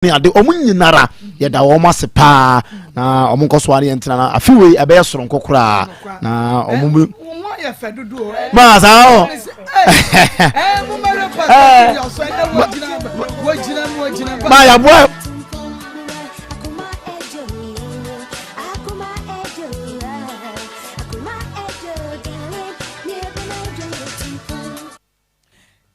ade omunyinara ye da wo mase pa na omunkoso ari entina na afiwe ebe yesoro nkokora na omumu ye fedudu ma sa o mu mere pa yo so ene wojina ma ya boy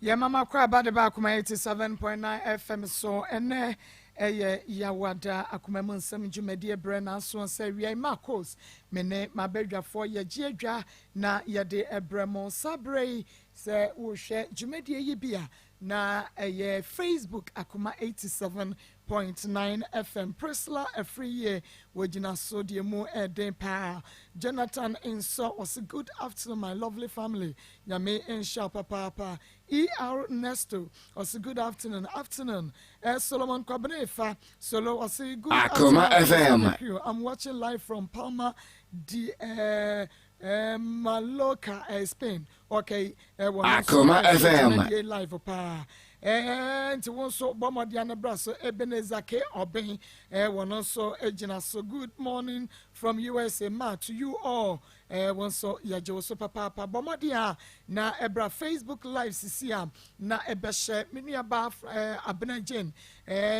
ya mama kwa bade ba Akoma 87.9 FM so ene eye yawada Akoma nsem dwumade bre na so se wi Maa Akos mene mabadwafo ye giedwa na ye de ebremo sabre se wo hwe dwumade yi bia na eye Facebook Akoma 87.9 FM Prisla every year wajina so de mu eden pa Jonathan Inso was a good afternoon my lovely family nyame insha papa ER Nesto was a good afternoon Solomon Kwabenefa Solo was a good Akoma afternoon FM. I'm watching live from Palma de Mallorca Spain okay Akoma FM live pa and one so Bomadiana Brasso Ebenezer K. Oben one also Ejina so good morning from USA Ma to you all one so Yajo so papa Bomadia na Ebra Facebook live CCM na Ebeshe Miniaba Abenajen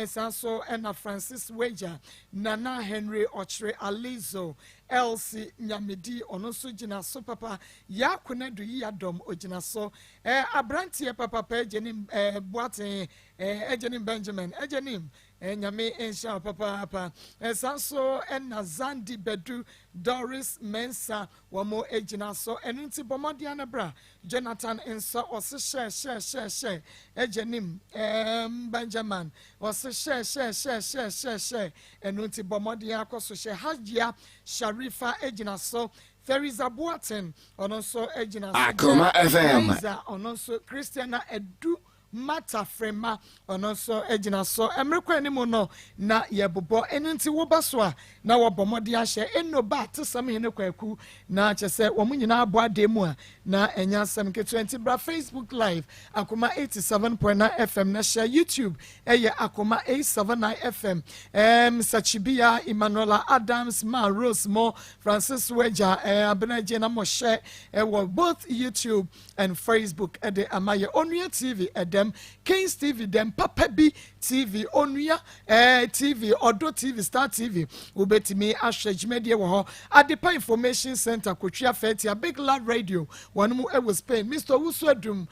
Sanso Ena Francis Wager Nana Henry Ochre Alizo Elsie Nyamidi onoso jina so papa ya kunedu yadom ojina so abrantie papa ejenim boaten ejenim Benjamin ejenim nyame insha papa sanso ena Zandi Bedu Doris Mensa wamo ejina so enunti bomodi na bra Jonathan Insa ose share ejenim Benjamin ose share enunti bomodi akoso share Hajia Sharifa ejina so Feriza Boaten onoso ejina so Akoma FM onoso Christiana Edu Mata Frema onoso ejina so emrekwa animu no na yebobo enunti wo baswa na wobomodi ahye eno ba tesam hene kwaku na chese wo munyina abo ademu a na enya sam ke 20 bra Facebook live Akoma 87.9 FM na share YouTube eye Akoma 879 FM Sachibia Emmanuela Adams Ma Rose Mo Francis Weja abenaje na mo share wo both YouTube and Facebook ede amaye Onua TV edem Kings TV dem Papa B TV Onua TV Odo TV Star TV ubetimi ahwejmedie wo ho Adepa Information Center Kotwia Fetia Big Love Radio wanu e Spain Mr. Wusu Adum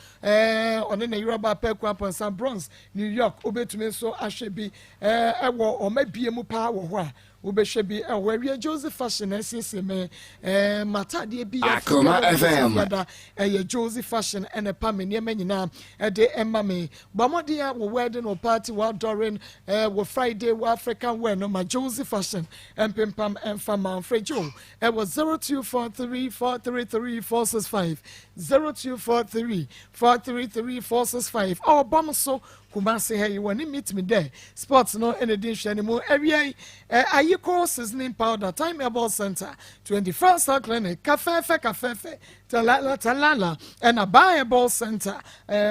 one na Yoruba Pekwa Ponsan Bronx New York ubetumi so ahwebi ewo o mabie mu pa wo ho a ubeshebi ewe Joseph Fashion SSM matade bi Akoma FM Joseph Fashion and pa me ne manyina de emma me bomodia wo wedding or party wa during wo Friday wo African wear no ma Joseph Fashion empempam enfama frejo it was 0243433465 0243433465 oh bomso Kumasi hey when you meet me there sports no edition anymore every ayi courses name powder time about center 21st clinic cafe talala and a buyable center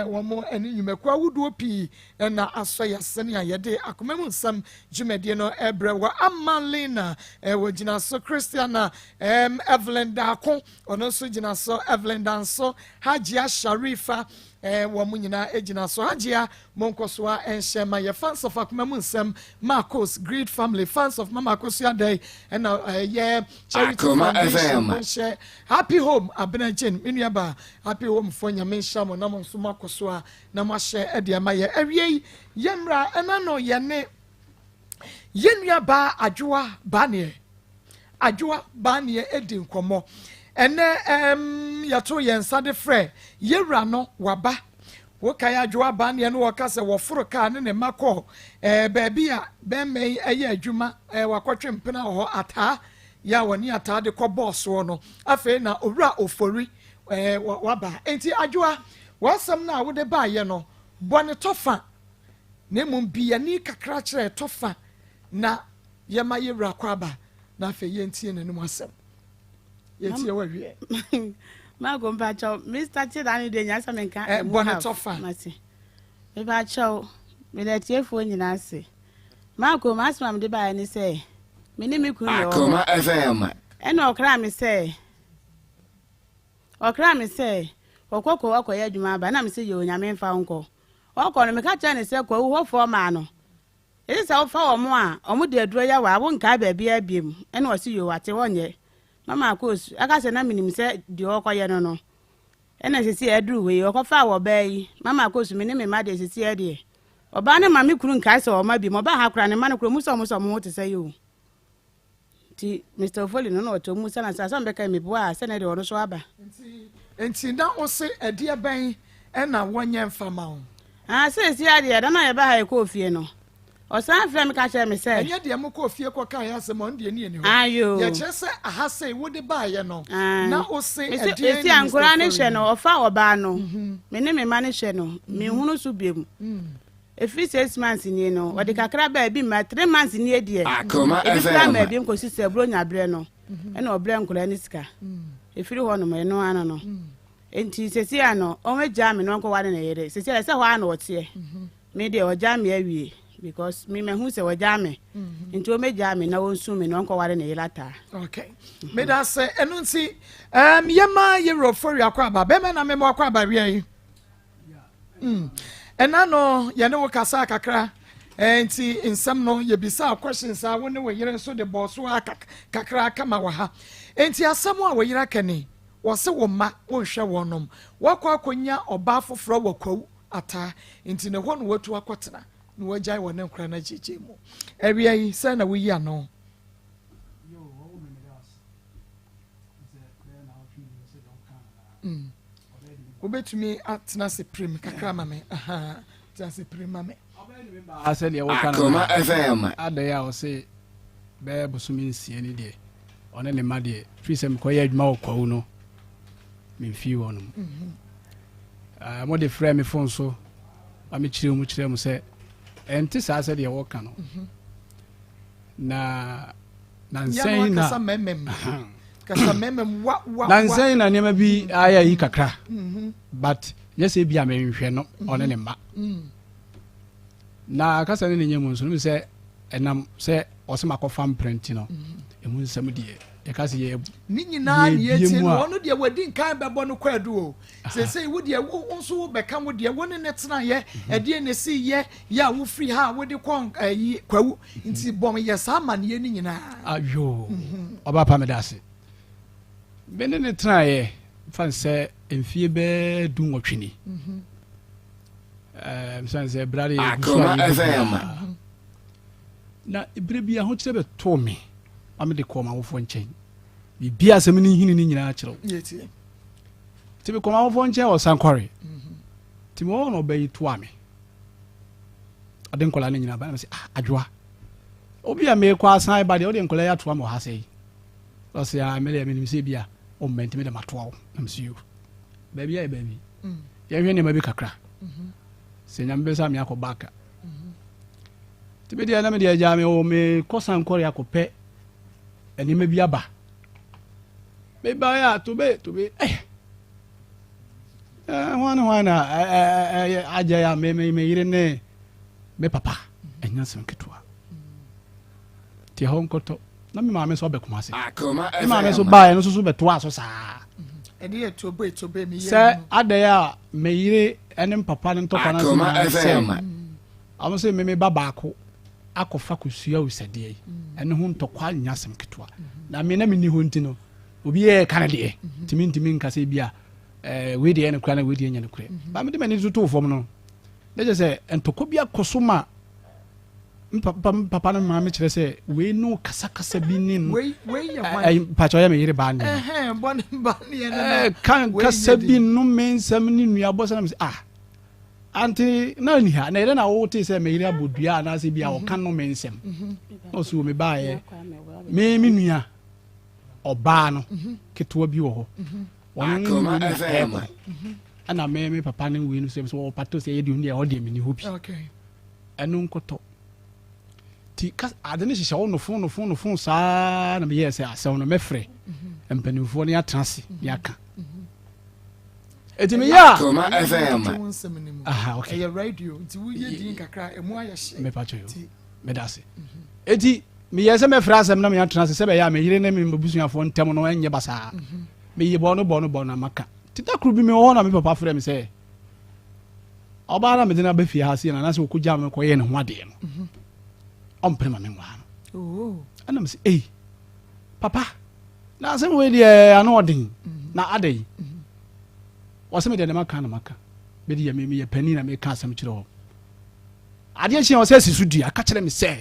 one more and you make would pi and na asoya senia yede akomemu sam jumedie no ebre wa amalina wajina so Christiana Evelyn Dako ono so jina so Evelyn Danso Hajia Sharifa wamunyina ejina so Hajia Monkoswa and Shema your fans of Akoma nsem Maa Akos great family fans of Mama Akos day and yeah charity FM happy home abenajen menuaba happy home for nyame shamo na mo nsoma koswa na mo hye ede amaye awie yemra enano yene yenuaba adwoa banie edi nkomo ene yato yensa de frɛ yewra no waba wo kai adwoa banie no wakase wo foro ka ne makɔ baabi a bɛmɛ eye adwuma wakɔtwe mpena ho ata ya woni ata de kɔ boss no afei na owura ofori waba enti adwoa wasam na wo de ba ye no bɔne tofa na mum bia ni kakra kyerɛ tofa na yema yewra kwaba na afei yentie ne no asɛm yentie wa wie ma go mpa chaw Mr. Chidani de nya samenka bɔne tofa mate me ba chaw me da tiefo nyina ase Maa Akos asma de ba ni say me ni me kunu Akoma FM ena okra me say okoko akoye adwuma ba na me say yo nyame mfa nko okọ no me ka cha ne say kwa wo fo ma no e say wo fa wo mo a omo de aduro ya wa wo nka ba bia biem ena o si yo ate wonye Maa Akos aka se na minim say de okoye no no ena sisi aduru we okofa wo ba yi Maa Akos me ni me ma de sisi ade oba ne ma me kuru nka se o ma bi mo ba ha kura ne ma ne kuru muso mo te say yo ti Mr. Foley no to musa na sa mbeka me boa se na de ono so aba enti na o se ade ben na wonye mfama ho se ade da na ye ba ha ko fie no o san frem ka che me se enye de mo ko fie ko kan ya se mo ndie ni ho ayo ye che se aha se wo de ba ye no na o se ade esi ankora ne hye no o fa oba no me ne me ma ne hye no me hunu so biem Every 6 months ni no o de kakra ba bi ma 3 months ni edie Akoma FM FM bi ko sise bro nya bre no e na obre nkora ni sika efiri ho no me no ano no enti sesi ano o me jam no nko ware na yere sesi se ho ano ote me de o jam ya wie because me hu se o jam enti o me jam na won su me no nko ware na yere ata okay me da se enu nti yema yero for yakwa aba be me na me mo akwa aba wie enano ye ne wo kasa kakra enti nsam no ye bisa questions a woni we yere so de boso kakra kama wa ha enti asam a we yere kane wo se wo ma wo hwe wonom wakwa akonya oba foforo wakwa ata enti ne ho no watu akotena na wajai wona nkra na jeje mu ewia yi se na wo yi ano Ubetumi atena se prim kakra mame aha atena se prim mame ase de wo kana Akoma FM adaya o se be busumi nsie ni de one ne ma de fi se mko ya adwuma okwawu no me fi wonum mo de frɛ me phone so a me kyerɛ mu se enti sa ase de wo kana na nsɛn na kasa memem wa na nsɛn na nema bi aya yi kakra but yes e bia me nhwɛ no one ne ma na kasa ne nyemu nso no sɛ enam sɛ ɔsema kɔfa mprenti no emu nsɛm de e kasa ye ni nyina ne yeti no ono de wadi nkan bɛbɔ no kwadu o sɛ wo de wo nso wo bɛka wo de wo ne ne tena ye ɛde ne si ye ya wo free ha wo de kɔn ayi kwawu nti bɔm ye sa ma ne ni nyina ayo ɔba pa me dase bene ne tena ye fan sɛ emfie bɛ du nwɔtwini san sɛ brade Akoma FM na ibre bia ho kyerɛ bɛ to me ame de kɔma wo fo nkyɛn bibia asɛm ne hini ne nyinaa kyerɛw yeti ti be kɔma wo fo nkyɛn wɔ sankɔre ti mo no bɛ to ame ade nkola ne nyinaa ba na sɛ adwoa obi a me kɔ asan ba de ode nkola ya to am ha sɛ ɔsɛ a me le me nim sɛ bia o menti me de matoa am sɛ you baby ya baby ya hwɛ ne ma bi kakra sɛ nyam bɛ sa me akɔ baka ti be dia na me dia ja me o me kɔ sankɔre akɔpɛ ani me bi aba me ba ya to be wana aja ya me yire ne me papa enya sem ketua ti ho nkoto na me maame so be kuma se Akoma me maame so FM ba no so be to aso saa ɛde etobe mi ye sɛ adaya me yire ene papa ne ntɔkwa na Akoma FM amo se me ba baako akɔfa kosua usade yi ene ho ntɔkwa nya sem ketua na me na me ni ho ntino obi e kana de timi nkase bia we de ene kura na we de nya ne kura ba me de mani zo to fom no de je se entoko bia kosoma papa na maame kyerɛ sɛ we no kasa bi ni no we ye hwan pacho ya me yire ba ni bon ba ne ne kan kasa bi no mensam ni nua bɔ sɛ na me anti na ni ha na yire na wo te sɛ me yire abodua na sɛ bia wo kan no mensam no so me ba ye me nua ọba no ketewa bi wɔ hɔ Akoma FM ana me papa ne we no sɛ so pato sɛ yɛ de hu ne ɔde me ni hobi okay ɛno nkɔtɔ ti kas ade ne hyehyɛ wo no fon saa na me yɛ sɛ asɛw no mɛfrɛ mpanimfoɔ ne atrase ne aka eti me ya Akoma FM aha okay ɛyɛ radio nti wo ye din kakra emu ayɛ hye me pacho yo medase eti me yese me frasem na me atena se be ya me yire na me busuafo ntem no enye basa me yi bono na maka tita kru bi me ho na me papa frɛ me sɛ oba na me dina ba fie ha se na se okugya me ko ye ne ho ade no ompre ma me ngwa no ana me se papa na se we de ano odin na adai wase me de maka na maka be de me ye pani na me ka asem kyerɛ ho ade a hia o se sisu dua ka kyerɛ me sɛ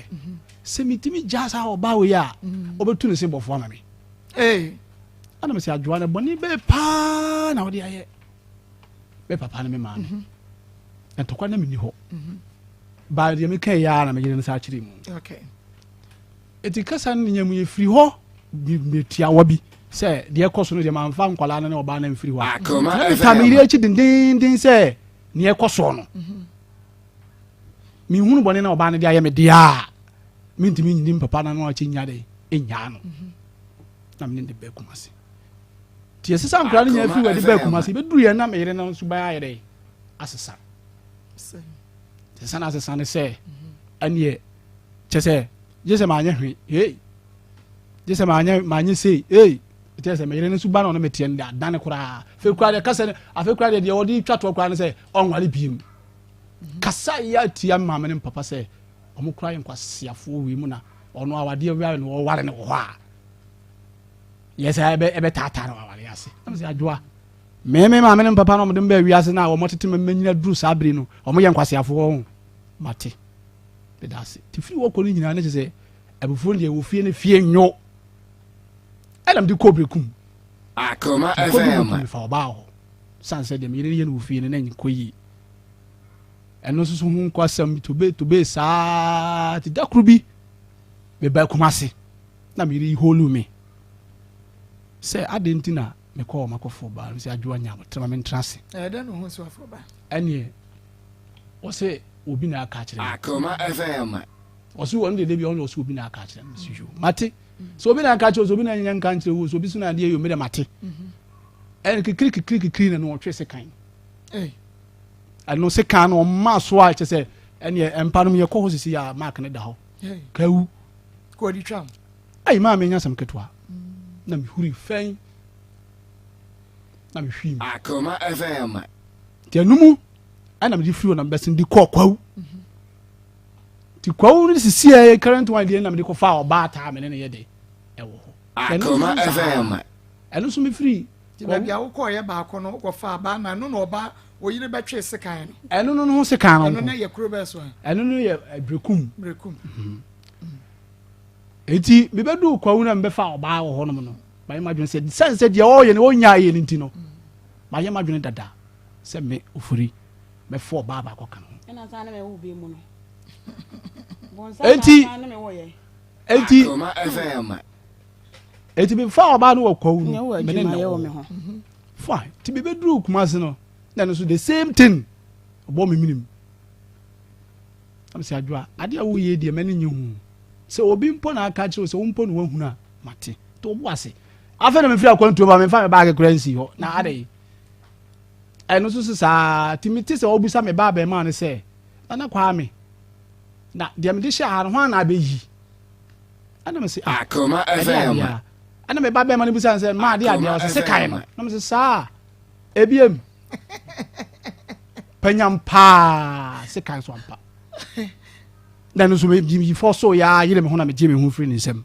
se mitimi jasa oba we ya obetu ne se bofo ama me ana me se adwoa na boni be pa na odi aye be papa na me ma no entokwa na me ni ho ba de me kai ya na me gire ne sa kyerɛ mu eti kasa ne nyamu ye firi ho me tia wa bi se de ekoso no de man fa nkwala na oba na mfiri ho ta me ire chi din se ne ekoso no mi hunu boni na oba na de aye me dia mintimi ndim papa na no achi nya de enya no na me de be kumase ti esesa nkra ne nya fi wadi be kumase be duru ye na me yere na so ba ya de asesa sesa na asesa ne se anie chese jese ma anya hwe jese ma anya sei jese me yere na so ba na no me tie nda dan kura fe kura de kasa afe kura de odi twato kura ne se onwale biem kasa ya tia ma me ne papa se omo kura yin kwasiafo wi mu na ono awade wi no ware ne ho a yes ebe tata no ware ase am se adwoa me ma me papa no mo dem ba wi ase na omo tete manyina duru sabri no omo yen kwasiafo ho mate be da ase ti firi wo ko ni nyina ne se abufo ne wo fie ne fie nyo elam di kobrekum Akoma FM fa ba ho sanse dem yire yen wo fie ne nyi koyi eno susu hu kwasam to be sa ti dakru bi be ba kumase na me ri holu me se adentina me ko makofo ba se adwo nya trama me ntrase da no hu so afro ba ene o se obi na aka kire Akoma FM o se won de bi on o se obi na aka kire me se yo mate so obi na aka kire so obi na nya nka kire wo so obi so na de yo me de mate en kikiri na no twe se kan ano se kan no ma so a che se ene empanom ye ko ho sisi ya mark ne da ho kawu ko di twam ai ma me nya sam ketwa na me huri fen na me hwim Akoma FM ti anumu ana me di firi na besin di ko kwawu ti kwawu ni sisi ya current one dey na me di ko fa oba ta me ne ye de e wo ho Akoma FM eno so me firi ti ba bia wo ko ye ba ko no ko fa ba na no oba oyire betwe sekan no eno no ho sekan no eno na ye kuro be so eno no ye brekum eti me bedu kwawu na me fa oba wo ho no no my imagine said sense de o ye ne onya ye ni ntino my imagine dada se me ofuri me fo baba ko kan ena sa na me wo bi mu no eti na me wo ye Akoma FM eti be fa oba no wo kwawu ne wo me ne adwuma ye wo me ho fine ti be bedu kumase no na no so the same thing obo me minim am se adwa ade a wo ye de me ne nyu se obi mpo na aka kire se wo mpo no wa huna mate to bo ase afa na me firi akwantu ba me fa me baage currency ho na ade eno so sa timiti se obusa me ba ma ne se na kwa me na de me de hye ha ho na abeyi ana me se Akoma FM ana me ba ma ne busa se ma de ade o se kai no na me se sa ebiem panyampa se kai so ampa na no so me fo so ya yire me ho na me je me ho firi ne nsem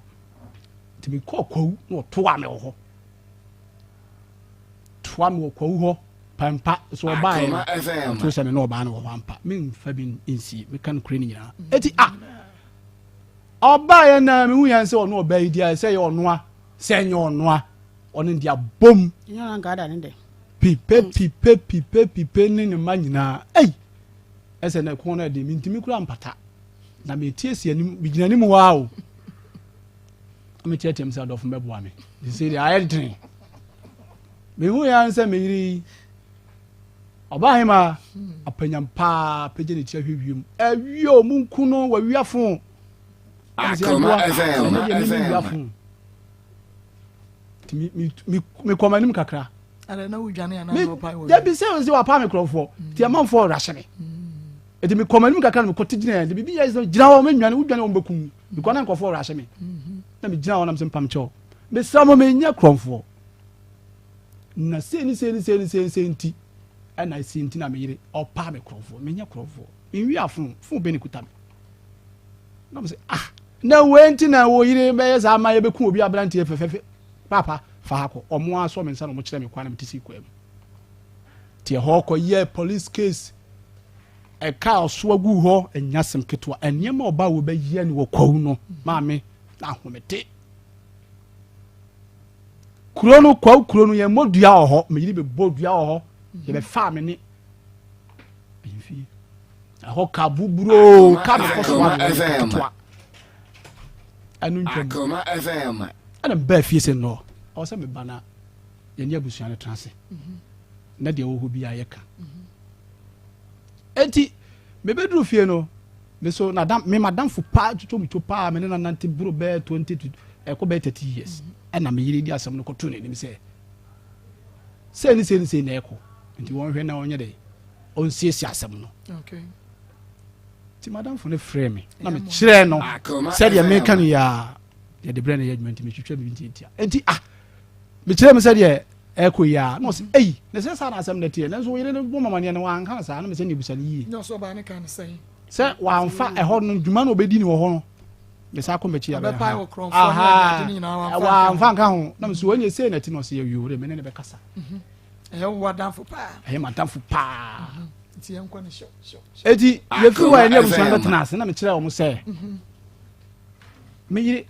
ti me kokwawu no to a me ho to a me kokwawu ho pampa so ba e to se me no ba no ho ampa me fa bi insi me kan kure ni nyina eti oba ye na me hu yan se ono oba idia se ye onoa se nye onoa ono dia bom nyo nga da ne de pipe ni ne ma nyina ese na ko na de me ntimi kura mpata na me tie si ani bi gina ni mu wa o me tie tem sa do fo mebo ame they say they are editing me hu ya nse me yiri oba hima apanyampa peje ne tie hwewiem awio mu nkuno wa wiafo Akoma FM me komanim kakra ala na wudwane ana no pa wo ya bi se wa pa me krofo ti amanfo rahye me eti me komanu kakra me kote gina de bibi ya gina wo me nwane wo dwane wo bekum because na nkofo rahye me na me gina wo na me pam cho me samo me nya kromfo na se ni nti ana se nti na me yire opa me kromfo me nya kromfo me wi afun fun be ni kuta me na me say na wenti na wo yire be ya za ma ye bekum obi abrante ye fefefe papa fa hako omo aso me nsa no mo kire me kwa na me tisi kwa mu tie ho ko ye police case e ka oso agu ho enyasem ketwa enema oba wo be ye ni wo kwawu no maame na ahomete kurono kwawu kurono ye modua ho me yiri be bodua ho ye be fa me ni enfi aho ka buburo ka be koso wa ketwa anu ntwam Akoma FM ana ba fie se no o se me bana ye ni abusuan ne transe na de wo ho bia ye ka enti me bedru fie no me so na dam me madam fu pa tuto mi to pa me na nante buro be 20 to e ko be 30 years ana me yiri di asem no ko to ne nim se ni na e ko enti won hwe na onye de on siesi asem no okay ti madam fu ne frame me na me kire no se de me kan ya de bre na judgment me twetwa bi ntia enti me kire me se de eko ya no se ne se sa na asem na tie na so yire ne bo mama ne wan kan sa na me se ne busani yi no so ba ne kan say se wa mfa eho no dwuma no obedi ni wo ho no me sa ko mechi ya be pa wo kron fo aha ni na wa mfa kan ho na me so wanye se na ti no se ya yure me ne be kasa wa dan fo pa madam fu pa ti en kwa ne sho eti ye fi wa ne abusan ga tena ase na me kire wo mo se me yire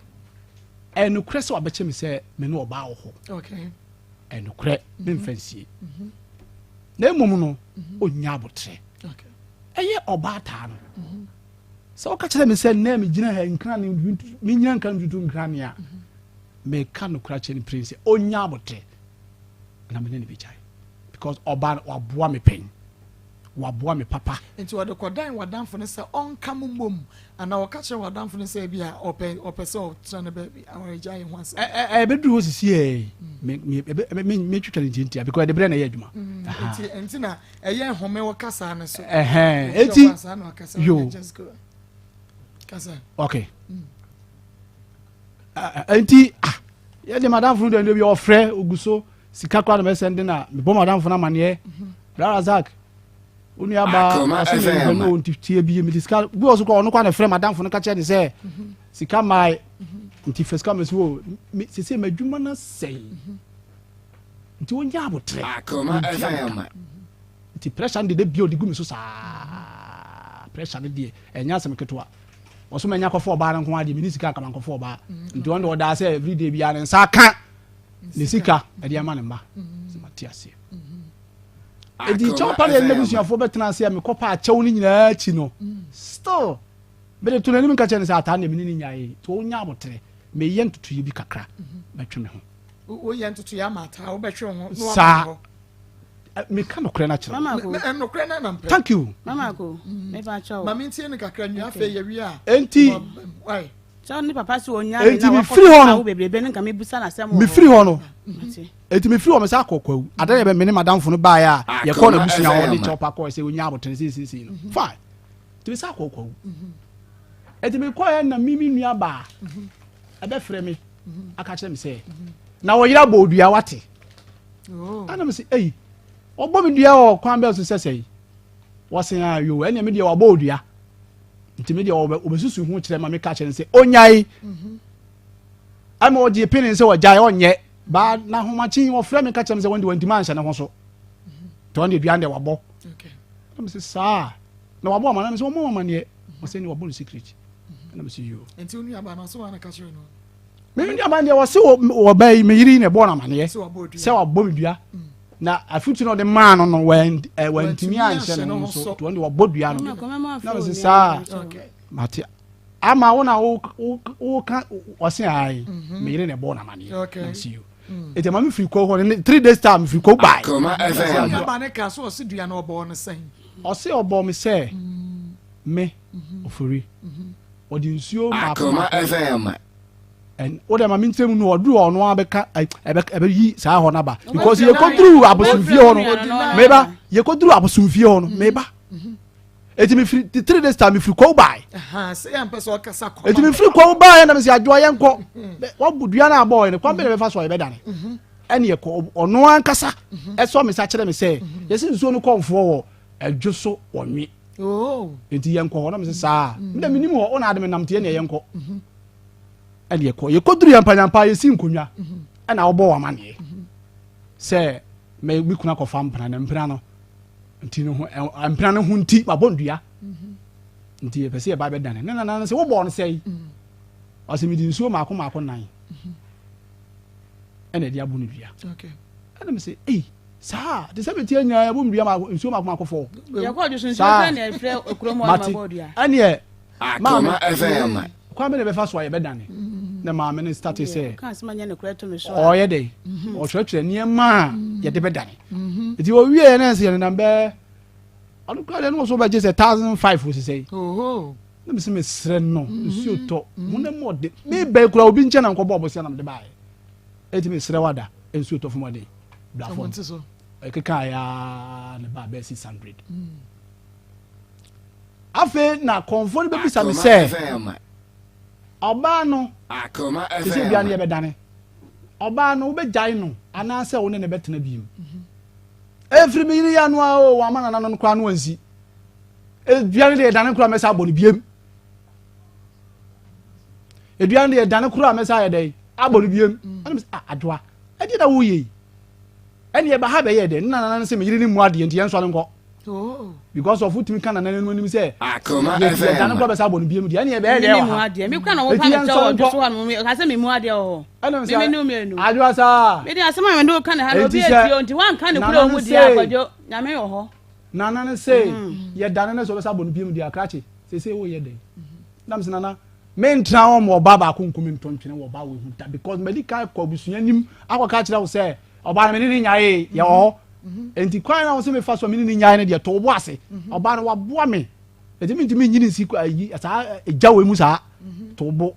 enu krese wa be che me se me no oba wo ho okay enukre me mfansie na emom no onya abotre okay eye obata no so ka kire me se na me gina ha nkran ne me nyina nkran dudu nkran ya me ka no kra che ni prince onya abotre na me ne bi chai because oba waboa me pen waboa me papa enti wade kodan wadanfo ne se onka mumbom ana wakache wadanfo ne se bia ope se o trane ba awon eja ye ho ase bedru osisi me twitwa ne ntia because de bre na ye adwuma enti na eye home wo kasa ne so enti yo kasa okay enti ye de madam funu de bi ofre oguso sika kwa na me sende na me bo madam funu amane brother Zak uni aba asini no ntitie bi mi diska bi oso ko ono kwa na frɛ madam fo no ka che ne sɛ sika mai nti feska me so se madwuma na sei nti wonya abotre Akoma FM nti pressure de bi odi gu mi so sa pressure ne de enya asem ketwa oso menya kɔfo ba na nko ade mi ni sika kama kɔfo ba nti won de oda sɛ every day bi ane nsa ka ne sika ade ama ne mba se matiase edi chopa le ne busuafo betena ase me kopa achew ni nyina chi no still bele to nanim ka chene sa ata na me ni nyae to onya abotre me ye ntutu ye bi kakra betwe me ho o ye ntutu ya mata wo betwe ho no sa me ka no kre na kire mama ko no kre na nampe thank you mama ko me ba chawo mama ntie ne kakra nwa afa ye wi a enti why chawo ni papa si onya enti na me wa free ho no wo bebrebe nka me busa na asem me free ho no enti me free ho me sa akokwawu ada ye be me ne madam fo no ba ya ye ko na busunya ho de chopa ko se onya abotre sisi no fine ti me sa akokwawu enti me ko ya na mimi nua ba ebe frɛ me aka kire me se na wo yira bo odua wate ana me se obo me dua o kwan be so sesei wo se ayo ene me dia wo bo odua nti me dia obesusu hu kire ma me ka kire se onyai ama o die pinin se wo jai onye ba na homachi wo frɛ me ka kire me se wonde wantima anhye ne ho so to wonde dua nde wabo okay ana me se sa na wabo ama na me se wo mama ne wo se ni wabo secret ana me se yo enti onu aba na so wana ka kire no me ndia man dia wo se wo bai me yiri ne bo na mane so wabo dua se wabo me dua na afutu no de man no wantimi anhye ne so to wonde wabo dua no na me se sa okay mate ama wona wo ka wose ai me yiri ne bo na mane okay see you ete ma me free ko ho 3 days time free ko buy Akoma FM ya ba ne ka so se dua na obo no sen o se obo me se me ofori odi nsuo ma Akoma FM and oda ma mintem no odu ono abeka ebe yi sa ho na ba because ye koduru abosumfie ho no meba ye koduru abosumfie ho no meba eti me free 3 days time me free ko buy say am person okasa ko eti me free ko buy na me say adwo yenko wo budua na boy ne kwa be be fa so e be dane ene ye ko ono ankasa e so me sa kire me say yesi nsuo no konfo wo adwo so wonwe eti yenko ho na me say sa me da minim ho ona ade me namte ne yenko ene ye ko ye koduru yampanyampa yesi nkonwa ena wo bo wa mane say me bi kuna ko fam pana na mpira no nti no mpira no hu nti ma bondua nti e pese e ba be dane na se wo bo no sei o se mi di nsuo ma ko nan ene dia bu no dua okay ene me se sa de se beti anya bu dua ma nsuo ma ko fo ya ko ju nsuo na e fre okromo ma bondua ene Akoma FM. kwa me be fa so ye be dane na ma me ne start say kan se manya ne kura to me so o ye dey o twetwe ne ma ye de be dane eti o wie na se na be anu kwa no so be je 1500 o se say na me se me sre no nsuo to mu na mo de me be kura obi nche na nko bo se na me de bae eti me sre wada nsuo to fo de bla fo e keka ya ne ba be 600 afe na konfo be bisa me say oba no Akoma se bia na ye be dane oba no wo be jai no ana se wo ne betena biem every me ya no o wa mana no kwa no ansi eduane de dane kura mesa abɔ ne biem eduane de dane kura mesa ye dey abɔ ne biem ana adoa edi da wo ye eni ye ba ha be ye de na se me yiri ni mu ade enti ye nso nko because of utimi kana na nenu nim say Akoma FM dane kura mesa abɔ ne biem de eni ye be ye de mu ade me kwa na wo pa me tawo do so wa me ka se me mu ade o me nu me nu adoa sa me dey asema me ndo ka na ha no bi eti o nti wan ka ne kura mu di akwajo nyame yo ho nana ne say ye dane ne so besa abɔ ne biem de akrache se wo ye de nam se nana me ntra wo mo baba ko nkumi ntontwene wo ba wo hu ta because medical ko busua nim akwaka kira wo say oba na me ni nyae ye ho enti kwan na wo se me fa so me ni nyae ne de to bo ase oba na wa boa me enti me ntimi nyini si ko ayi asa ejawe mu sa to bo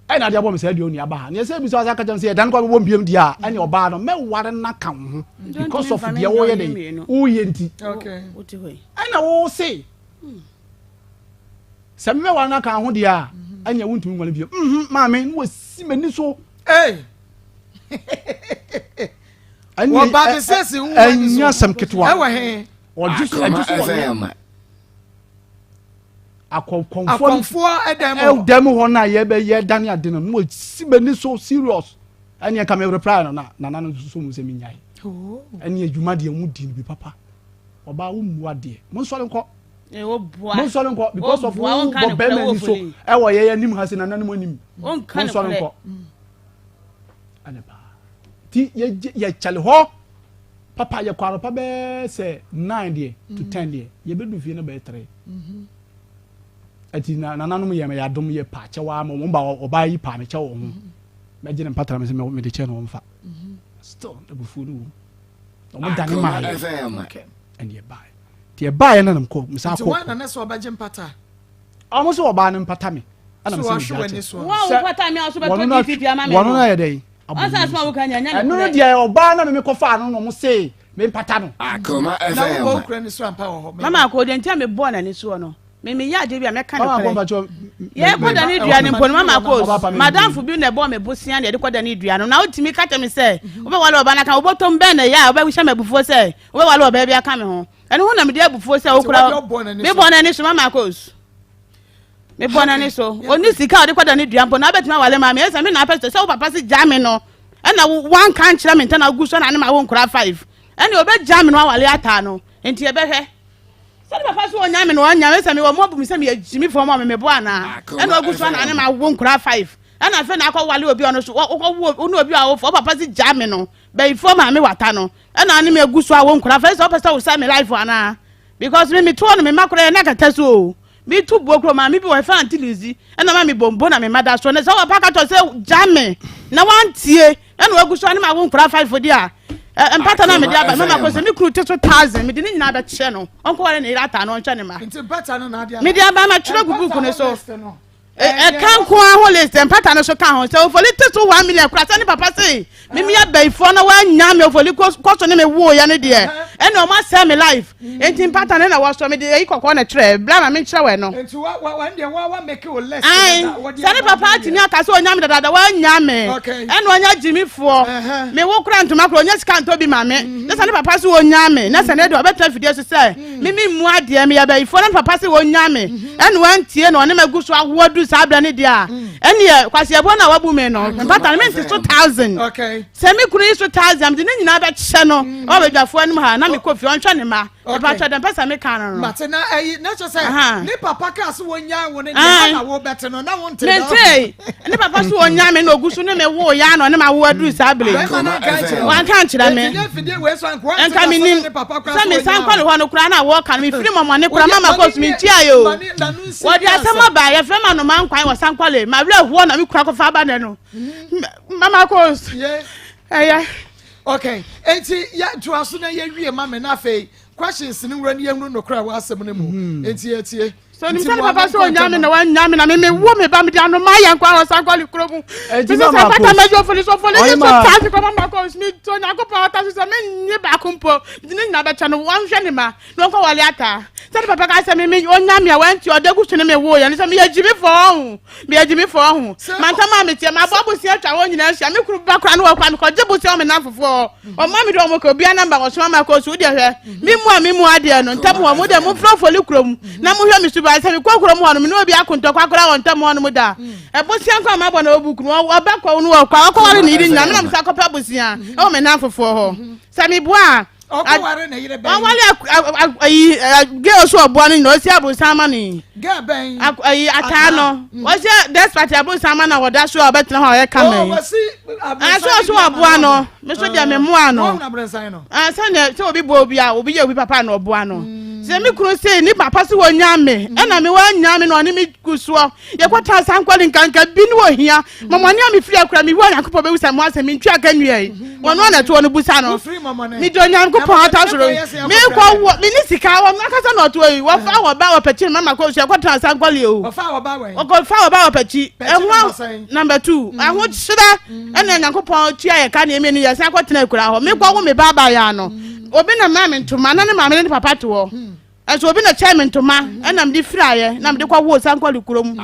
ai na de abo me say de oni aba ha ne say bi so asa ka jam say dan ko bo mbiem dia ani oba no me ware na kan ho because of de wo ye de wo ye enti okay oti hoi ai na wo say sɛ me wa na kan ho dia anya wuntumi ngwale bio maame no wasi mani so wo ba be sesi hu anya sam ketwa ewa he ojusu FM. akonfo edem ho na ye be ye dane ade no wasi mani so serious anya ka me reply no na no so mu se mi nyai anya adwuma de mu di bi papa oba wo mu ade mo so le nko wo bua mo so le nko because of wo bo be mani so ewo ye nim ha se na nanim anim on kan so le nko anepa ti ye chale ho papa ye kwaro pa be se 9 de to 10 de ye be du fie na be 3 ati na nanom ye me ya dom ye pa chewa mo mo ba oba yi pa me chewo ho me gine patara me se me de che no mfa still the bufu no mo dane ma FM. and ye buy ti ye buy na nam ko me sa ko so na na so ba je mpata amo so oba ne mpata me ana me se me so wo pata me aso be to pipi ama me wono na ye dey asa asma wo kan nya nya no dia oba na me ko fa no mo se me mpata no Akoma na wo FM. kura ni so ampa ho mama ko de ntia me bo na ni so no me ya de bia me kan mama ko no ba cho ye ko da ni dua ni mpo mama ko madam fu bi na bo me bosia na de ko da ni dua no na otimi ka temi se wo be wale oba na kan wo botom be na ya wo be hwa me bufuo se wo be wale oba bia ka me ho ene ho na me de bufuo se wo kura me bo na ni so mama ko me bo na ni so oni sika o de ko da ni dua mpo na betima wale ma me ese me na pastor se wo papa se jame no ena one kan kira me ntana gu so na ne ma wo nkura 5 ene obe jame no wale ata no enti e be hwe sɛ papa so onya me no onya me sɛ me wo mo bu me sɛ me jimi fo mo me bo ana ɛna ogu so na ne ma wo nkura 5 ɛna fe na akɔ wale obi ono so wo no obi a wo fo papa si gya me no be fo ma me wata no ɛna ne me agu so a wo nkura 5 sɛ papa so me life ana because me to no me makora na kata so me tu bu okro ma me bi wo fa antilizi ɛna ma me bombo na me mada so ne sɛ wo papa to sɛ gya me na wantie ɛna ogu so ne ma wo nkura 5 dia empata na me dia ba mama ko se me kru 2000 me di ni nyina ba che no onko wale ne irata no onche ne ma nti empata no na dia me dia ba ma twere gugu ku ne so kan ko ho list empata no so kan ho se ofoli teso 1 million kura se ne papa se me ya baifo na wa nya me ofoli ko so ne me wo ya ne de ene o ma say me life enti pattern na wo so me dey kokko na tre bla ma me kire we no enti wa ndie wa make you less sare papa atimi aka so onyame dada wa nyame ene onya jimifo me wo kura ntoma kura onya sika nto bi ma me na sare papa so onyame na sane de obeta fidie so say mimi mu ade me ya ba ifo na papa so onyame ene wan tie na one magu so awodu sa abra ne dia ene kwase ebo na wabu me no pattern me 2000 se me kura so 1000 de nyina ba che no o be dwafo anim ha na me kofi on hwe ne ma papa cha dem pesa me kan no but na na cho say ni papa ka so wonya wo ne na wo bete no na wo nte ni papa so wonya me na ogusu ne me wo ya no ne ma wo adu sa able wan kan kira me enka me nim se me san kwale ho no kura na wo kan me firi mama ne kura mama ko me tia yo wo dia sama ba ya fe ma no man kwan wo san kwale ma wle ho na me kura ko fa ba ne no mama ko okay enti ya tuaso na ye wie mama na fe questions ni wura ni yemru no kura wa asem ne mu enti etie so ni msali papa so nyame na wanyame na me wo me ba me dia no ma ya kwa wa san kwale kuro mu enti mama papa ma jo foli so tafi ko mama ko mi to nya ko pa ta so me nyi ba kumpo ni na ba cha no wan hwe ne ma no ko wale ata sari papa ka se me onyame a wanti odegu hwe ne me wo ya ni se me yajimi fo hu man ta ma me tie ma bobu si atwa wo nyina hia me kuru ba kura no wa kwa me ko jebu si o me na fofo o ma me do mo ko bia namba ko so mama ko so de hwe mi mu ade no ntam wo mo de mo frofoli kurom na mo hwe me su ba se me kwa kurom ho no me no obi akonto kwa kura won ntam ho no mo da e bosia kwa ma bo na obu kunu o ba kwa no wa kwa wale ni ri nyame na me sa ko pa bosia o me na fofo ho se me bua wale na yire ben wale girl so obo ni no si abusama ni girl ben atano o si despite abusama na woda so obetra ho ye kamen so obo no me so dia me mu ano sane se obi bo obi a obi ye obi papa na obo ano se mi kuro se ni papa se wo nyame na me wa nyame no ni mi kusuo ye kwata sankwali nkanka bi ni wo hia mama ni am firi akura mi wo yakopo be wusa mu ase mi ntwa kanwie wono na to no busa no mi do nyam ko pa ta soro mi ko mi ni sika wo nakasa na to yi wo fa wo ba wo pechi mama ko se kwata sankwali o wo fa wo ba we o ko fa wo ba wo pechi ehwo number 2 ahwo chira na nyankopon tua ye ka na emi ni ye san kwata na kura ho mi ko wo me baba ya no obi na mama ntoma na ne mama ne papa to wo so obi na chairman ntoma na mde firaye na mde kwa wo san kwali kurom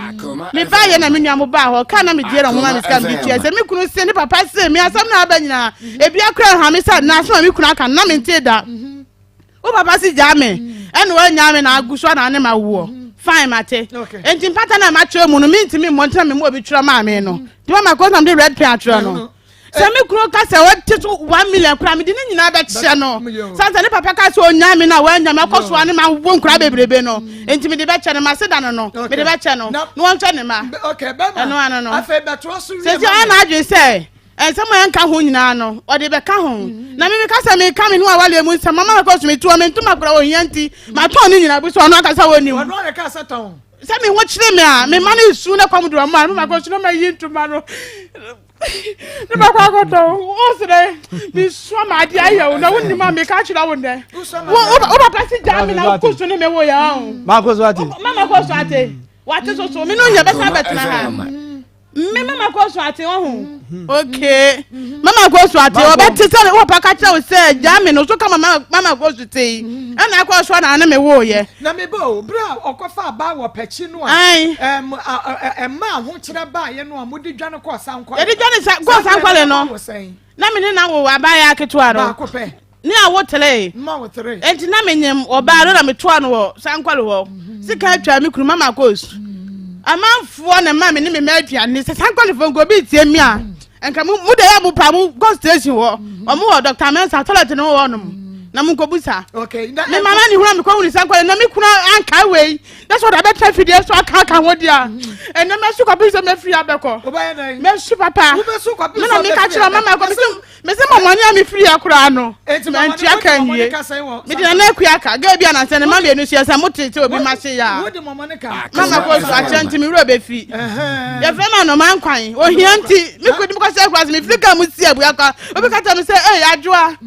me ba ye na me nua mo ba ho ka na me die ro mo ma me scam bi tia se me kunu se ne papa se me asam na aba nyina e bia kra ha me sa na so me kunu aka na me nte da o papa si ja me ene wa nya me na aguso na ne ma wo fine mate enti pata na ma twa mu no me ntimi mo ntra me mo obi twa ma me no di ma ko na mde red pen atro no se me kunu ka se wa titu 1 million kra me di ne nyina ba kye no sanza ne papa ka se onya me na wa nya me ko so ane ma wo nkra bebrebe no enti me de ba kye no ma se da no me de ba kye no no won twa ne ma okay be ma no afa be to so se se ana adwe se sama yanka ho nyina no o de be ka ho na me ka se me ka me no awale mu sama mama ko so me tuo me ntuma kra wo hianti ma to ne nyina bi so no aka sa woni wo no ka sa ton se me ho kire me a me ma na isu na kwam do ma mama ko so no ma yi ntuma no ne ba kwa ko to o sere mi so ma di ayo na wonni ma me ka kira wonde o ba pasi ja me na ko so ne me wo ya ma ko so ate mama ko so ate wate so me no nya be sa betna ha me mama ko so ate ho okay mama ko so ate o be tete o pa ka kira o se ja me no so ka mama ko so te na ko so na me wo ye na me bo bra okofa ba wo pechi no a ma ho kira ba ye no amudi dwane ko sankwa e di dwane ko sankwa le no na me ne na wo abaya ketua no ni a wo tele ma wo tere enti na me nyem oba no na me toa no wo sankwa le wo sika atwa me kuru mama ko so amanfo na ma me ne me aduane se sankwa le fo go bi tie mi a enka mu de ya bu pa mu go station wo omo wo Dr. Mensa toilet no wo no na mu ko busa okay me mama ni hura me ko wuni sankwa na me kuna anka wei that's what I better fidie so aka ho dia and na me su ko busa me free abeko oba na me su papa me su ko busa me ka kira mama ko me se mama ni am free akura no enti aka nwie me di na akua aka ga bia na se ne mama enu sia sa motete obi ma se ya mama ko so achenti me wura be fi ye fe ma no man kwan o hianti me ko di ko se kwa me free ka mu si abu aka obi ka ta me se adwoa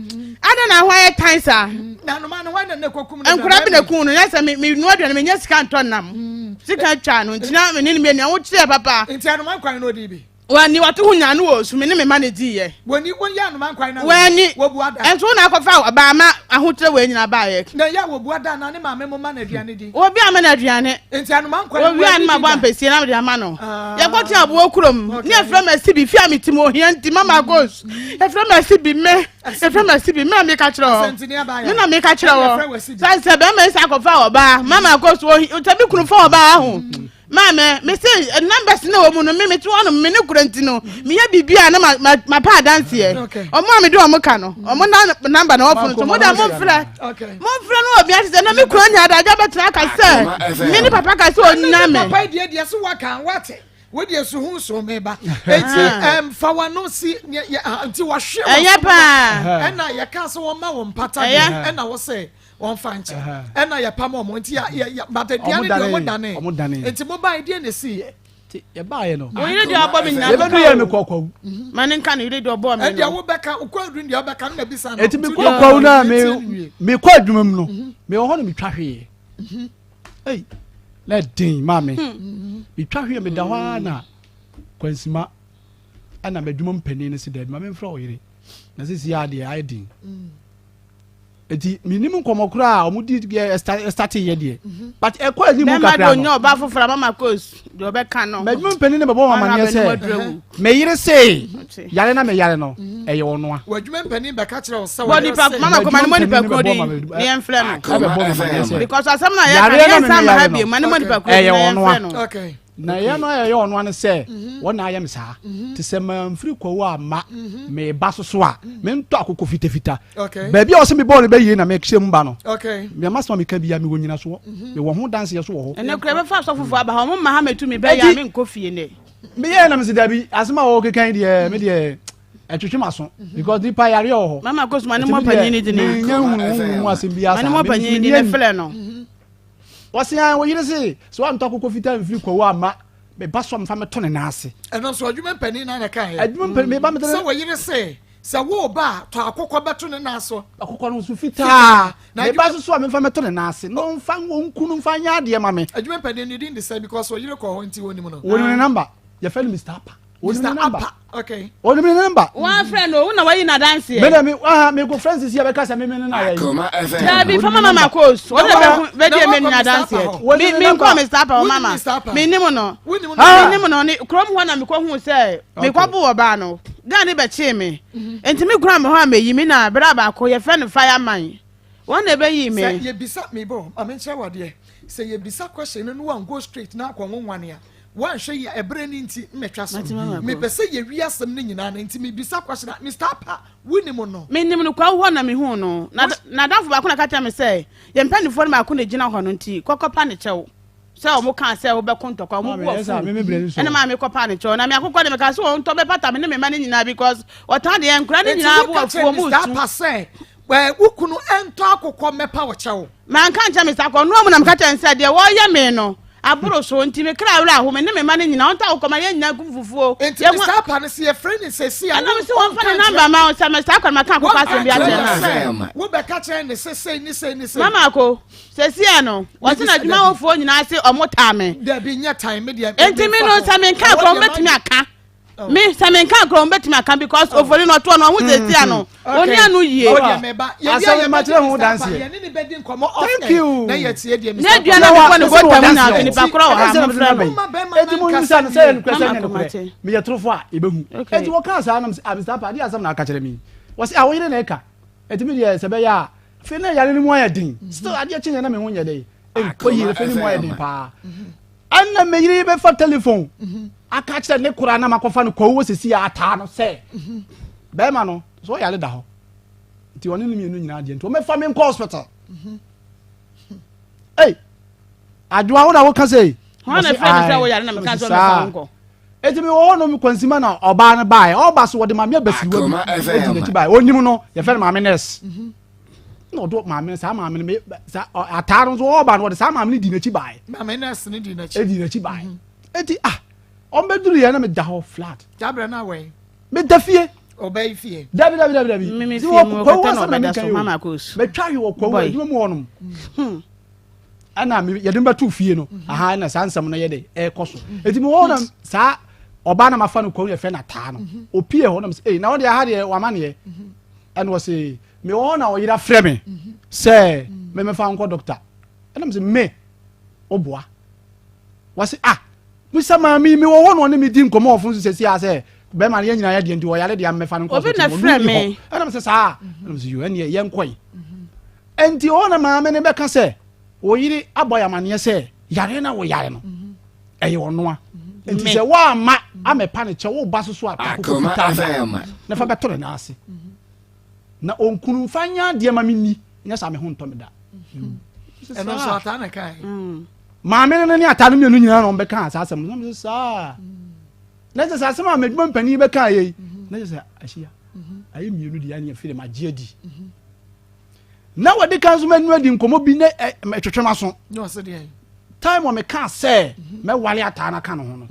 ada na hwa cancer na no man hwa na kokum na enkura bi na kun no yesa me nu aduane me nya sika nton nam sika twa no ntina me ni me na wo kire papa ntia no man kwan no di bi wani watu hunya no wo su me ne me ma ne di ye woni ya no man kwan na wani wo buada enso na akọfa ba ma ahotre we nyina ba ye na ya wo buada na ne ma me mo ma na aduane di obi ama na aduane enti anu man kwan obi an ma bọ mpesi na me de ama no ye ko ti abo okurom ne afra ma si bi fi amitimo ohia nti Maa Akos afra ma si bi me afra ma si bi me me ka kire me na me ka kire wo sai be ma isa akọfa oba Maa Akos o tabi kunu fa oba ahu Mama, me say numbers no mu no me to one me ne kuranti no me ya bibia na ma pa dance here. Omo me do omo ka no. Omo na number na ofun to mo da mo mfra. Mo mfra no obi ase na me kuranya da ja betra ka say. Me ni papa ka say onna me. Papa die so waka wate. We die so hu so me ba. Enti fa wa no si anti wa hwe. Eya pa. Na ya ka so wo ma wo mpata na wo say one fanche na ya pam omo nti ya batadiane de omo dane enti mo ba idea na si ye ba ye no o yire de obo me na ye be do ye me kokko mane nka no yire de obo me no e dia wo beka ukwadru ndi obeka na bisa na enti me kokko na me kwa adwumam no me ho no me twa hwe ei na din ma me me twa hwe me da ho na kwansima ana me adwumam pani ne se da ma me mfra o yire na sisi ya de ai din eti minimum komokura omudi start ye de but e kwa ni mu kakra ma do nyo ba fofora Maa Akos do be kan no me dwum pani ne bebo mama ne se me yire se yare na me yare no e ye wono a wadwuma pani be ka kire o se body pack mama ko mani money pack ko di ne enfle no because asam na ya kan ya ma ha bi mani money pack ko e ye wono a okay na ye no ye ono an se wona ayem sa ti se mamfiri ko wa ma me ba so a me nto akoko fitafita ba bia o se me ball be yi na me kye mba no okay me masma me ka bia me wonyina so me wo ho dance ye so wo ho ene kura be fa so fufu aba ho ma ha metu me be ya me nko fie ne me ye na me se dabi asma wo kekan de me de etwetwe maso because di pa yare o ho Maa Akos mani mo panyin ni di ne nya hunu asem bia sa mani mo panyin di ne fele no wasian wo yire se so am to akoko fita mfiri ko wa ma me ba so mfa me to ne na ase eno so adwuma pani na ka he adwuma pani me ba me so wo yire se wo ba to akoko beto ne na so akoko no so fita me ba so me mfa me to ne na ase no mfa wo nkunu mfa nya de ma me adwuma pani ni din de say because wo yire ko ho nti woni mu no woni ne number ya fa Mr. Apa Mr. Apa okay woni me number one friend o na wa yi na dance here me na me go friends here be ka say me na ya yi da bi fa Maa Akos o de be me na dance here me ko Mr. Apa o mama me ni mo no ni krom ho na me ko hu say me ko bo ba no ga ni be chi me enti me kura me ho ameyi me na bra ba ko ye friend fireman won na be yi me say ye bisa me bo amenche wade say ye bisa question no one go straight na akwa nwane a wan hwe ya ebre ni nti metwa so me pese ye wi asem ni nyina na nti me bisa question Mr. Apa wini mo no me nim no kwa ho na me hu no na danfo ba ko na kacha me say ye mpanifo ma ko na gina ho no nti kokopa ne chew say o mo kan say o be konto kwa mo bu ofu ene ma me kopa ne chew na me akokọ de me ka so o nto be pata me ne me ma ne nyina because o tan de enkura ne nyina bu ofu o mu Mr. Apa say we ukunu ento akokọ mepa wo chew man kan cha Mr. Akọ no mu na me kacha nse de wo ye me no aburo so nti me kra wura ho me ne me ma ne nyina onta ukoma ye nyina kumfufuo ye Mr. Apa ne se friend se si ana me se won fa number ma o sa Mr. Akọ ma kan akokọ asem bia na wo be ka che ne se ni se Maa Akos se si ano wo se na dwuma wo fo nyina ase omota me da bi nya time me dia enti me no sa me kan akọ betimi aka me sa me kan akọ betimi aka because ofori no to no hu se si ano oni anu yie asa ma tire hu dance ye ni be din komo thank you na ye tie dia na dua na ko ne bota mu na ni pa kro ha mo fra me eti mo nsa na say nkwese ne ko me ye trofo a ebehu eti wo kan sa na Mr. Apa dia asam na aka kire mi wo se awoyire na eka eti me dia se be ya fe na yare ni mo ya din still ade chenye na me hu nye dey ko yire fe ni mo ya din pa anna me yire be fa telephone aka kire ne kura na makofa no ko wo sesi ya ata no se be ma no so yare da ho ti woni ni mienu nyina ade nti o me fa me ko hospital eh adwa wo na wo ka say ho na friend say wo yare na me ka so me fa nko eti me wo no me kwansima na oba na bai oba so wo de ma me abasiwa bi eti bai onim no ye fe ma me nurse no do ma me sa ma me sa ataro so oba no de sa ma me di na chi bai ma me nurse ni di na chi bai eti o me duru ye na me da ho flat jabra na we me da fie obey fie dabi me fie mo ko no be da so Maa Akos me twa wo ko wo dum mo wonom ana me ye dem ba tu fie no aha na sansam no ye de e koso eti me wo na sa oba na mafa no ko ye fe na taa no opie ho na say na wo de ha de wa ma ne and was say me wo na wo yira frɛ me say me me fa nko doctor and am say me oboa was Mr. Mami me wo no ne me di nkomo ofun so say say be ma ne nyina ya de ndi wo yare de am me fa nko so obi na frɛ me and am say sa and am say you ene ye nkoi enti wo na ma me ne be ka say wo yiri aboya mane say yare na wo yare no eye wo no a enti say wa ma amepa ne che wo ba so atako Akoma na fa beto na ase na onkunu fanya de ma minni nya sa me ho nto me da eno so ata na kai ma me ne ata no mienu nyina no be kan asasem no sa na se asasem a meduma mpani be kan ye na se ahia ayi mienu di anya fire ma gie di na wadi kan so manu adi nkomo bi ne twetwema so no se de time o me kan say me wale ata na kan ho no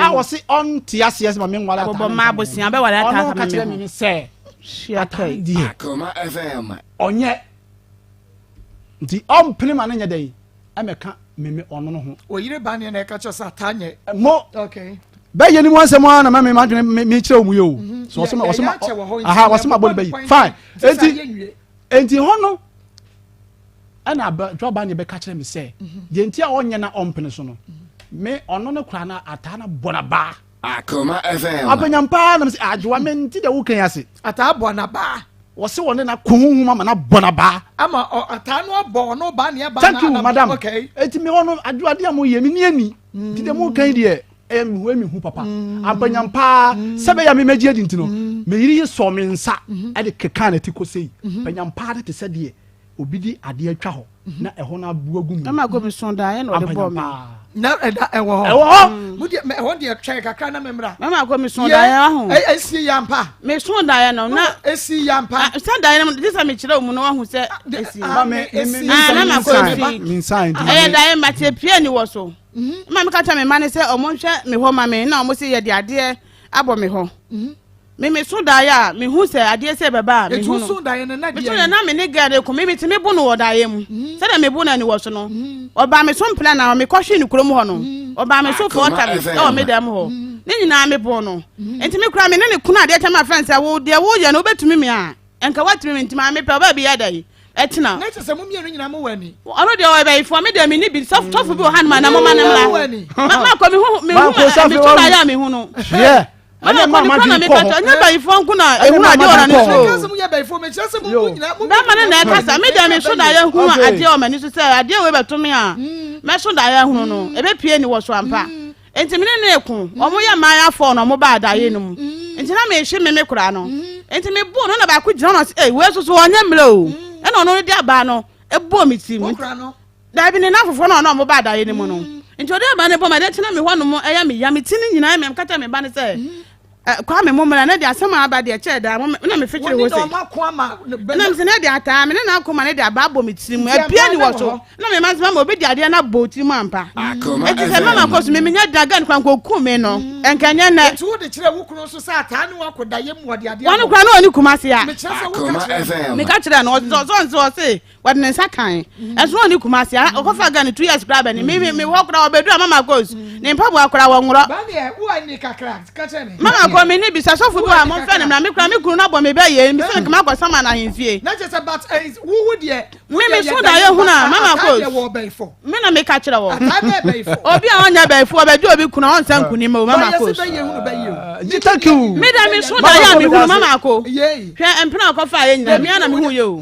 a wo se on tiase yes ma me wale ata bo ma bosia be wale ata ka kire me say shia kai Akoma FM onye nti ompene ma na nya dai ameka meme ono no ho o yire ba ne na ka cho sa tanye mo okay be ye ni mo asem ana ma me ma dwene me kire omu yo so wo se ma aha wo se ma boli be fine enti ho no ana dwa ba ne be ka kire me say de enti a onye na ompene so no me ono no kura na ata na bona ba Akoma FM abanyampa na me say adwa me nti de wo kan ase ata bona ba wo se woni na kohunhu ma na bona ba ama ata no bo no ba ne ba thank you madam okay enti me hono adwa de am ye me ni ani ti de mo kan de emi hu papa abanyampa sebe ya me meji adi ntino me yiri so me nsa ade keka na ti ko sei abanyampa de se de obi di ade atwa ho na eho na abu agum ama go me son da no de bo me na eda ewo mu de me ho de twa kakra na memra mama go me son da ya ho esi yampa me son da ya no na esi yampa son da ya no this am kire mu no hu se esi mama mama go me nsa ndi da ya mate pie ni wo so mama ka ta me ma ne se o mo hwe me ho ma me na o mo se ye de ade abo me ho me so da ya me hu se ade se beba me hu no so da ya na me so na me ne gade ko me ti me bu no wo da ya mu se da me bu na ni wo so no oba me so mpla na me kohwe ni krom ho no oba me so for ta me o me dem ho ne nyina me bu no enti me kura me ne kuna ade ta ma friends a wo de wo ye no betumi me a enka watimi me ntima me pe oba bi ya da yi etina na se mu mienu nyina mo wani ono de o be ifo me de me ni bi soft bi o han ma na mo ma na ma ko me hu me so da ya me hu no yeah ana mama na me kata nya ba ifo nku na ehunu ade ora ne so kasa mu ya ba ifo me kasa mu nyina mu ba ma na kasa me de me so da ya hunu ade o mani so say ade we beto me a me so da ya hunu no ebe pie ni wo so ampa enti me ne eku omo ya ma ya fo no mo ba da ye no mu enti na me hye me kura no enti me bu no na ba ku gina no we so so onye mre o e no no di aba no e bu mi ti mu da bi ne na fofo no mo ba da ye no mu no enti o de ba ne bo ma de tina me ho no mo e ya me ya me ti ni nyina me kata me ba ne say kwa me momra na de asema aba de che da na me fikire wo se na me se na de ata me na akoma na de aba bo me tirimu apia ni wo so na me mazema ma obi de ade na bo tirimu ampa e ti se mama koso me nya daga nkwa nkoku me no enkanya na ti wo de kire wo kunu so sa ata ni wo koda ye mu ode ade wonu kwa na oni kumase ya Akoma me ka kire na so se wade ne nsa kan eso oni kumase ya okofa ga ni 2 years kra ba ni me wo kra obedu mama koso ne mpabu akra wo ngro ba ne wo ani kakra ka kire ni mama ko me ni bisa so fu bi a mo fe ne na me kura me kunu na bo me be ye mi se kama kwa sama na hemfie na je say but wo de me so da ye hu na mama ko me na me ka kire wo obi a onya be fu obedu obi kuna on san kuni mo mama ko thank you me da me so da ya me hu mama ko hwe empena ko fa ye nyina me na me hu ye o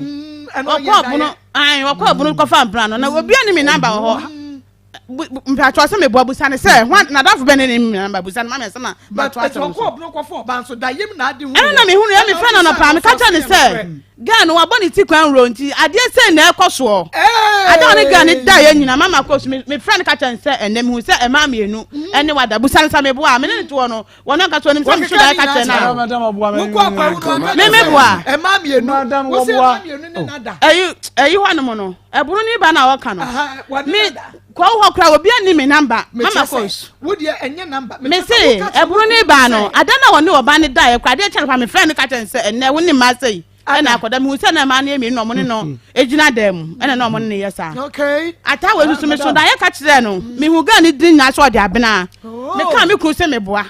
okọ bunu ai okọ bunu ko fa empena no na obi ani me number ho mpatwa se me bo abusa ne se na dafo be ne me number abusa mama se na but okọ bunu ko fa ban so da yem na ade hu na me hu ne me fa na no pa me ka cha ne se ga no wa boni ti kwan ro nti ade se na ekoso ade oni ga ne da ye nyina mama ko me friend ka cha ne se enem hu se e ma mienu ene wa da busa nsa me bo a me ne to no wono ka to ne se me so da ka cha na me me bo a e ma mienu wo se ma mienu ne na da ayi ho no no e buru ni ba na wo ka no me kwa ho kra obi ani me number mama ko wo de enye number me se e buru ni ba no ada na woni oba ne da ye kwa de cha me friend ka cha ne se ene woni ma sei ena akoda me husa na ma na emi no mo ne no ejina dem ena no mo ne yesa okay ata we su me so da ye ka kire no me hu ga ni din nya so de abena me ka me kru se me boa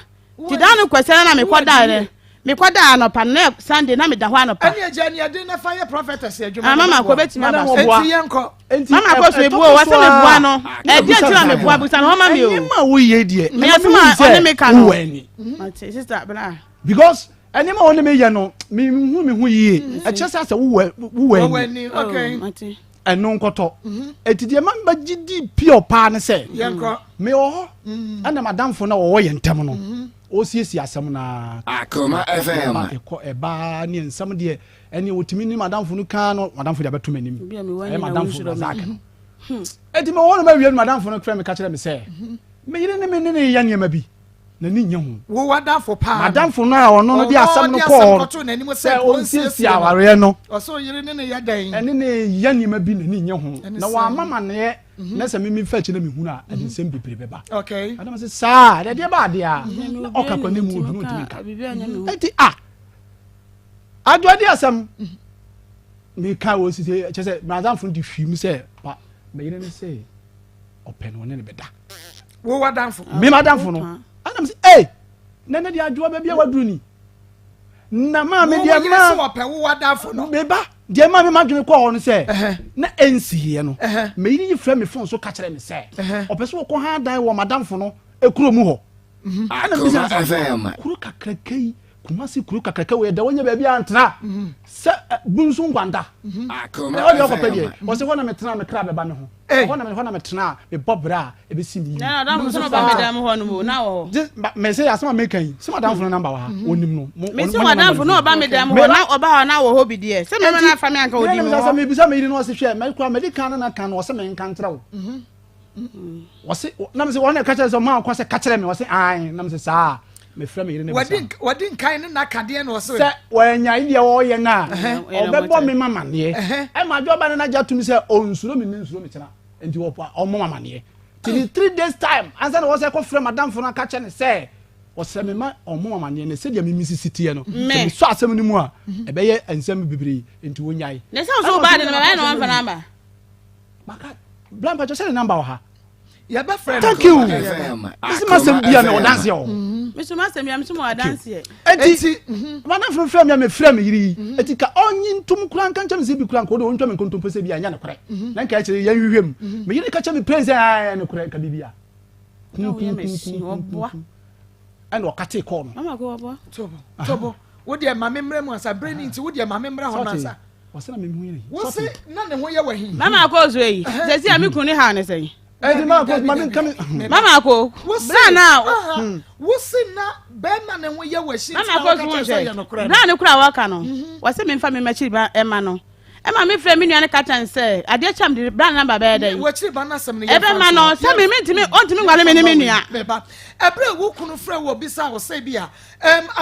ti da no kwese na me kwada re me kwada anopa na Sunday na me da ho anopa ani agya ni ade na fire prophetess adwuma mama ko betimi aba enti yenko mama ko so me buo wa se me bua no e die tira me bua busa no ho ma me o ma wo ye die me asema oni me ka no sister bra because any ma oni me ye no me hu yie e chese ase wo wani okay eno nkoto etidie ma ba gidi pure pa ne se yenko me o ana madamfo na wo ye ntem no o siesi asem na Akoma FM eko eba ne nsam de ene otimi ni madamfo no kan no madamfo de beto manim e madamfo na zaka eti me wonu ma wie madamfo no kra me ka kire me se me yire ne me ne ya ne ma bi na ni nya hu wo wadamfo pa madamfo no a ono no de asem no ko se o siesi aware no o so yire ne ya dan ene ne ya ne ma bi na ni nya hu na wa mama ne na se me fa chi na me hu na ade nsem bebre beba okay adam se sa de ba de a o ka kwani mu odu ntimi ka eti adwade asam me ka wo si che se madamfo di hwim se pa me yire ne se open won ne beda wo wadamfo me madamfo no adam se nene di adwo ba bia waduru ni na ma me dia ma wo pe wo wadamfo no me ba dia ma me madwene ko no se na ensiye no me yiri frɛ me phone so ka kyerɛ me se opese wo ko ha dan wo madamfo no ekuro mu ho Akoma FM kuru kakrakai kuma si kuru kakrakai we da wonya ba bia antena se bunsu ngwanda Akoma o de ko FM pedie o se wona me tena me kra be ba me ho wona me tena me bobra e be simi na da mo so ba me da mo ho no mo na wo me say asema me kan se madamfo no number wa ha onim no me se madamfo no ba me da mo ho na oba ho na wo ho bi de se me na fa me anka odi mo me me bisa me yiri no se hwe me kwa medical na kan no se me nkan tra wo wase na me se wona ka kyerɛ so ma kwa se ka kyerɛ me wase ai na me se saa me frɛ me yiri ne wadin kan ne na kade no so se wanya ide wo ye na obebo me mama ne e ma dwo ba ne na ja tumi se onsuro me nsuro me kyena enti wo pa o mama ne till 3 days time ansa na wo se ko frɛ madam fo na ka kyerɛ ne se wo se me ma o mama ne ne se dia me misisitie no me so asɛm ni mu a e be ye ansɛm bibiri enti wo nyai ne se so ba de no ba na wan fa namba maka blampa jo se number ha ya ba friend thank you this must be an dance yo me so ma se me so mo dance e enti mana frɛ me frɛ me yiri eti ka onyi ntum kura kan kyem se bi kura ko do ntwa me kontom pese bi anya ne kore na nka kyere yan hwehwem me yiri ka kyem me praise ne kore ka bibia and wakati ko no mama ko obo tobo wo de ma memra mu asa brain nti wo de ma memra ho na asa wase na me hu yiri wo se na ne ho ye wahi mama ko zo yi se si ami kunu ha ne sei ma ko ma kan mama ko bra na wo se na be ma ne ho ye wahi mama ko zo je bra ne kura waka no wase me mfa me machi ba ema no ema me frɛ me nuane ka tan sɛ ade cham de bra number be dey wo chiri ba na asɛm ne ye ebe ma no sɛ me ntimi ontimi ngwale me ne me nua beba ebre wo kunu frɛ wo bisa wo sɛ bia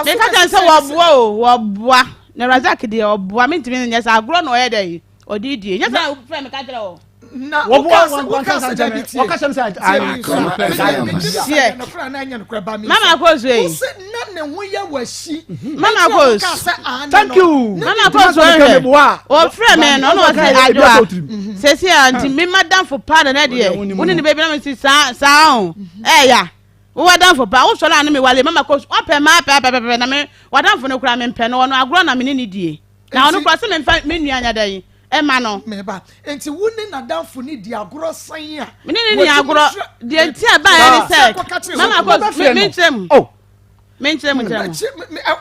de ka tan sɛ wo boa na razak de oboa me ntimi nya sa agro na o ye dey odidie nya sa frɛ me ka kyerɛ wo na wo ka se dabiti wo ka se mama ko zo yi na ne ho ye wahi mama ko thank you mama ko zo yi o frɛ me no no se adwa se se anti me madam for pa na de woni ne baby na me si sa o ya wo wadam for pa wo so la na me wale mama ko o pe ma pe na me wadam for no kura me pɛ no no agro na me ni die na ono kura se me mfa me nua anya dan Emma no meba enti woni na danfo ni di agoro san a me ni agoro di enti aba ya ni se mama ko me ntrem me ntrem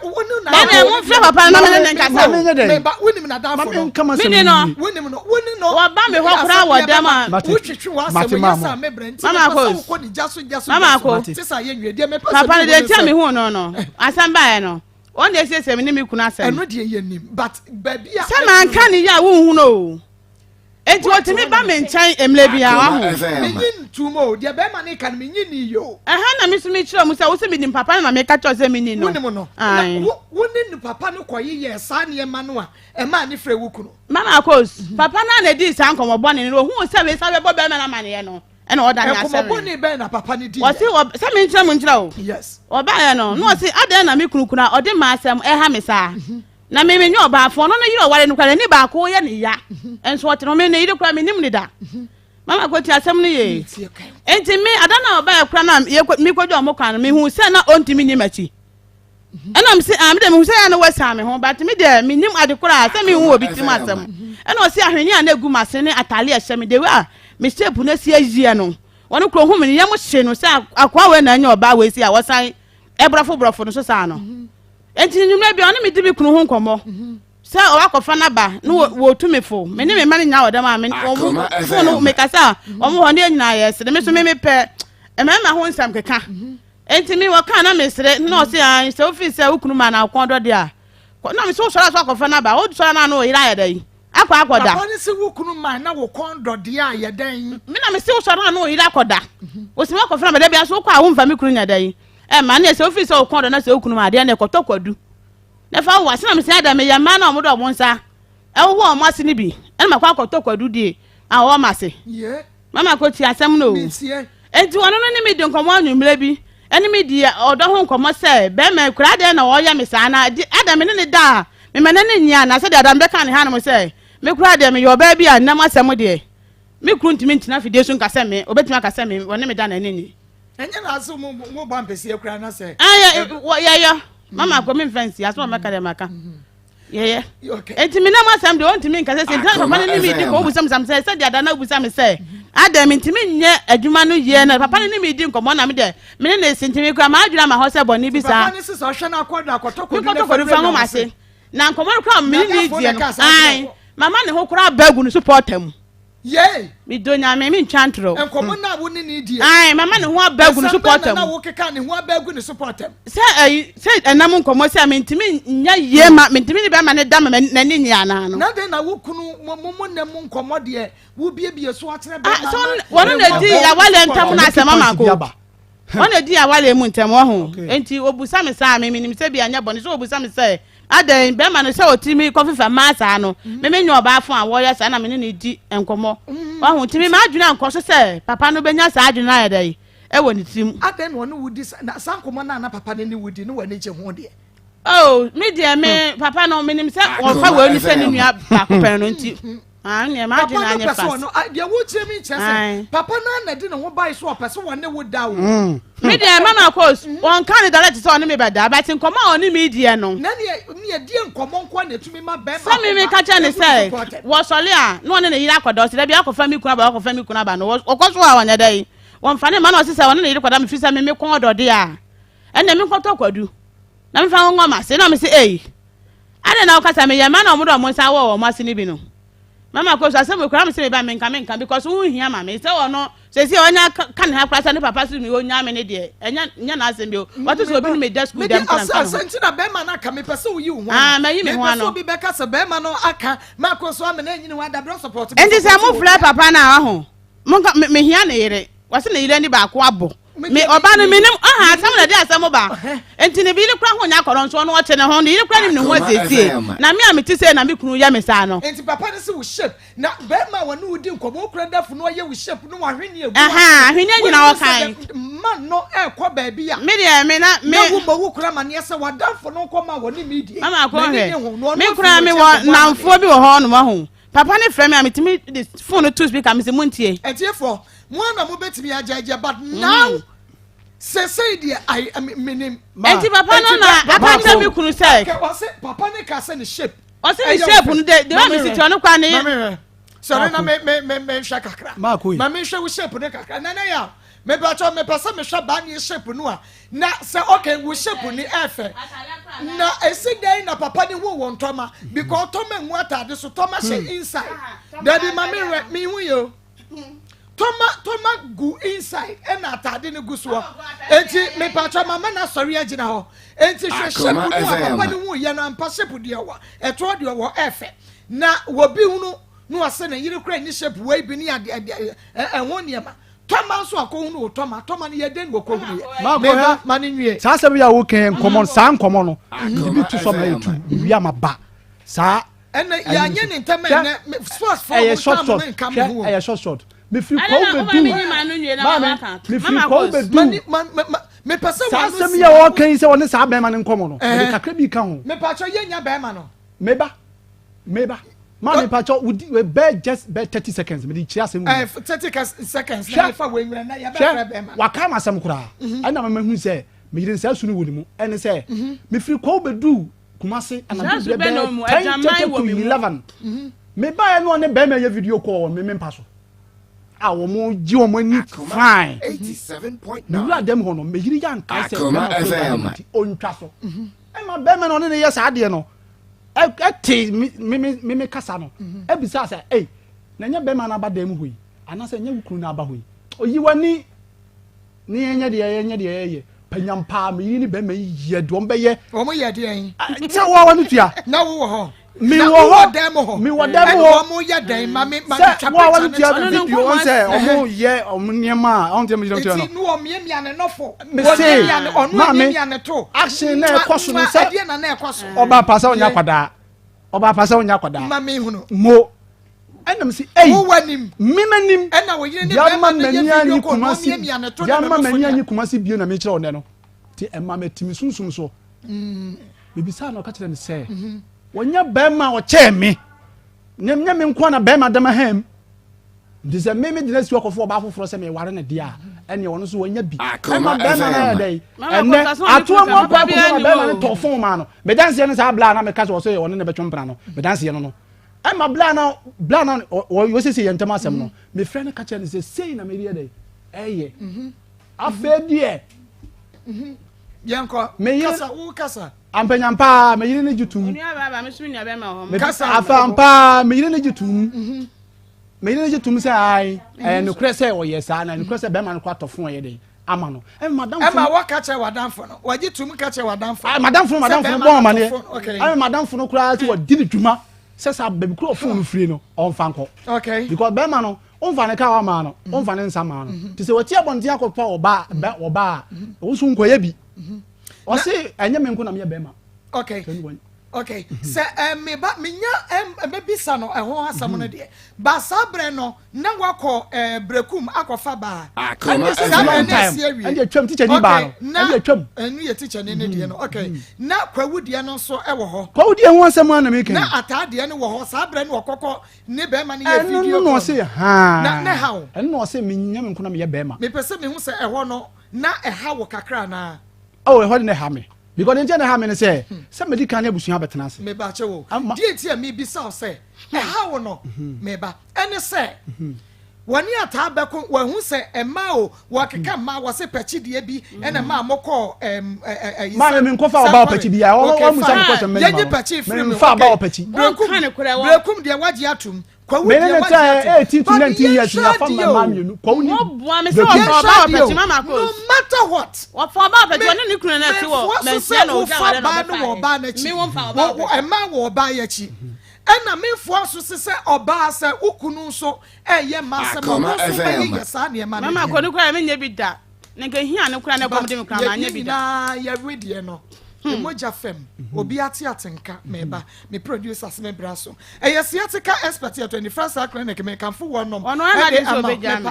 woni na na mo fre papa na me ne nkasa meba woni na danfo no woni no wa ba me ho kura wa dem a wotwetwe wa asem ya sa me brenti mama ko ni jaso mama ko tisa ye nwie de me papa ne de tia me hu no asam ba ya no on dey say me ni me kuna asem eno de ye nim but babia sama nka ni ya wo hu no enti otimi ba me nchan emle bia wa hu menyin tumo de be ma ne kan menyin ni yo na me so me kire mu say wo se me nim papa na me ka cho say me ni no woni mo no woni ni papa no koyi ye sa ne ma no a e ma ne frɛ wuku no mama Akos papa na di san komo bɔ ne no hu se we sa be bɔ be na ma ne no ena oda nya asɛm komo bɔ ne be na papa ne di wo se se me ntira mu ntira o yes oba ye no no se ade na me kunukuna ode ma asɛm ha me sa na me nyo ba afo no yiro wale no kwale ni ba ko ye ne ya enso ote no me ne yire kura me nim ne da mama ko ti asem no ye enti me adana oba yakura na me kojo omo kan me hu se na ontimi ni machi ena me se am de me hu se ya no wasa me ho but me de me nim adekura se me hu obi tim asem ena o se ahwene a na egu mase ne atale a me de we a me shape no se azie no wono kro hu me ne yam hye no se akwa we na anya oba we si a wosan brofo no so sa no enti nyumna bia ono me di bi kunu ho nkomo se o akọfa na ba no wo tumefo me ne me mane nya wodam a me fo no me kasa o mo ho ne nyina yes de me so me pe e ma ho nsam keka enti mi wo kan na me sere no se an se office a ukunu ma na akon do de a na me so sora so akọfa na ba o sora na no yira ya dai akọda papa ne se ukunu ma na wo kon do de a ya dan me na me se sora na no yira akọda o se me akọfa na ba de bia so kwa wo mfa me kunu nya dai e ma na se office o kon do na se ukunu ma de na kotokwadu na fa wa sina me se ada me ya ma na omo do mo nsa e wo o ma se ni bi e ma kwa kotokwadu die a wo ma se ye mama ko ti asem no enti wono no ni me di nkomo anwumle bi eni me di odo ho nkomo se be ma kura de na wo ya me sa na ada me ne da me ma ne nya na se de adam be kan ha no se me kura de me yo ba bi a na masem de me kru ntimi ntina fide so nka se me obetimi aka se me woni me da na neni enye na aso mo ba mpesi ekura na se ya mama ko me fancy aso maka de maka yeah enti me na masem de ontimi nka se ntina papa ne mi di ko obusam sam se de ada na obusam se adam ntimi nye adwuma no ye na papa ne mi di nkomo na me de me ne sentimi kura ma adwuna ma ho se boni bi sa papa ne se so hwe na akodo akotokodu fa ho ma se na nkomo kura me ni di ai mama ne ho kura bagu no supportam ye mi donya me nchantro enkomo na wo ni di ai mama ne ho bagu no supportam na wo keka ne ho bagu no supportam se enam nkomo se me ntimi nya ye ma me ntimi ne be ma ne da ma na ni nya na no na de na wo kunu mo nem nkomo de wo bie so atene be so wono na di ya wale ntam na se mama ko wono di ya wale mu ntam wo ho enti obusa me sa me nim se bia nya bone so obusa me se adan be ma no se otimi kofifa ma sa no me nya oba fo a wo ya sa na me ne di enkomo wo ho timi ma adwuna nkoso se papa no benya sa adwuna ya dai e woni tim adan wono wudi na sankomo na papa ne wudi no woni je ho de oh me dia me papa no me nim se wo fa wo ni se ni nua ba ko pen no nti ne ma adwuna anya fa dia wo chire mi chese papa na di ne ho bai so opese woni wo da wo me dia Maa Akos won kan ni direct so oni me bada but nkoma oni me dia no na ne die nkomo nko na tumi ma be ma me ka cha ne say wo sole a no ne yira akodo se da bia akofa mi kuna ba akofa mi kuna ba no okoso a wanya dai won fa ne ma no se say won ne yira kwada me fisa me kon odode a enne me koto kwadu na me fa ngo ma se na me se ade na okasa me ya ma na omodo mo nsa wo ma se ni bi no Maa Akos asem kura me se me ba me nka because who hia ma me se wono se se onya kan ha kwasa ne papa su me onya me ne de enya na asem bi o what is obi me just school dem kan kan asem na be ma na ka me pese wo yi wo ma yi me ho ano so bi be ka se be ma no aka Maa Akos o me na nyini wa da bro support endi se mo fla papa na ho me hia na yire wase na yire ni ba ko abo me oba no me nim aha asem na de asem ba enti ne bi ile kura ho nya akoro nso no oche ne ho ne ile kura ni ne ho asesie na me a me ti se na me kunu ya me sa no enti papa ne se wo shape na be ma wo no udi nkomo kura dafo no ye wo shape no wa hwene egu aha hwene nyina wo kan man no ekọ ba bia me de me na me wo bo wo kura ma ne se wa dafo no nkoma wo ni media Maa Akos me kura me wo namfo bi wo ho no ma ho papa ne frame a me ti me the phone to speaker me se muntie etiefo mo na mo betimi ajaja but now say dear I mean enti papa no na apata me kunu say papa ne ka say ne shape o say ne shape no de wa me sit ono kwa ne sorry na me hwa kakra ma me hwa wo shape ne kakra na ya me ba cho me pasa me hwa ba ne shape no a na say okay wo shape ni efe na esi dey na papa ne wo won toma because toma nwu atade so toma she inside daddy mama me hu yo Toma gu inside and atade ne gu so enti me pacha mama na sori agina ho enti hwe shepu no papa ne hu ye na ampa shepu de wa eto de wo efe na wo bi hu no ase na yire kra ni shepu we bi ni ade ho niema toma so akohu no toma ne ye den go kohu ye ma ne nwie sa se bia wo ken common sa nkomo no bi tu so ma etu wi ama ba sa ena ya nye ne ntama na sports for mo kam ho e short me free ko be du me free ko be du me pese wa no se me ya wo kan se woni sa ba ma ne nkomo no me kakra bi ka ho me pa cho ye nya ba ma no meba Man, Pacho would bed just 30 seconds. Me di chase mu. 30 seconds. Na fa we nwura na ya be fra be ma. Waka masam kura. Ana me hu say me yire say sunu woni mu. Ene say me firi ko bedu Kumasi and I do be 11. Me buy no ne be me video call me paso. Ah wo mo ji wo mo ni fine. 87.9. Me wura dem ho no me yiri yan ka say Akoma FM. Ontwa so. E ma be me no ne yes ade no. E me kasa no. E bisa say eh na nya be ma na ba dem hoyi. Ana say nya wukuru na ba hoyi. Oyi wani ni enya de ye panyampa me yini be me ye do be ye o mo ye de en se wo wani tua na wo ho mi wo dem ho o mo ye den ma se wo wani tua video on say o mo ye o mo niema on dem jiro no ti no o miemia ne nofo me say onu miemia ne to action na ekoso no se de na ekoso oba pasa onya kwada ma me hunu mo enam si ei wo wanim mimanim ena wo yire ne be ma ne video ko no kumasi miemia ne to ya ma mani anyi kumasi bio na me kire one no ti emma metimi sunsum so bibisa na ka kire ne se wonya bema o che me nyamnya me nko na bema dama ham ndise me dina si okofo ba afoforo se me ware ne dia ene wono so wonya bi emma bema na dai enne atu mo pa ko bema ne tofon ma no me danse ne sa bla na me ka so so wono ne betwempra no me danse ye no Emma blana o se ye ntama asem no me frɛ ne ka kye ne se sei na me rie dai eye afedie yanko kasa ampanyampa me yire ne gitum oni aba me sumi ni aba ma ho me kasa afampa me yire ne gitum me yire ne gitum se ai no kre se o ye sa na no kre se be ma no kwatofo ye dai ama no madam Emma wa ka kye wadanfo no wa gitum ka kye wadanfo madam fo bon ma ne madam fo no kra ti wa di ni dwuma sesa baby kro phone free no on fanko okay because be ma no on fa ne ka wa ma no on fa ne nsa ma no ti se wati abonti akopa oba wo su nkoye bi o se enye me nko na me be ma okay se me ba menya me bisa no ho asam no de ba sabre no na wakọ brekum akọfa ba Akoma FM and twam teacher ni ba no and twam enu ye teacher ni de no okay na kwawudie no so e wo ho kwawudie ho asam na me kan na atade ne wo ho sabre ne okokọ ne be ma ne ye video no se ha na how en no se menya me nko na me be ma me pese me hu se e ho no na e ha wo kakra na oh e ho ne ha me because nje na ha me ne say medical na busuan betena ase me ba che wo die tie me bi sa say e ha wo no me ba ene say wani ata beko wa hu say e ma o wa keka ma wa se pechi die bi ene ma mokọ ma me nkofa oba pechi bia o mu sa question me ye pechi free me fa ba pechi brekum de waji atum me ne ta 18 to 19 years na fa ma mienu kwawuni no matter what wa fa ba pechi oni ni kunu na ti wo me se no ja wa na mi won fa ba e ma wo ba ya chi ena me fo so se oba se ukunu so eye ma se mo so ye sa ne ma mama ko ni kwa me nya bi da ne ga hia ne kura ne bom de me kura ma nya bi da ya ready no emoja fem obi ate atenka meba me producer se me braso eye siatika expert ya 21st clinic me kan fo wonom ono na de so be jam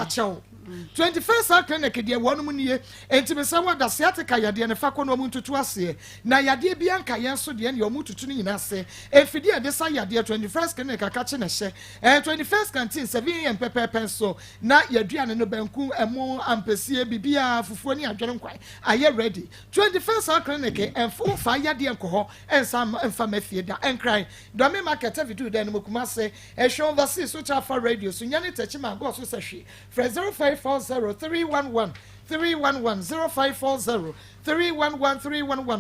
21st clinic de wonum nie entime se wada siatika yade ne fa kono omuntutu ase na yade bi anka yen so de ne omuntutu ni nyina ase efidi de sa yade 21st clinic aka che ne hye 21st canteen 7 pepe so na yaduane no banku emo ampesie bibia fufuo ni adwene nkwai aye ready 21st clinic o fa yade enko ensam emfa mafie da enkran do me market video da no mokuma se e show overseas so cha for radio so nyane techima go so se hwe 0540 311 0540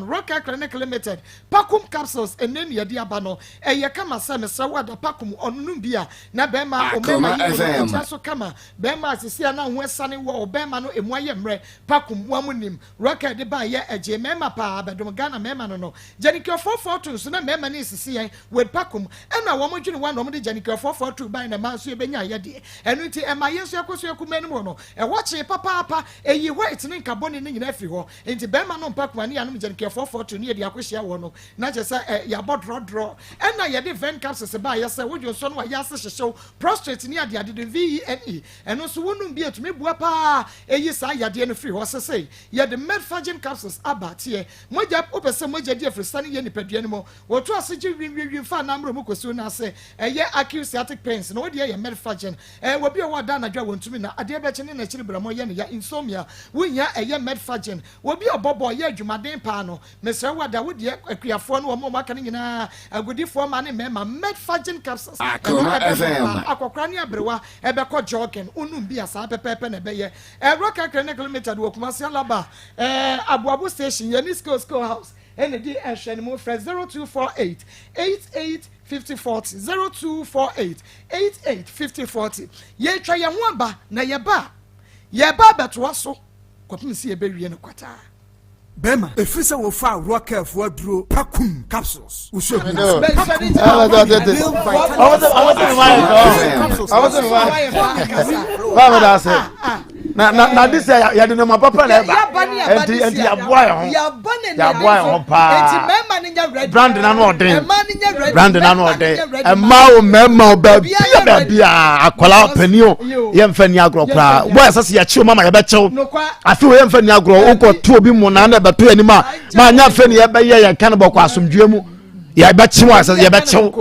Rocker Clinic Limited Pakum capsules eneni yadi abano eye kama se wada pakum onnu bia na bema omema yi so kama bema asisi na ho esane wo bema no emu aye mre pakum wamunim Rocker de ba ye eje mema pa abedom Ghana mema no Janikio 442 so na mema ni sisi yen with pakum ena wo modwene wa no de Janikio 442 ba na ma so ebenya yade enu nti ema yesu akoso akumanu no e wo che papa eyi white ne nkaboni ne nyina fi ho enti bema no mpa kwani ya no mjenke 442 ne de akohia wo no na che se ya bodrodro na ye de vein capsules ba ye se wodwo so no wa ya se hyehyew prostate ne ade ade VENE eno so wonum bi etumi bua pa eyi sa yade no free ho se se ye de medfagin capsules abatie moja opese moja di afrisa ne ye nipadua ne mo woto asege winwin fa na amro mu kosu na se ye acute pains no de ye medfagin wobi o wada na dwa wontumi na ade be chene na chiri bramo ye ne ya insomnia wonya ye medfagin wobi obobo ye adwumaden pa no mesre wada wo de akuafo no mo maka ne nyina agudifo ma ne mema medfagin capsules Akoma FM akokra ne abrewa ebe ko jogging unum bi asa pepepe na be ye roka kene kilometer do Kumasi Alaba Abuabu station ye ni school house and the ehwe mo fresh 0248 885040 0248 885040 ye twa ye ho aba na ye ba beto so kwapim si ye be wie no kwata Bema, efisa wo fa rocker for duro pakum capsules. I na this ya de no ma papa na eba enti ya boy ho pa brand na no odin e ma o mema o ba bia akola panio ye mfa ni agro kra boy asase ya chi o mama ye be chew afi we ye mfa ni agro o ko to obi mu na na be to anima ma nya fa ni ye be ye kan bo kwa asomdwe mu ya be chi wa asase ye be chew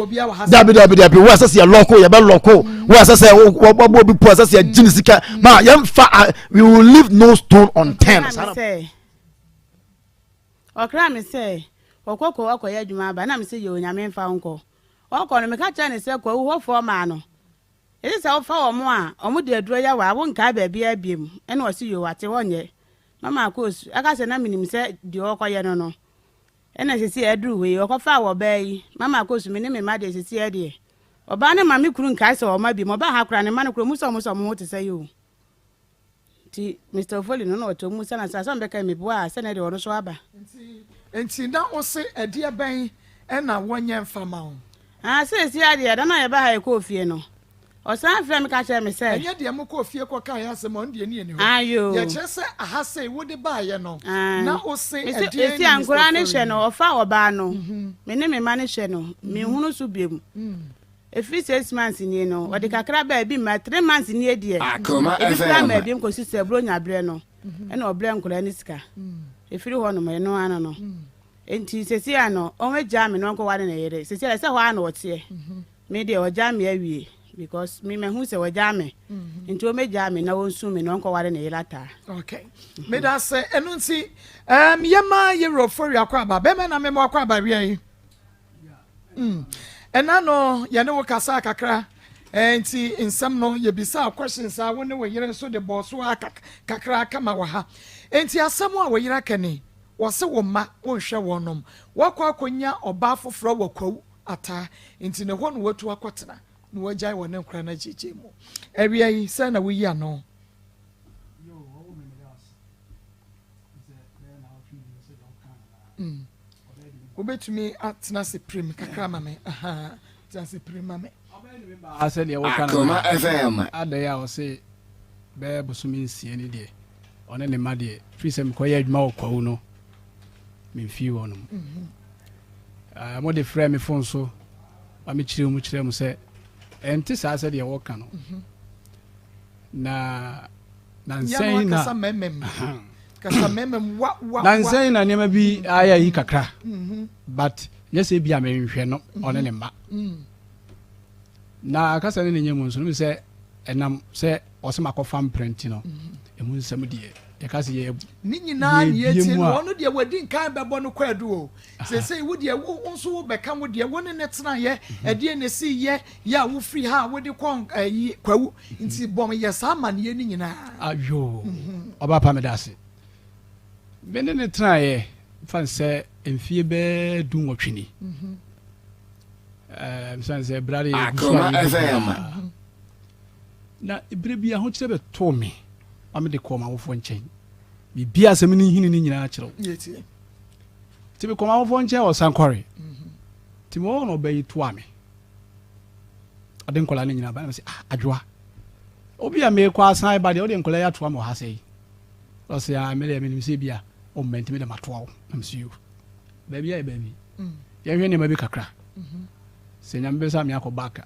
dabi wo asase ya loko ye be loko wo asase wo bi po asase ya jinisika ma ye mfa we will leave no stone unturned okra me say okoko akoya adwuma ba na me say ye onyame mfa nko okọ no me ka cha ne say ko wo fo ma no e say wo fa wo mo a omo de aduro ya wa wo nka ba bia biem e na wo say yo wate wonye Maa Akos aka say na minim say di okoye no e na sisi aduru we okofa wo ba yi Maa Akos me ne me ma de sisi e de oba ne ma me kuru nka say o ma bi mo ba ha kra ne ma ne kuro muso mo te say yo ti Mr. Foley no to mu sana sa be ka me bua se na de wono so aba enti na wo se ade ben e na wonye mfama ho se si ade da na ye ba ha ko fie no o san frem ka che me se enye de mo ko fie ko kan ya se mo ndie ni ho ayo ye che se aha se wo de ba ye no na o se ade si ankura ne hwe no o fa oba no me ne me ma ne hwe no me hunu so biem Every 6 months ni no o de kakra ba bi ma 3 months ni edie Akoma FM ma bi ko sise bro nya bre no e na obre nkura ni sika efiri ho no me no ana no enti sesi ano o me jam no nko ware na yere sesi se ho ana wote me de o jam ya wie because me hu se o jam enti o me jam na wonsu me no nko ware na yere ta okay me da se enu nti yema yero for yakwa ba be me na me mo akwa ba wi enano ye ne wo kasa kakra enti nsam no ye bisa questions a wo ne wo yere so de boss wa kakra kama wa ha enti asam a wo yere kane wo se wo ma wo hwe wonom wo kwa akonya oba foforo wo kwawu ata enti ne ho no watu akotena no wajai wo ne nkra na jeje mu ewia yi se na wo yi ano Obetumi atena se prim kakra mame aha atena se prim mame ase de wo kan Akoma FM ade ya wo se be bosumi nsie ni de one ne ma de free sem ko ye adwuma wo kwawu no me fi wo no mo de frame me phone so ba me kire mu se enti sa ase de wo kan no na nsɛn na kasa memem wa na nsɛn na nneɛma bi aya yi kakra but yes e bi a menhwɛ no ɔne ne mma na kasa ne nyɛ mu nso no sɛ ɛnam sɛ ɔsɛm akɔfa mprɛnti no ɛmu nsɛm deɛ yɛkase yɛ ni nyinaa ne yɛtie no ɔno deɛ wadi nkan bɛbɔ no kwadu o sɛsɛ wo deɛ wo nso wo bɛka wo deɛ wo ne tena yɛ ɛdeɛ ne si yɛ ya wo free ha wo de kɔn ayi kwawu nti bɔm yɛ saa ma ne ni nyinaa ayo ɔba pa me dase bene ne tena yɛ fan sɛ mfie bɛ du nwɔtwini msan sɛ brade Akoma FM na ibire bi a ho kyerɛ bɛtɔ me ame de kɔma wofo nkyɛn bibia asɛm ne hini ne nyinaa kyerɛw yɛtie ti be kɔma wofo nkyɛn wɔ sankɔre ti mo no bɛyi to ame ade nkɔla ne nyinaa ba na sɛ adwoa obi a me kɔ asan ba de ode nkɔla ya to ame ha sɛ ɔsɛ a me le me nim sɛ bia o mentimi de matoa am see you baby ai baby ya hwe ne ma bi kakra se nyam be sa me akobaka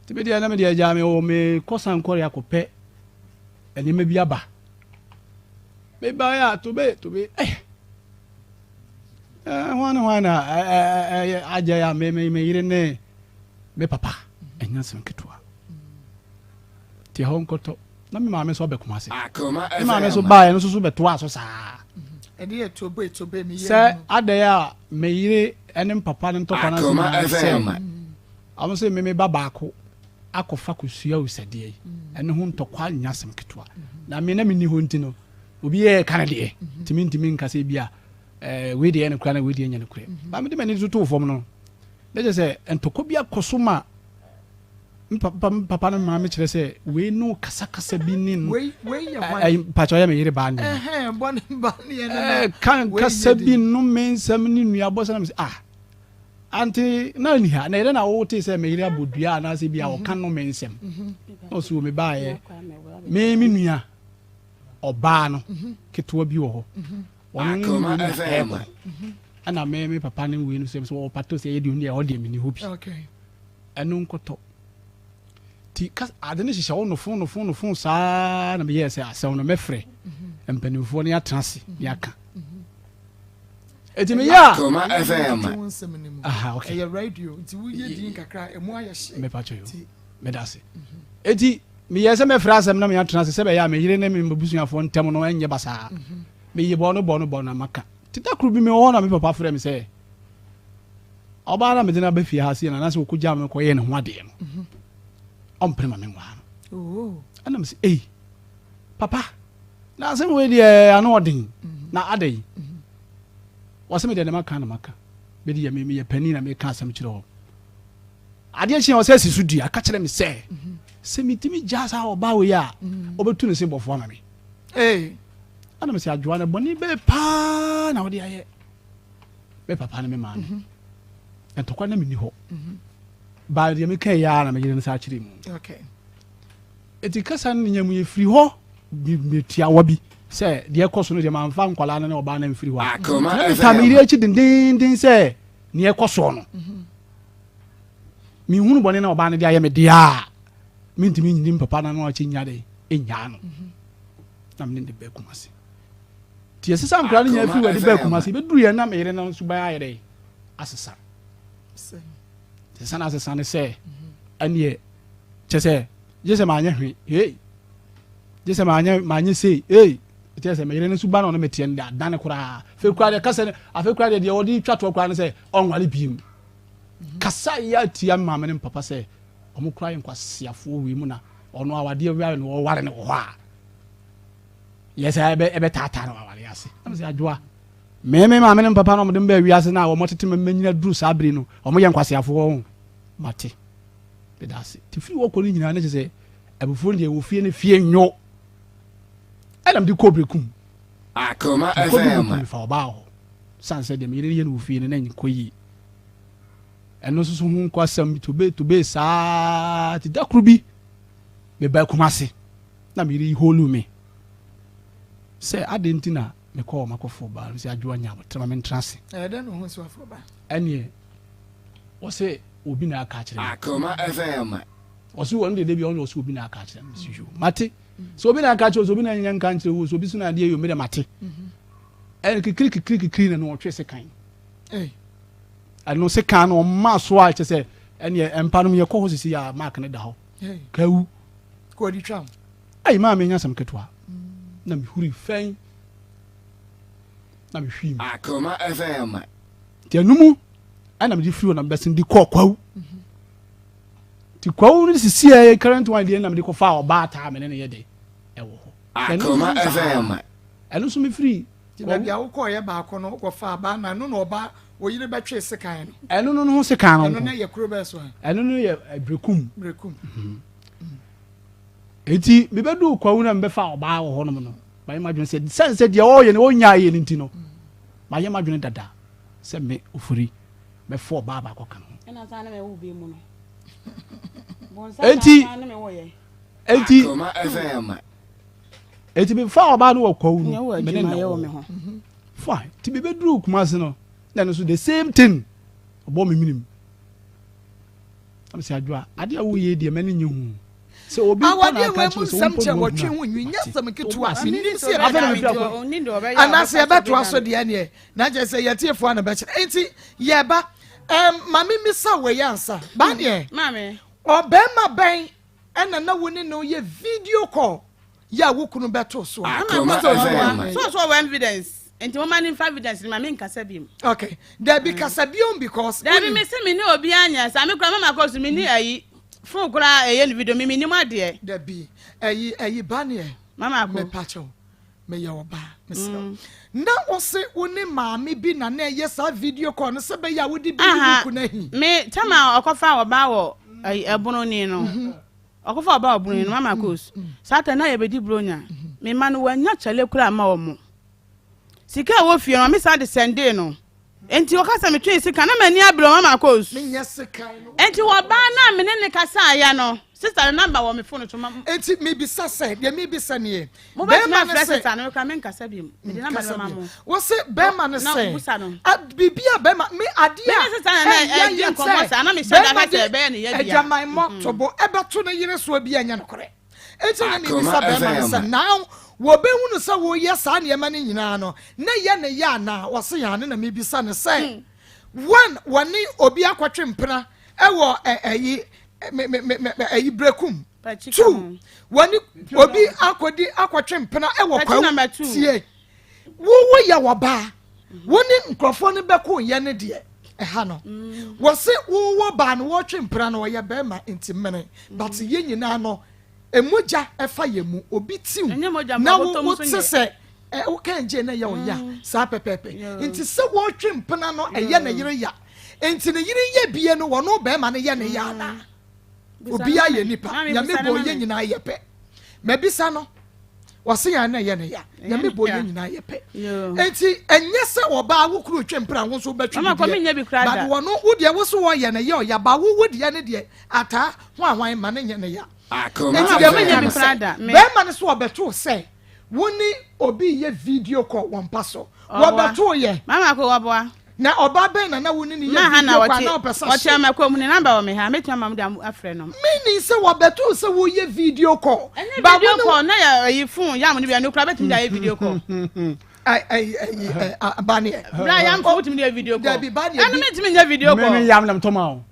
tibe dia na me dia ja me o me kosan kore akopɛ eni ma bi aba be ba ya to be wana aja ya me yire ne me papa enya sem ketwa ti hon koto na me ma me so be kuma se Akoma me ma me so ba e no so be to aso saa edi etobe mi se adaya me yire ene papa ne ntokwa na se am se me baba ko akofa kosua usade ene ho ntokwa nya sem ketwa na me na me ni ho ntino obi e kanade timi nkase bia we de ene kra na we de nya ne kra ba me de mani to fom no de je se entoko bia kosoma papa na ma me kire se we no kasa bi ni no we ya pacho ya me yire ba ni bon ne kan kasa bi no me nsam ni nua bo se na me se anti na ni ha na ire na wo te se me yire abodua na se bia wo kan no me nsam no so me ba ye me nua oba no ketewa bi wo ho Akoma FM ana me papa ne we no se so pato se ye di hu o de me ni hobi okay enu nkoto ti kas ade ne hihye wo no fon saa na me yese asew no mefre empanimfo ne atrase ya ka eti me ya Akoma FM aha okay ya radio ti wo ye din kakra emu aye me pacho yo me dase eti me yese mefre asem na me atrase se be ya me yire ne me mbusuafo ntem no enye basa me ye bono na maka tita kru bi me ho na me papa frɛ me sɛ oba na me dina ba fie ha se na se okugya me ko ye ne ho ade no ompre ma me nwa oh ana me sɛ papa na se we de ano odin na adai wase me de na maka be de me ye pani na me ka asam kyerɛ ho ade a chi o sɛ sisu dua ka kyerɛ me sɛ se mitimi jasa oba we ya obetu ne se bofo na me ana me se adwoa na boni be pa na wode aye be papa na me ma no entokwa na me ni ho ba de me kan ya na me yire no sa kyerɛ mu okay eti kasa no nyam ye firi ho me tia wa bi se de ekoso no de man fa nkwala na oba na mfiri ho Akoma ta me ire chi din se ne ekoso no mi hunu boni na oba na de aye me dia mi ntimi nyi papa na no achi nya de enya no na me de be kumase ti esesa nkra nya fi wadi ba kumase be duru ye na me yire na nso ba ayere asesa ti sana asesa ne se anie chese jese ma anya hwe jese ma anya sei chese me yire na nso ba na no metie nda dan kura fe kura de kasa afe kura de odi twato kura ne se onwale biem kasa ya ti amma me papa se omo kura yin kwasiafo wi mu na ono awade wi no ware ne ho a yes ebe tata na wale ase am se adwoa me ma me papa no mo dem ba wi ase na wo motete manyina duru sabri no o mo ye nkwasiafo ho mate be dase ti fi wo ko ni nyina na se ebufo de wo fie ne fie nyo adam di kobrekum Akoma FM fa ba ho sanse de me ye no fie ne na nkoyi eno so hu nkwasam to be sa ti dakru bi me ba kumase na me ri holu me se adentina me call makofo ba se adwo anya botrama me ntrase den no ho so afo ba ene wo se obi na aka kire Akoma FM wo se won de bi on wo se obi na aka kire me sijo mate so obi na aka kire so obi na nya nka kire wo so obi so na de yo me de mate ene kikiri na no twe se kan ano se kan no ma so a che se ene empanom ye ko ho sisi ya mark ne da ho kawu ko di tram ai ma me nya sam ketwa na mi huri fen na mi hwim Akoma FM ti anumu ana mi di firi na besin di kwawu ti kwawu ni sisi e current one dey na mi di ko fa oba ta me ne ye de e wo ho Akoma FM enu so mi firi ti na bia wo ko ye ba ko no ko fa ba na no no oba wo yire betwe sekan no enu no ho sekan no enu na ye kuro be so enu no ye brekum eti me bedu kwawu na mbefa oba wo ho no no ma yema dwon se sense de o ye ne onya ye nti no ma yema dwon dada se me ofuri me fo oba ba koka no ena sa na me wo be mu no enti Akoma FM eti bi fa oba no wokɔ wu me ne wo me ho fine ti bi bedru Kumasi no na no so the same thing obo me minim am say adwa ade a wo ye de me ne nyi hu so obi ko na ka chi so samche wotwe ho nwinya samketu a menim se ana se beto aso de ne na je se yetiefo na be kire enti ye ba mami misa we yansa ba ne mame obema ben ena na woni no ye video call ya wokunu beto so so evidence enti mo mani evidence ma me nkasa biem okay there be kasa biem because there be me se me ne obi anya sa me kura Maa Akos me ni ayi fun kura eye video me ni ma de there be ayi banie Maa Akos me pacho me ye oba me se na wose woni maami bi na na ye sa video call no se be ya wodi bi ku na hi me tama okofa oba wo ebono ni no okofa oba obunu ni Maa Akos sata na ye be di bronya me ma no wanya chale kura ma wo mo sika wo fie no me sa de sende no enti o kasa me twe sika na mani abro Maa Akos me nya sika no enti wo ba na me ne kasa ya no sister number wo me phone to ma enti me bi sa se de me bi sa ne mo ba ma fresh sister no ka me nkasa bi me de number ma mo wo se be ma ne se bibia be ma me ade a me sister na e di komo sa na me sha da ka se be ne ya bia ejamai mo tobo e be to ne yire so bi anya no kore enti na me bi sa be ma ne se now wo be hunu sa wo ye sa ne ma ne nyina no na ye ne ya na wo se ya ne na me bi sa ne se one wani obi akwatwe mpena e wo ayi brekum two wani obi akwatwe mpena e wo kwa tie wo ya wo ba woni nkrofo ne beko ye ne de ha no wo se wo ba no wo twe mpena no ye be ma intimene but ye nyina no emoja efa ye mu obi tiu na wo tse o kan je na ya o ya sa pepepe nti se wo twe mpena no eye na yire ya enti ne yire ye bie no wo no be ma ne ye ne ya na obi aye nipa ya mebo ye nyina ye pe mebisa no wase ya na ye ne ya ya mebo ye nyina ye pe enti enye se oba wo kuru twe mpena wo so betwe but wo no wo de wo so wo ye ne ye o ya ba wo de ne de ata ho ahwan ma ne ye ne ya Akoma be ma ne so obeto se woni obi ye video call won paso wo beto ye Maa Akos waboa na oba ben na woni ni ye video call na opesa o che ma ko mu ni number wo me ha me twa de afre no me ni se wo beto se wo ye video call ba video call na ya yi phone ya mo ni bia no kura betim da ye video call bani bra ya mfo betim da video call da bi bani anu me tim nya video call me yam nam toma o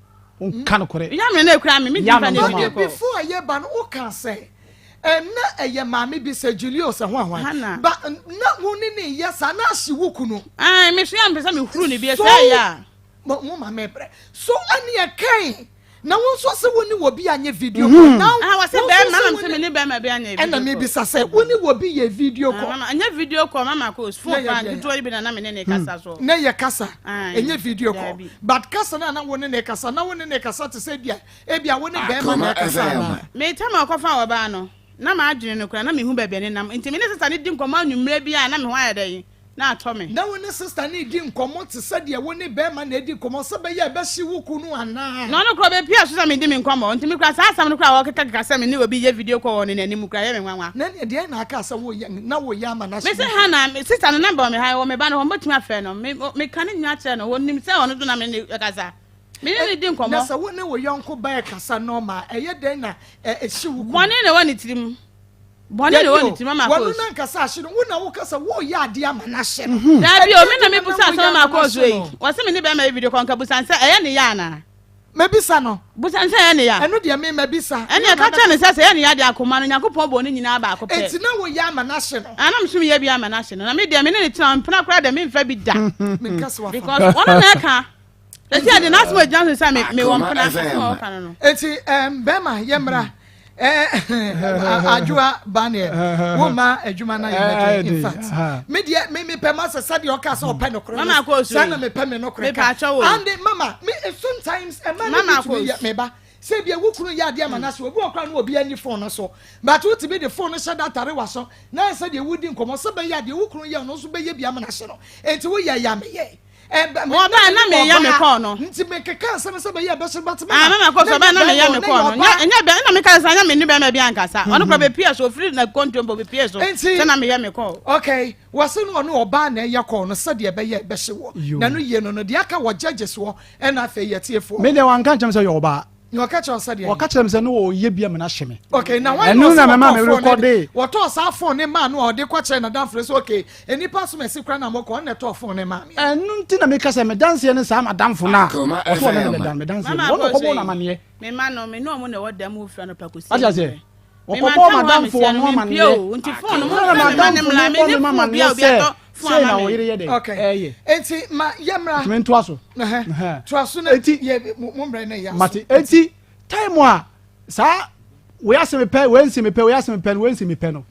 kan kore ya me na kura me tim da video call before ye ban o kan say na eye maami bi se Julius ho ahwan ba na woni ni yesa na hye wokunu me so am pesa me huru ni bi esa ya mo mama bre so ani e kan na won so se woni wo bi anye video call now wa se be mama se me ni be ma be anye video na me bi sa se woni wo bi ye video call mama anye video call Maa Akos phone ban to bi na me ne kasa so na ye kasa enye video call but kasa na woni ne kasa na woni ne kasa te se bia e bia woni be ma na kasa me tama okofa wa ba no na ma adwene no kura na me hu bebe ne nam enti me ne sister ne di nkomo anwumre bia na me ho ayede na atọ me na woni sister ne di nkomo te se de woni be ma na di nkomo se be ye be hye wokunu ana no kura be pia so sa me di me nkomo enti me kura sa asam no kura wo keka se me ne obi ye video call ne nanim kura ye me nwanwa na ne de na aka sa wo ye na wo ye ama na me se ha na sister no number me ha wo me ba no ho motumi afa no me kan nya che no wonim se ono do na me ne kasa me ne di nkomo na sa woni wo yonko ba kasa normal eye den na hye wokunu bone ne woni tirim bone ne woni tirim Maa Akos wonu na kasa hye no wona wo kasa wo ye ade ama na hye no da bi o me na me busa so Maa Akos we wo se me ne be ma video call ka busa nse eye ne ya na mebisa no busa nse eye ne ya eno de me mebisa ene ka twa ne se eye ne ya de Akoma no Yakopon bo ne nyina ba akopɛ enti na wo ye ama na hye no anam sum ye bi ama na hye no na me de me ne tena mpena kra de me mfa bi da me kasa wa because one na ka eti ade na asmo Johnson say me won pena so ka no enti bema yemra ajua bane woma adwuma na ye in fact me de me pema se de oka se opa no kro Maa Akos sana me pema no kro and mama me sometimes Maa Akos me ba se bia wukunu ya de ama na so obi okra no obi ani phone no so but what be the phone sha data re waso na se de wudi nkomo se be ya de wukunu ya no so be ye bia ama na hye no enti wo ya me ye Oba na me ya me call no. Nti me keka se me se be ya be so but me. Mama ko so ba na me ya me call no. Nya be na me ka sa nya me ni be me bi ankasa. Ono kro be pie so free na control be pie so. Se na me ya me call. Okay, wase no ono oba na ya call no se de be ya be hye wo. Na no ye no no de aka wo judges wo e na fe ye tiefo. Me de wan kan cham say yo oba. You catch us said. Waka kyerem say no wo ye bia me na hye me. Okay, now when you na mama me record dey. What to sa phone ne man no de kwa kye na dan fresh okay. Eni pass me si kra na mo ko na to phone ne ma. Enu nti na me ka say me dance ye ne sa madam fo na. O so na me dan me dance. Wo ko bo na mane. Me ma no me no mo na wo dam wo fra no pakosi. Aja say. Wo ko bo madam fo no mane. Nti phone mo na madam fo me ne fo bia obi ato. Say na wo yire ye dey. Okay. Enti ma yemra. Me nto aso. To aso na enti ye mo mra na ya. Mate enti time wa sa we ask me pay we nsi me pay we ask me pay we nsi me pay no.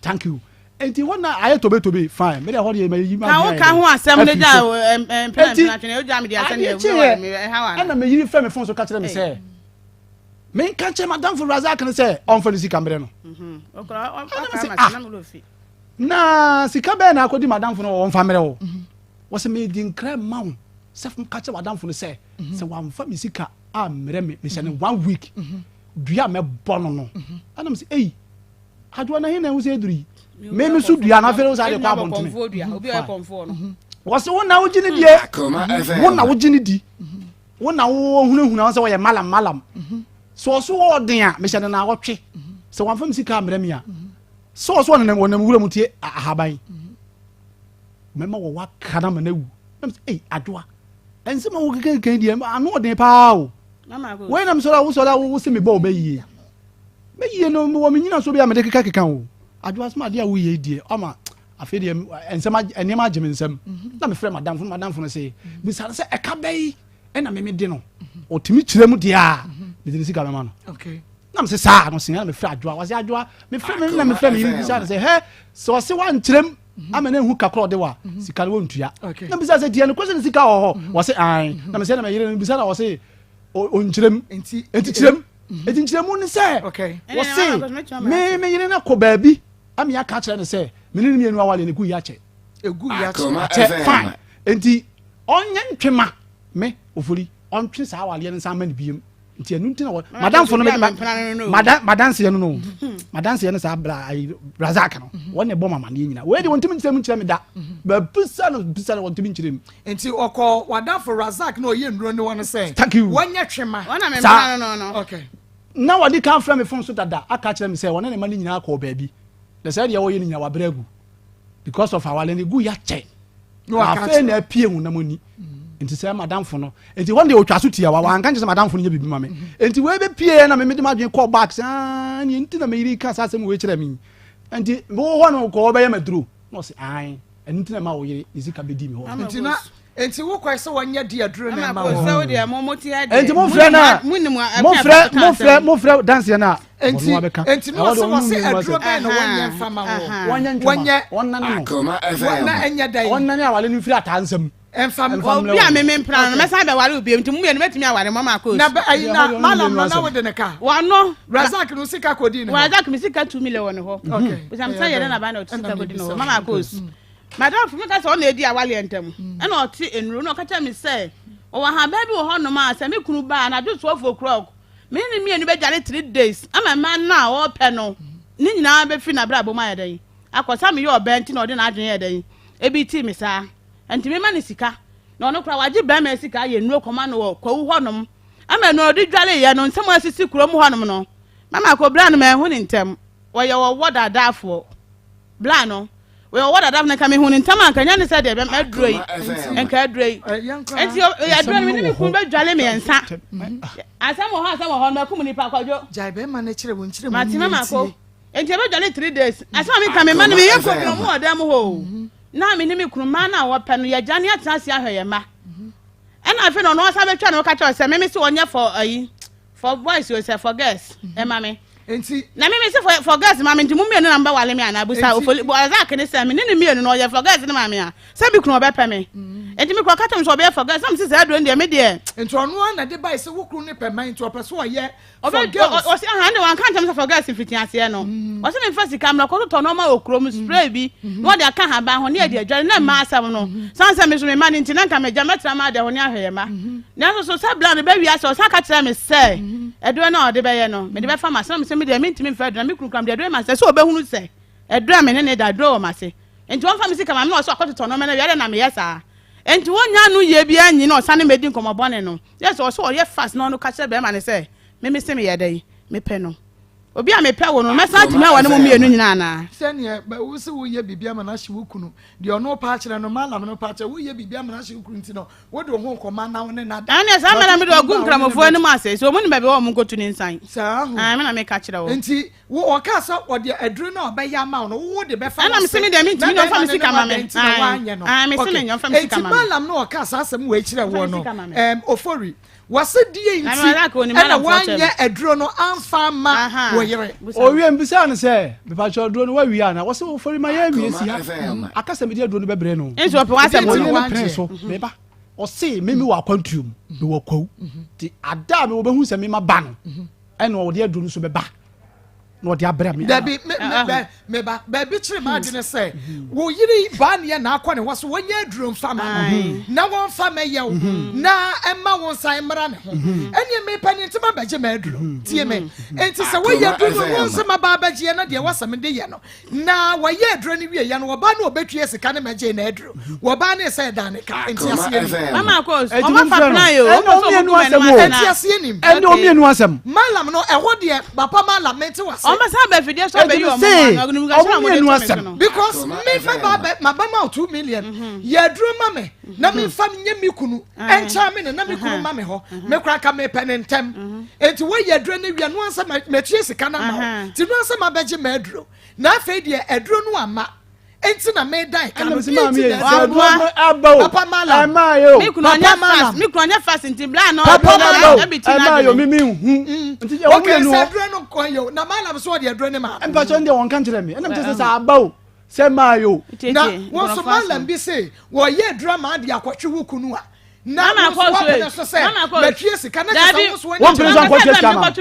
Thank you. Enti wona aye to be fine. Me dey hold ye me yi ma. Na wo ka ho asem ne da plan na twene o ja me dey asem dey me ha wa. Na me yiri frame phone so ka kire me say. Me kan che madam for Razak ne say on for sika mbre no. Okra o na me lo fi. Na sika be na akodi madam for no on fa mbre wo. Wo se me di nkra ma wo. Se fun ka che madam for no say. Se wan fa me sika a mre me se ne 1 week. Dua me bono no. Ana me say eh. Adwo na he na wo say duri. Me me su dua na fere wo say de kwa bontime. Obi o comfort no. Wo se wona wo gini die. Wona wo gini di. Wona wo hunahuna wo say wo ye malam. So wo den a me se na wo twe. Se wan fa me sika mre me a. So na wona wura mu tie ahaban. Mema wo wa kana ma na wu. Na me say eh adwo. Ense ma wo keke die anu den pa o. Mama go. When I'm so wo se me ba obayi. Me yie no wo me nyina so bia me de keka o. Adwo asma de a wo ye die. Ama afi de ensema enema ageme nsem. Na me frɛ madam fo no say bi sa se e ka bai e na me de no. Otimi kyerɛ mu de a. Me de sika me ma no. Okay. Na me se sa no sin na me frɛ adwo. Wa se adwo me frɛ me na me frɛ me yiri bi sa say he so se wa nkyerɛm ama na hu kakro de wa sika no ntua. Na bi sa se die no kwese sika ho. Wa se an. Na me se na me yiri bi sa na wa se onkyerem enti kyerem enti kyerem ni say okay wo say me yire na ko baabi am ya ka kyerɛ ne say me ni mienu awale ne ku ya kyɛ egu ya kyɛ fine enti onye ntwema me ofuri ontwe sa awale ne san ma ne biem enti enu ntina madam fo no madam se no madam se ne sa Razak no won ne bɔ mama ne nyina we de wontimi nkyerem kyerɛ me da ba pisa no wontimi nkyerem enti okɔ wada for Razak no ye nduro ne won say thank you wonye twema wona me plan no okay na wadi kan frɛ me phone so dada aka kyerɛ me say wona ne ma ne nyina akɔ baabi the say de wo ye ne nyina wa bragu because of our land gu ya kyɛ no aka na apie hu na moni enti say madam fo no enti won de otwa so tia wa anka nche madam fo no ye bibi ma me enti we be pie na me de madwen call back sa ni enti na me yiri ka sa asem we kyerɛ me enti wo ho no ko be ye maduro no say ai enti na ma wo yiri izika be di me ho enti na enti wo kwai se wonye di aduro na ma wo so de mo ti ade enti mo frɛ dance na enti no so wo se aduro be na wonye mfama wo wonye Akoma FM na enya dai wonna ne awale no firi atansam obi a me plan no me sa be wale obi enti mu ye no metimi aware Mama Akos na na malam na wo de ne ka wano Razak no sika kodi ne Razak me sika 2 million won ho okay bisam say ye na ba na sika kodi no Mama Akos madam for me ka say on edi awale entam e na oti enuro na ka tell me say o wa ha ba bi wo ho no ma say me kunu ba na do 12 o'clock me ni me enu be jare 3 days ama man na o pe no ni nyina be fi na bra bo ma ye den akosa me ye obenti na odi na adwen ye den e bi ti me sa enti me ma ni sika na ono kra waje ba ma sika ye nuro koma no kwawu ho nom ama no odi dwale ye no nsem asisi kuro mu ho nom no Mama Akos bra no me hu ni ntem wo ye wo woda dafo bla no we woda dafo na ka me hu ni ntem anka nya ni se de be maduro yi enka aduro yi enti ya aduro ni me kun be dwale me ensa asam ho no kum ni pa kwadwo jai be ma na kire won kire mu mati Mama Akos enti be dwale 3 days asam me ka me ma no me ye ko kuro mu oda mu ho na me ni me kunu ma na wo pe no ya jane atase ahweye ma na afi no sa betwa no ka che se me se wonye for ayi for boys you say for girls e ma me enti na me say for girls ma me nti mumie no number wale me ana busa ofoli bo azak ne say me ne mie no ye for girls ne ma me a say bi kunu obepe me enti me kwa katam so obe for girls am say adro ndie me de enti ono na de bai say wo kunu ne pe man enti opeso ye o si aha ne wan katam for girls fitin ase no o se me fa sika me ko to no ma okrom spray bi no de aka ha ba ho ne de adware na ma asam no sansa me so me ma ne nti na nka me jametra ma de ho ne ahwe ma na so sa bla no ba wi ase o sa ka kira me say edwe na o de be ye no me de be fa ma so me se me de me ntimi fa edwe me kunu kam de edwe ma say so obehunu say edwe me ne da dro ma say enti won fa me sika ma me no so akoto no me na wi na me yesa enti wonya no ye bia nyi no sane medi nkomobone no yes o so ye fast no no ka kire be ma ne say me se me ye dai me pe no obi a me pe wo no me san timi awo ne mo mienu nyina na sene ba wo se wo ye bibia ma na hye wo kunu de ono pa kire no malam no pa kire wo ye bibia ma na hye wo kunu nti no wo de ho nkoma na wo ne na da na sa me na me do ogu nkramofo ani ma se so mo ni be wo mo nkotu ni nsan sa ho me na me ka kire wo nti wo o ka so o de adru na oba ya ma no wo de be fa na me se me de me ntimi no fa me sika ma me me se me nyo fa me sika ma me malam no o ka sa asem wo kire wo no ofori wase die nti na wanye adru no amfa ma wo yere o wi mbisa ne se be pa cho adru no wa wi ana wase wo fori ma ya wi si ha akasa me di adru no bebre no enso pe wase mo no preso me ba o se me wa kwantuum me wo kwaw ti ada me wo behu se me ma ba no ene wo de adru no so be ba no de abra me da bi me ba bi kire ma de ne se wo yiri ba ne na akọ ne wase wonye adru mfa ma na won fa me ye na emma won san mra ne ho ene me pa ne ntima baje ma adru tie me enti se wo ye adru won se ma ba baje na de wase me de ye no na wo ye adru ne wie ye no wo ba na obetue sika ne maje na adru wo ba ne se da ne ka enti ase Maa Akos o ma fa plan yo o so mo enti ase nim ende o mienu asem malam no eho de papa malam mente wase o ma sa ba fidie so be yo mo because me fa ba ma ba ma 2 million ye drum ma me na me fa nye me kunu encha me na me kunu ma me ho me kra ka me penentem enti wo ye drum na wi no ansa me tue sika na ma ti no ansa ma beje ma adro na afa die adro no ama enti na me dai ka no papa malam me kunu anya fast nti bla no na bitina yo me hu nti je wo no adro no ko yo na malam so de adro ne ma empa cho nde won kan kire me enam te se abaw se mayo na won so malam bi se wo ye drama de akwatwe wo kunu a na Maa Akos so se betue sika na so so won president ko kesi kama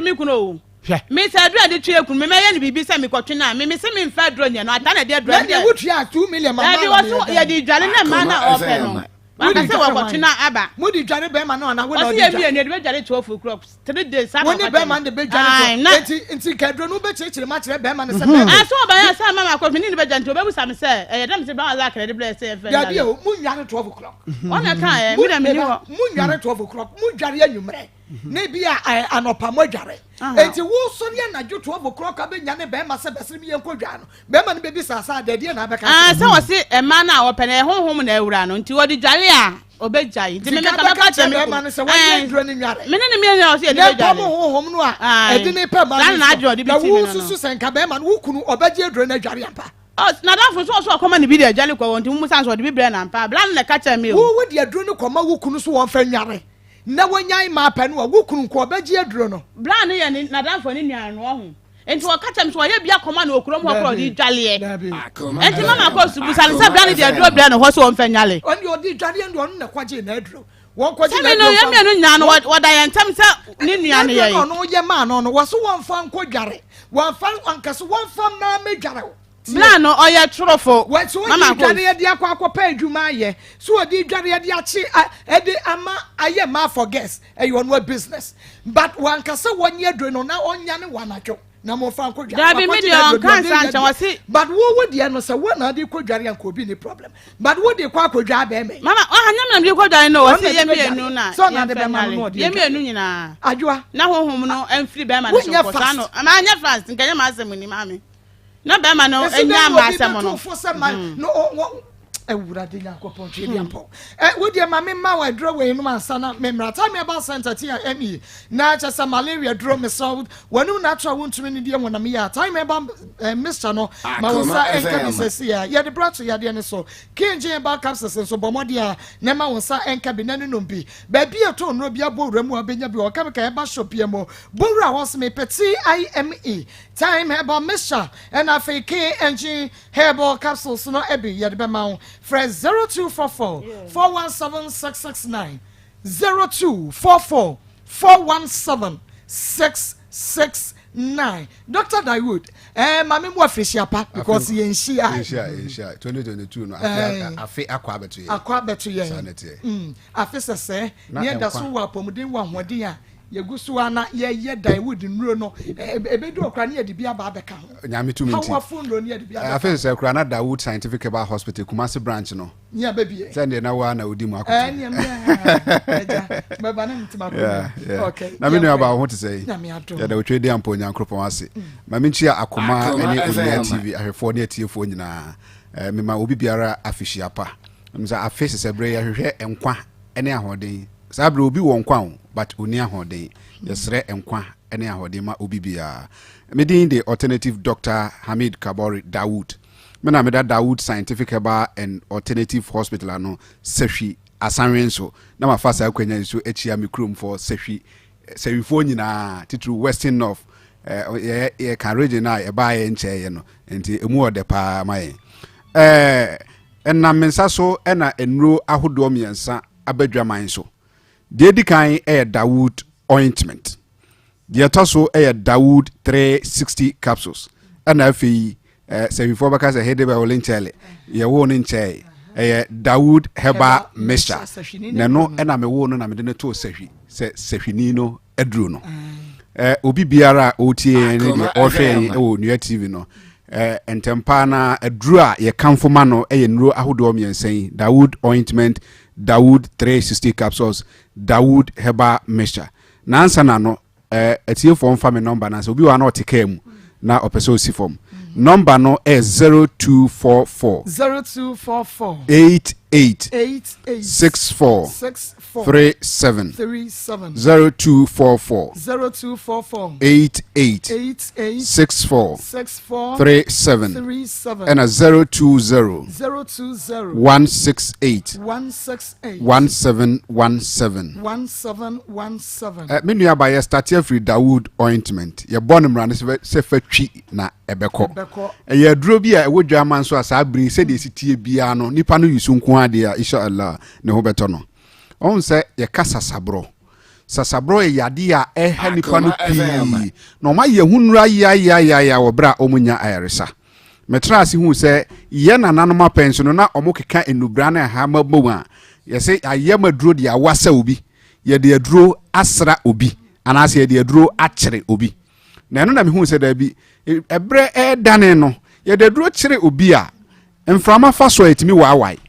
me say adru de tue kunu me ye ne bibi se me kwatwe na me se me mfa adru nya no ata na de adru na de wo tue 2 million mama na de wo ye di dwale na ma na ope no Waka se kwatwe na aba mudi dware be ma na na wo na odi dware ne de be dware 12 crops 3 days sa woni be ma de be dware enti kadro no be chire ma chire be ma ne se be so ba ya sa Maa Akos me ni be dware obe bu sa me se e dem se ba ala kre de bless e fe ya bi o mu nware 12 o'clock ona ka e mi na me ni ho mu nware 12 o'clock mu dware anwumre ne bi a anopa mo dware enti wo so ne na ju 12 o'clock abe nya ne be ma se besere mi enko dwa no be ma ne be bi sa de de na be ka se wo se e ma na wo pe na honhom na ewura no nti wo di dware a obejai nti me ka na ka che me ma ne se wo ye ndro ne nware me ne me ne o se e de dware ne pa honhom no a e de ne pa ma na adwo de bi ti wo susu se nka be ma wo kunu obeje ndro ne dware ampa na da fo so Akoma ne bi de jale kwa wonti mu san so de bi bre na ampa bla na ka che me o wo de adro ne koma wo kunu so won fa nware na wanyai ma pa no wo kunu ko obeje adro no bla ne ye na da fo ne nuan no ho enti wo katam so ye bia Akoma na okurom ho kro di dwale enti Maa Akos busa ne se bla ne de adro bla no ho so won fa nyale oni odi dwale ndo no na kwaje na adro won kwaje na no ye me no nya no woda ye ntam se ne nuan ye no ye ma no wo so won fa nko dware won fa ankaso won fa ma me dware bla no oye trofo Maa Akos dware ye de akwa pa adwuma ye so odi dware ye de achi e de ama aye ma for guess e you no business but wan kasa wonye adro no na onya ne wanadwo na mo fa nko dware da bi million kan san cha wasi but wo de no se wo na de ko dware an ko bi ni problem but wo de kwa dware be me mama o hanya me de ko dware no wasi ye mienu na so na de be ma no ye mienu nyina adwoa na honhom no amfiri be ma no so ko no ama anya fast nkanya ma asem ni mama na be ma no enya ma asem no ewurade Nyankopɔn twe bi ampo wo de ma me ma wa dro we no ansa na memra ta me ba center tia emi na chesa malaria dro me so wonu na twa wontumi ne die wona me ya ta me ba Mr. no ma wo sa enka bi sesi ya ye de brato ya de ne so kinje ba capsules so bomode a na ma wo sa enka bi na no bi ba bi eto no bi abowura mu abenya bi o ka ka e ba shop ye mo bowura wo se me peti IME time herbal mixture and afeke engine herbal capsules no ebi ye de be ma wo fresh 0244 417 669 0244 417 669 Dr. Dawood mami mo official pa because ye nshia 2022 no afi akwa beto ye afi sese ne da so wa pomuden wa hode a yegusu ana ye Dawood nuro no ebedu okra ne yedi bia ba beka nyame tu minti hawa fundo ne yedi bia afi sese kra na Dawood Scientific Herbal Hospital Kumasi branch no nya babie sende na wa na odi mu akoto nya eja baba na ntima ko okay na me nua ba ho te sei ya da otwe di ampo nyankropon ase ma me nchia Akoma ene Onia TV ahwefo ne atiefo nyina me ma obi biara afihia pa mza afi sese bre ya hwehwe enkwa ene ahoden sabre obi wo nkwa but oni ahoden yesre enkwa ene ahoden ma obi bia me din the alternative Dr. Hamid Kabori Dawood mena me da Dawood Scientific Herbal and Alternative Hospital ano sehwi asanwenso na mafasa akwanya nso echia mikrom for sehwifo nyina titru Western North ye kan region na e ba ye nche ye no enti emu ode pa mai enna mensa so ena enro ahodo miensa abadwaman so de dikan Dawood ointment de toso Dawood 360 capsules ena afi say before because head ba wolin chele ye wo nin che Dawood Herbal Mixture na no ena me wo no na me de ne to sehwini no aduru no obi biara otie ne de ohwe Nua TV no entempa na aduru a ye kamfoma no nuro ahodo miensan Dawood ointment Dawood 360 capsules Dawood Herbal Mixture na ansa na no etie form fa me number na so obi wa na oteka mu na opeso si form number no is 0244 88 64 37 0244 88 64 37 and a 020 168 1717 menu abaye start free Dawood ointment ye born mran se fatwi na ebeko ye duro bi a ewodwa man so asa brin se de sitie bia no nipa no yusu nko ade a inshallah ne ho beto no on se ye kasa sasabro ye yade a nipa no pi no ma ye hunura ya wo bra omunya ayaresa metrasi hu se ye nananom apension na omukeka enubra na ha mabu a ye se ayema duro de awasa obi ye de aduro asra obi anase ye de aduro akere obi na eno na me hu se da bi ebre dane no ye de aduro kere obi a mframa fa so etimi waawai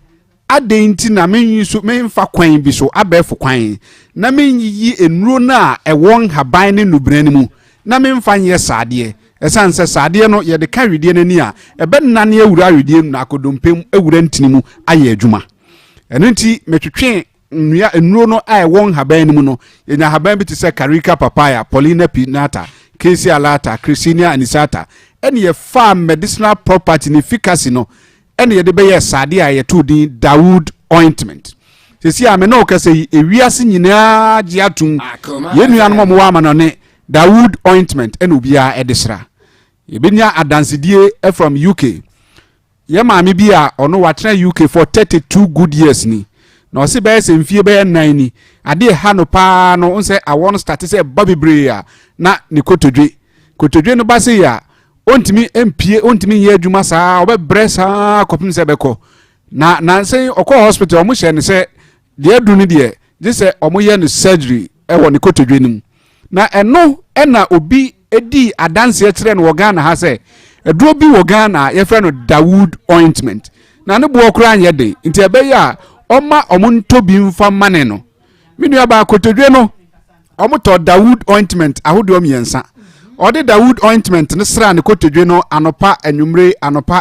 adenti na menyiso menfa kwan bi so abefo kwan na menyiyi enuro na ewon haban ne nubran mu na menfa nye sade esanse sade no ye de ka wedie nani a ebe nane awura wedie na akodompem awura ntini mu aye adwuma eno nti metwetwe nnua enuro no a ewon haban mu no yenya haban bi te se karika papaya paulina pinata kesi alata christinia anisata ene ye farm medicinal property ni efficacy no ene ye de be ye sade a ye to din Dawood ointment sesi a me no ka se ewiase nyina agi atum ye nuanom mo wa ma no ne Dawood ointment ene obia edesra ye benya adansedie from UK ye maame bi a ono watena UK for 32 good years ni na o se be se mfie be 9 ni ade ha no pa no nse awon start se babibre a na ni kotodwe no ba se ya ontimi empie ontimi ye adwuma saa obebre saa kopim se beko na nse okọ hospital omo hye ne se de adu ni de je se omo ye no surgery wo ni kotodwe nim na eno na obi edi adanse kire no Ghana ha se eduro bi wo Ghana ye fre no Dawood ointment na ne bo okura anye de nti ebe ya oma omo ntobi mfa mane no minu aba kotodwe no omo to Dawood ointment ahodo miensa ode Dawood ointment ne sra ne kotodwe no anopa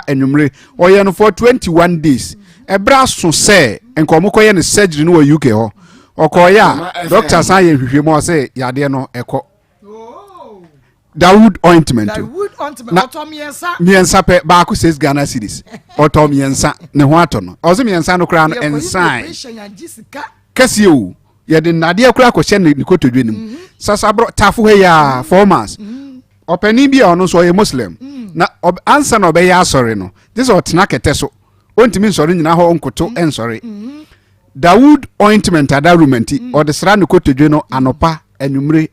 anwumre oye no for 21 days ebra so say enko mo koye ne surgery no UK ho okoya doctor san ye hwehwe mo say yade no eko Dawood ointment miensa pe ba ko 6 Ghana cedis oto miensa ne ho ato no o se miensa no kra no ensign kase o ye de nade akura ko hye ne kotodwe nim sasabro tafu he ya 4 months opani bi ono so ye muslim na ansa no be ya asore no this otena kete so ontimi nsore nyina ho onkoto ensore Dawood ointment adarumenti o de sra ne kotodwe no anopa enumre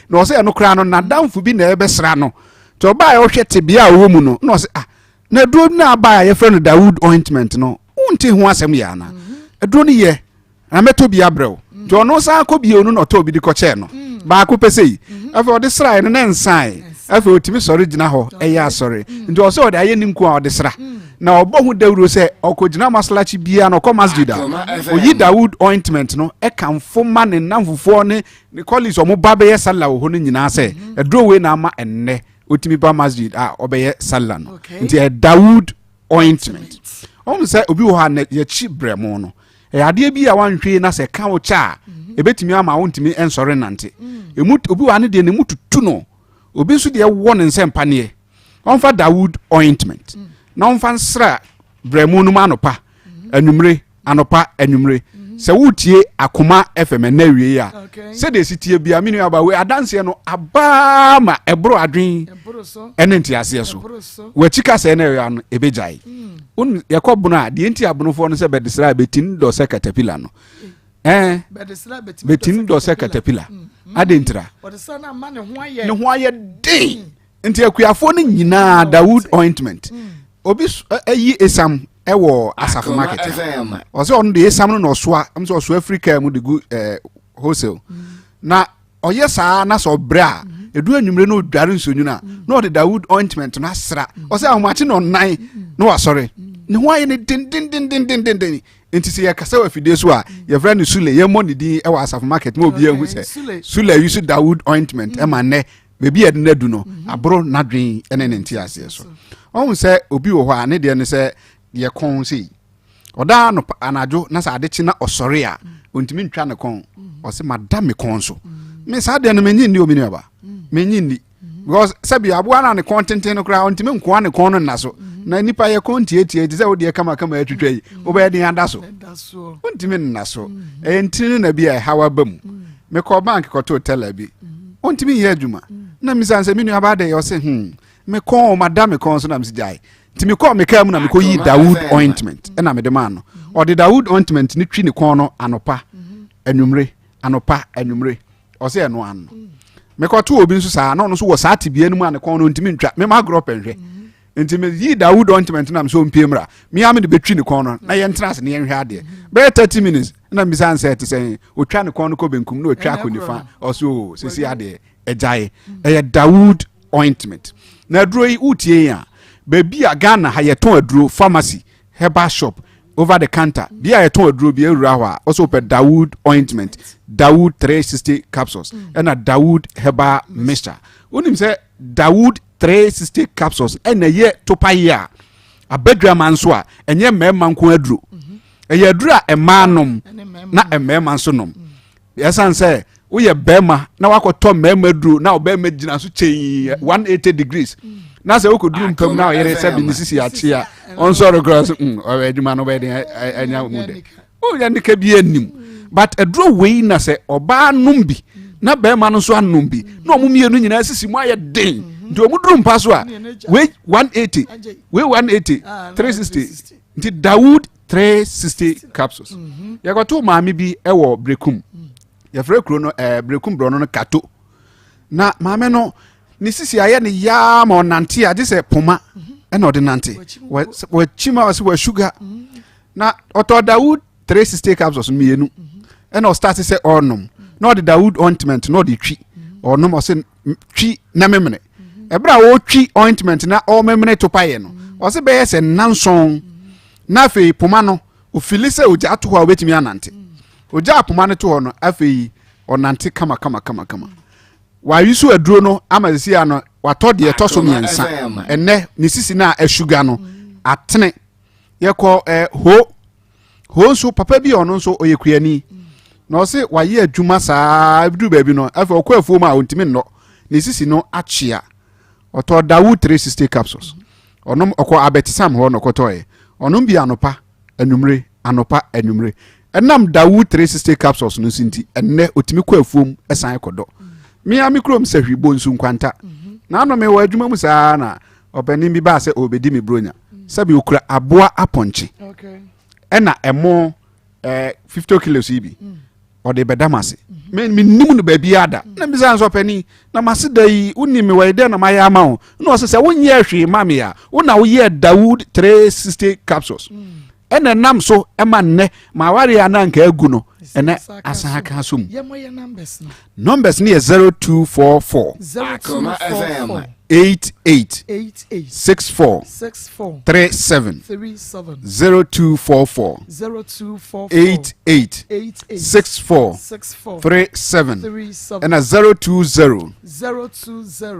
no se eno kra no nadamfu bi na ebe sra no to ba ya hwete bia wo mu no no se na duro na ba ya friend Dawood ointment no unti ho asem ya na duro ni ye na meto bia brew to no sa ko bia onu no to bi di ko che no ba ko pesei afa o de sra no na nsan afa otimi sori gina ho eya sori nti o se o de aye ninku a o de sra na obohu dawuro se okogina maslachi bia no ko masjida oyi Dawood ointment no e kan foma ne namfufo ne colleagues o mo babe ye sala ho no nyina se edro we na ama enne otimi ba masjid obeye sala no nti Dawood ointment o se obi wo ha na ye chi bremo no e ade bi a wanhwe na se kan wo cha ebetimi ama wontimi ensore nante obi wa ne de ne mututu no obi so de wo ne nsempa ne onfa Dawood ointment na onfa nsra bremu no manopa anumre anopa anumre se wutie Akoma FM na wie ya se de sitie bia minu aba we adanse no aba ma ebro adwen enenti ase so wachika se na ya no ebejai un yakob na de enti abonofo no se bedesra betin do se caterpillar no betin do se caterpillar adentra ne ho aye den enti akuafo no nyina Dawood ointment obi ayi esam ewo asafo market o se on de esam no soa am so so Africa mu de gu wholesale na oyesa na so bra edu anwumre no dware nsonyu na no de Dawood ointment na sra o se ahomache no nan no wasore ne ho aye ne din enti se yakasa wa fide so a ye fra ne Sule ye mo ne din ewo asafo market mo obi ehu se Sule use Dawood ointment e ma ne bebi ed na du no abro nadwen ene ne nti ase so on se obi wo ho a ne de ne se ye kon sei oda no anajo na sa adechi na osore a ontimi ntwa ne kon o se madame kon so me sa de no menyi ndi omini aba menyi ndi because sabi abo na ne content no kra ontimi nko ne kon no na so na nipa ye kon tie ze wo de kama atwitwai wo be de anda so ontimi na so entini na bia hawa bam me ko bank ko to tell bi ontimi ye adwuma na misanse minu aba de yo se me kon madame kon so na msijai timi ko me kam na me ko yi Dawood ointment na me de man no o de Dawood ointment ni twi ni kon no anopa anumre o se eno an me ko to obi nso sa na no so wo sa tibia nu an kon no ntimi ntwa me ma gro penhwe ntimi yi Dawood ointment na me so mpiemra me am de betwi ni kon no na ye ntrase ne ye hwe ade be 30 minutes na mi san say te say o twa ni kon no ko benkum na o twa ko nifa o so sisi ade ejaye e Dawood ointment na duro yi utie ya baby a Ghana ha yeton aduro pharmacy herbal shop over the counter bia yeton aduro bi ewura ho a also pe Dawood ointment Dawood 360 capsules and Dawood herbal mixture unim say Dawood 360 capsules and ye topaye a abadwa manso a enye mema nko aduro eye aduro a emanom na emema nso nom yesan say uye bema na wakoto mema aduro na obema gina so chei 180 degrees na se okodu mpam na yere se bi nisisi achi a on so cross o eduma no be de anya mude o ya ndika bi anim but edro we na se oba numbi na be ma no so anumbi na omumienu nyina sisi mu aye den nti omuduru mpa so a we 180 360 nti Dawood 360 capsules ya goto maami bi ewo brekum ya fre kro no brekum bro no kato na maame no ni sisi aye ni ya ma onante a dise poma ena ordinante we chima wase we sugar na oto Dawood 360 capsules mienu ena o start say onum na the Dawood ointment na the twi onum o se twi na memene ebra wo twi ointment na o memene to paye no o se be se nanson na fe poma no o filise oja to ho a wetimi anante oja poma no to ho no afei onante kama wa yusu aduro no amazisi ano wato de etoso miensa enne ni sisi na ashuga no atene yɛkɔ ho nso papa bi ɔno nso ɔyɛ kuyani na ɔse wayɛ adwuma saa ebidu baabi no afɛ ɔkɔ afuom a ɔntimi nnɔ ne sisi no akyea ɔtɔ Dawood 360 capsules ɔnom ɔkɔ abetisam hɔ no kɔtɔɛ ɔnom bi anopa anumre ɛnam Dawood 360 capsules no sinti ɛnɛ otimi kɔ afuom ɛsan kɔdɔ mia mikrom sɛ hwibo nsu nkwanta na ano me wɔ adwuma mu saa na ɔpɛni bi ba sɛ obedi me bronya sɛbi okura aboa apɔnkye ɛna ɛmo 50 kilos yi bi ɔde bɛdamase me nim no baabi ada na bi san so ɔpɛni na mase da yi woni me wɔ de na mayɛ ama wo na ɔsɛ sɛ wonyɛ hwe ma me a wona woyɛ Dawood 360 capsules ɛna nam so ɛma nnɛ ma ware ananka agu no ɛnɛ asan aka so mu numbers ne yɛ 0244 Akoma FM 88 64 37 0244 88 64 37 and 020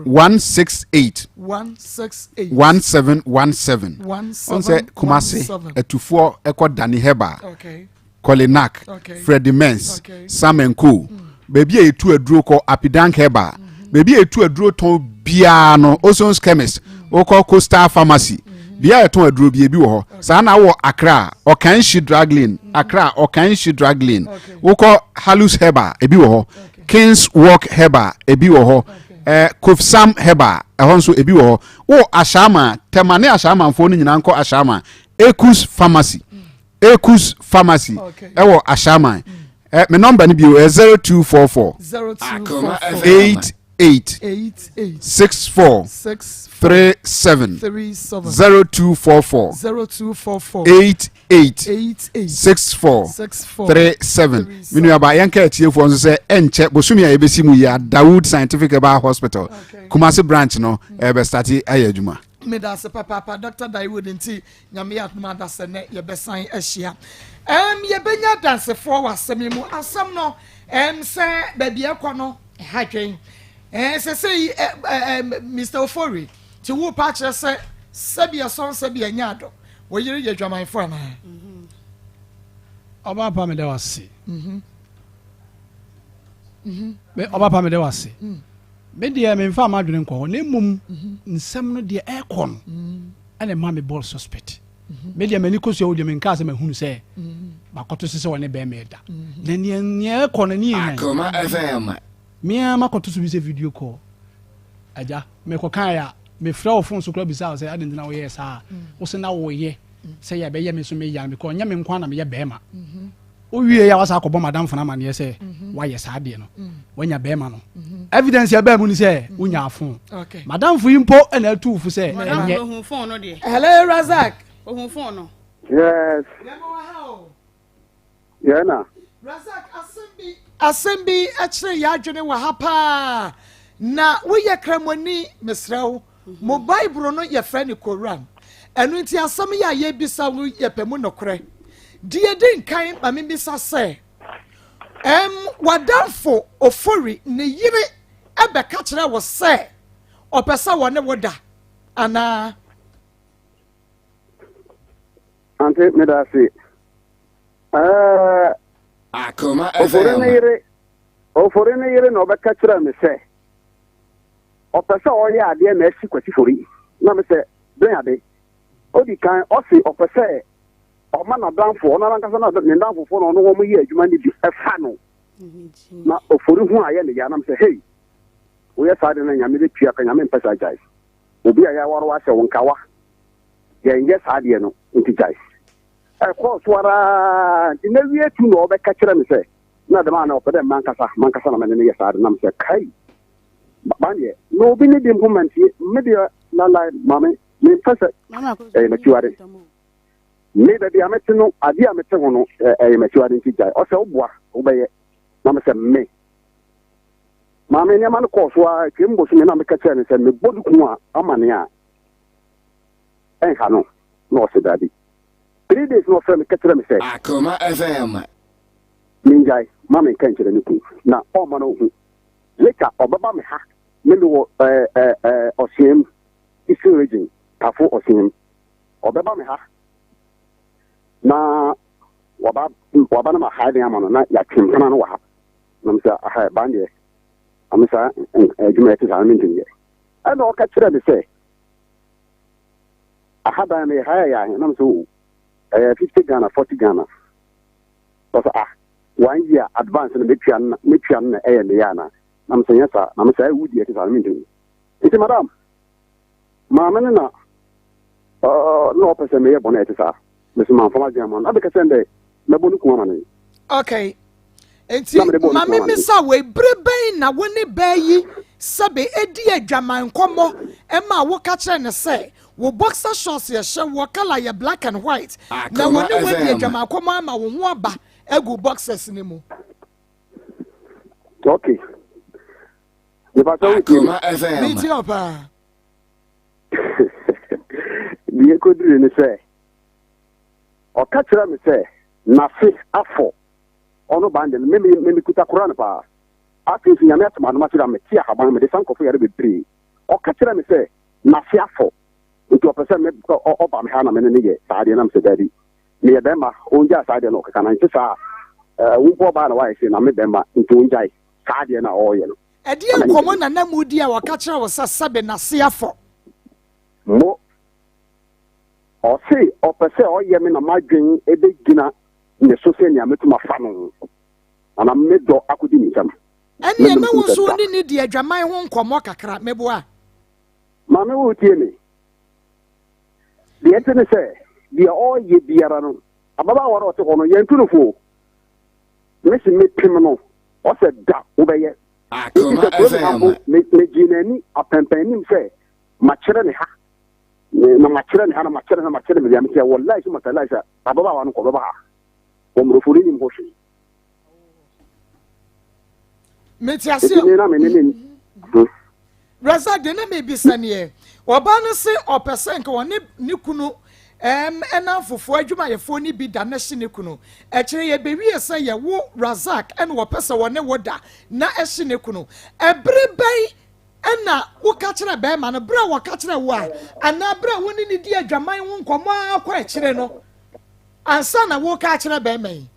168 1717 on say Kumasi etufo eko Dani Heba Kolinak Freddie Mens Sam and Co baby e tu aduro ko Apidank Heba baby e tu aduro ton biano Oson's Chemist oko Coastal Pharmacy bia eton aduro bi wo ho sa na wo Accra Okanshi Draglin Accra Okanshi Draglin oko Halus Heba ebi wo ho Kings Walk Heba ebi wo ho Kofsam Heba ehon so ebi wo ho wo Ashama temane Ashama mfo ni nyina nko Ashama Ekus Pharmacy ewo Ashama me number ni bi 0244 88 64 37 0244 88 64 37 minu aba yanka etiefo nso se enche bosumi a ebesi mu ya Dawood Scientific Herbal Hospital Kumasi branch no ebe start ayadwuma me da se papa Dr. Dawood nti nyame atuma da se ne ye besan ahia ye benya dance for wasemi mu asam no se baby ekọ no hadwen se say Mr. Ofori ti wo pa kire se sabia son sabia nyado wo yiri ye dwaman fo na oba pa me de wase me oba pa me de wase me de me mfa ma dwene nko na mum nsem no de ekọ no ene ma me ball suspect me de mani kosu wo de me nka se ma hunu se makoto se woni be me da na ne ekọ na ni Akoma FM mia makoto su bi se video call aja me ko kan ya me fra wo phone so kura bi sa se ade ndina wo ye sa wo se na wo ye se ya be ye me so me ya me ko nya me nkwa na me ye be ma o wie ya wasa akọbọ madam fana ma ne se wa ye sa de no wanya be ma no evidence ya be mu ni se wonya afon madam fu impo na atu fu se enye ohun phone no de hello Razak ohun phone no yes yeah na Razak asembi achire ya adwene wa hapa na wo ye kramoni mesrew mo bible no ye frɛ ne Quran enu nti asam ya ye bisa wo ye pemu nokre die din kan ma me bisa sɛ wadanfo Ofori ne yire ebe ka kyerɛ wo sɛ opesa wo ne woda ana ante me da se Akoma Ofori ne yire no be ka kyerɛ me sɛ opesa o ya ade na asi kwasi fori na me sɛ den ade odi kan o si opesa ọma na danfo ọ na nkasa na ne danfo fo no wo mo yi adwuma ni bi efa no na Ofori hu aye ne ya na me say hey wo ya sa de na nyame de tua ka nyame mpesa jai obi aya waro wa se wonkawa ye nge sa de no nti jai ko swara di na wie tu no be ka kire me say na de ma na opede man kasa na me ne ye sa de na me say kai banye no bi ni di implement me de la mame me mpesa me tuare me da dia mete no ade a mete ho no matuade nti jai o se oboa wo be ye na me se me ma me ne ma no koso a kembo so me na me ka kire ne se me bodu ku a amane a enha no no se dadi 3 days no fe me ka kire me se Akoma FM minjai ma me kan kire ne ku na o ma no hu leka obaba me ha me do osiem isi region tafo osiem obaba me ha na waba na ma ha de ama no na ya twempana no wa ha na msa ha bande amsa adwuma ete sa mintin ye ana o ka kire me se aha ba me ha ya na msa 50 Ghana 40 Ghana so 1 year advance na metwa na me ya na msa yesa na msa wudi ete sa mintin ite madam ma me na no pese me ye bona ete sa me se ma fama diamond abeka sende me bonu kuma mane okay enti mama mi sa we breben na woni bayi sabe edi adwaman komo e ma wo ka kire ne se wo boxer shorts ye hye wo color ye black and white na woni we di adwaman komo ama wo ho aba egu boxers ni mu okay ye ba tawo Akoma FM mi ti opa biye ko dire ne se o ka kire me se na fi afọ ono bande me kuta Quran pa afi fi nyame atama no ma tira me tia haban me de sankofo yare bebre o ka tira me se na fi afọ nti o pese me o ba me ha na me ne ye saade na me se dadi me ye bema onja saade no ka na nti sa wo bo ba na wa ise na me bema nti onja saade na o ye no edi enkomo na namudi a wa ka kire wo sa sabe na se afọ mo o se o pese o ye me na madwen ebe gina ne so se ni ametuma fa no ana medo akudi ni sam ene na wo so ni di adwaman ho nkomo kakra meboa ma me wo tie ni de etene se de o ye biara no ababa woro o te kono ye ntunu fo me se me pim no o se da wo be ye Akoma FM me jinani apempani se ma kire ne ha na ma kire ne ha na ma kire me ya me se wallahi ma kala sha ababa wa no ko baba omrofuri ni mhoshi metiase Raza de na me bisanie oba no se opesen ka woni ni kunu ena fofo adwuma ye fo ni bi da na hye ne kunu e kire ye bewie se ye wo Razak en wo pese woni woda na e hye ne kunu ebre bai ena wo ka kire bai ma no bra wo ka kire wo ana bra woni ni di adwaman wo nkomo akwa e kire no ansa na wo ka kire bai mai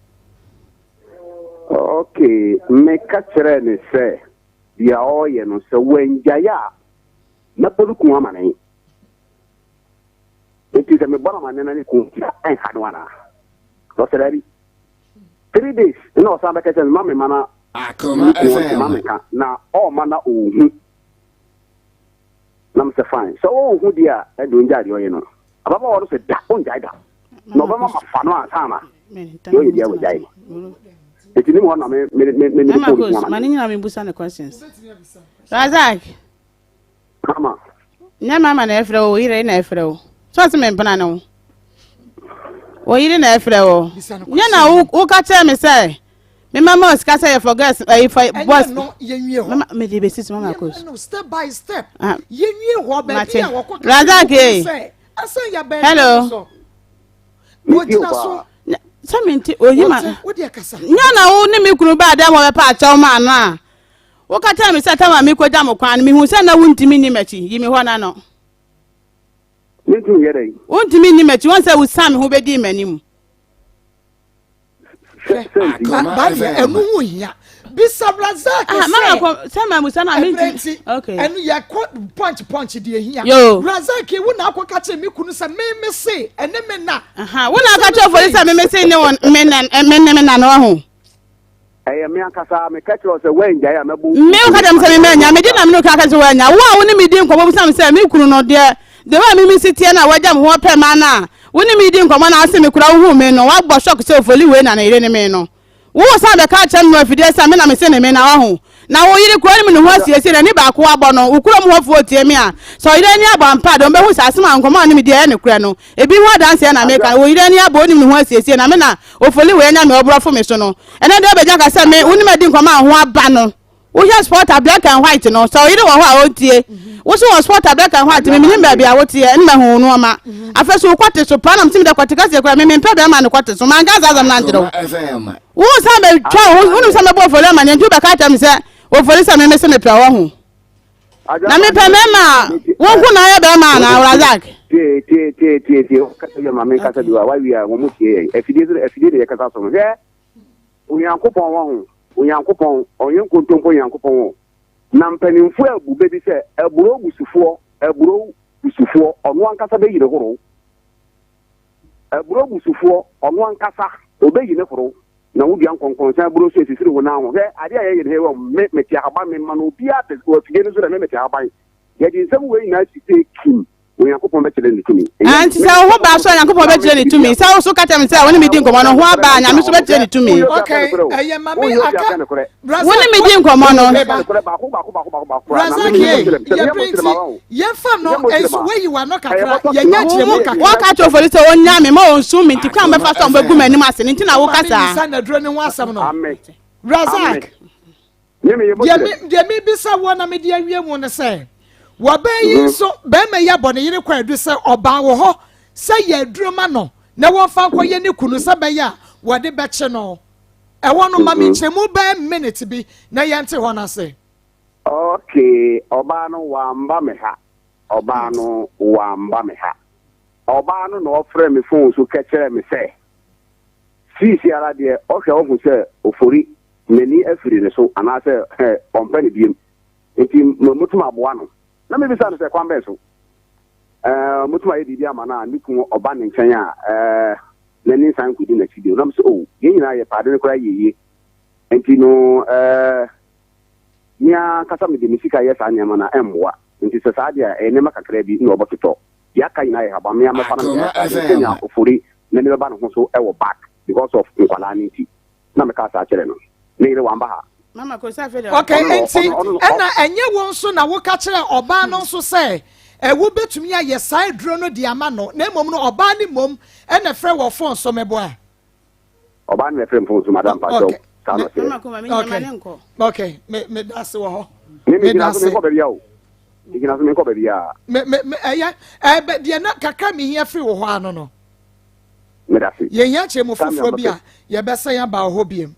okay me ka kire ne se dia oye no se wenjaya na poduku amane eti se me bona manena ni ku en hadwana so serari 3 days no sa ba ka kire mama mana Akoma FM na o mana ohu na me se fine so ohu dia e do njari oye no ababa wo se da on jai da no ba mama fa no asama yo ye dia wo jai eti ni mo na me Maa Akos mani nyina me busa ne questions Razak mama nya mama na efre o yire na efre o so se me mpana no o yire na efre o nya na wo ka tell me say me mama o ska say for girls if I boss mama me dey besit Maa Akos no step by step yenwie ho ba bia wo ko Razak asan ya ba hello wo tina so Samenti oyima wo de kasa nya na wo ne me kunu ba da mo be pa achaw ma no a wo ka tell me say tama me ko jam kwan me hu say na wuntimi ni machi yimi ho na no mintu yere wuntimi ni machi won say wo sam ho be di manim ba ye enu hu hia bisa Razak Maa Akos sama musa na minti okay enu ya punch de hia Razak wo na akoka che me kunu say me say ene me na wo na aka che for say me say ne won me na no ho me akasa me ka che say wenja ya mebu me ka dem say me nya me di na me no ka che wanya wo a wo ni me di nkomo sam say me kunu no de wa me sitie na wajam ho pe ma na wo ni me di nkomo na ase me kura wo me no wa gbo shock say ofoli we na ire ne me no wo sa be ka chem no afide sa me na me se ne me na wa ho na wo yire ko ni me no ho asiesie na ni ba ko abo no ukuro mo ho tie me a so yire ni abo ampa do be hu sa asema nkomo ni me die ne kura no ebi ho dance na me ka wo yire ni abo ni me ho asiesie na me na ofoli we nya me obro fo me so no ene de be jan ka se me wo ni me di nkomo ho aba no wo here sport black and white no so yire wo ho a o tie wo so sport black and white me me ba bia wo tie ni me ho no ma afeso kwate so pa na mtimi de kwate ka se kura me me mpa be ma no kwate so man ga za na ndro wo sa be twa wo sa me bo fole ma ne ntu be ka tam se wo fole sa me se me pra wo ho na me pe me ma wo ku na ya be ma na Razak tie kasa yɛ maame kasa bi wa wi a wo mu tie afidie de kasa so hwɛ onyankopɔn wɔ ho onyankopɔn ɔnyɛ nkontompo onyankopɔn wɔ na mpanimfo abu bedi sɛ aburo busufoɔ ɔno ankasa bɛyi ne horo aburo busufoɔ ɔno ankasa obɛyi ne horo na wo bia nkɔnkɔn sɛ aburo so esisiri wo na ho hwɛ ade a yɛyɛ ne wɔ me tia haba me ma no bia te ko afidie no so na me tia haba yɛde nsɛm wei na sise kim onyankopɔn bɛkyerɛ ne tumi anti sɛ wo ba so onyankopɔn bɛkyerɛ ne tumi sɛ wo so ka tɛm sɛ wo ne me di nkɔmmɔ no ho aba nyame so bɛkyerɛ ne tumi okay ɛyɛ mame aka wo ne me di nkɔmmɔ no Razak ye printi ye fa no enso we yi wa no kakra ye nya kyerɛ mu kakra wo ka to fori sɛ wonya me ma onsu me nti kan bɛfa so mbɛgu m'anim ase nti na wo kasa sa na duro ne ho asɛm no amen Razak ye mi bisa wo na me di awie mu ne sɛ wabayi so be me ya bɔ ne yere kwa edu sɛ ɔba wo hɔ sɛ ye aduroma no na wo fa nkɔ ye ne kunu sɛ be ya wɔde bɛkye no ɛwɔ no ma me kyerɛmu bɛ minute bi na yɛnte hɔ na sɛ okay ọba no wamba me ha ọba no na ofre me phone so kekere me say sisi ara de ohwe ohun say ofori nani afiri ne so ana say company biem enti mutuma aboa no na me bisa no say kwan be so mutuma ye bibi ama na niku ọba ne nkyɛn a nani san kudi na chidio na me say oh ye nyina ye pade ne kora yeye enti no nya kasa me de misika yes anya ma na emwa nti se sa dia enema kakra bi na obototo ya kai na ya ba me am fa na nya ofuri na ne ba no ho so e wo back because of nkwala ni ti na me ka sa kire no ne ire wamba ha mama ko sa fe de okay enti na enye won so na wo ka kire oba no so se wo betumi aye side dro no di ama no na mom no oba ni mom e na frɛ wo phone so mebo a oba na frɛ phone so madam pa so okay me that's wo me that's me ko be bia o igina so me ko be bia me be de na kakra me hia free wo ho ano no me that's ye hia che mo foforo bia ye be say ya ba ho biem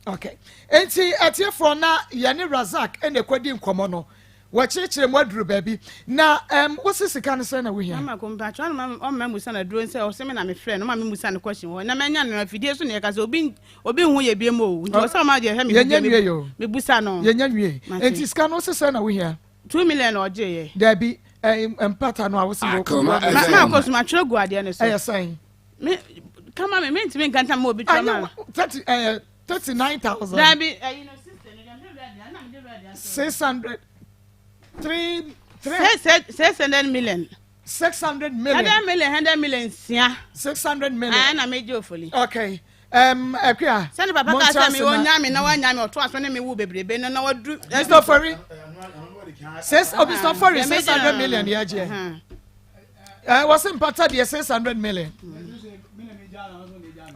okay enti atiefo na ye ne Razak ene kwadi nkomo no wo chirechire mo aduru baby na wo sisika ne say na wo hia mama ko mpa twa no mama musa na duro nse o se me na me frɛ no mama musa ne question ho na manya no afidie so ne ka se obi hu ye biem o nti o se ma je he me busa no ye nya nwie enti sika no se say na wo hia 2 million oje ye dabi empata no a wo se wo mama ko so ma twere gu ade ne so saying me kama me ntimi nkanta ma obi twere ma 39,000 dabi you know sister ne 600 600 million 600 million 100 million sia 600 million na meje ofoli okay akua send papa ka say me wonya me na wanya me oto aso ne me wu bebrebe no na wadu Stofori 600 million ya je was important the 600 million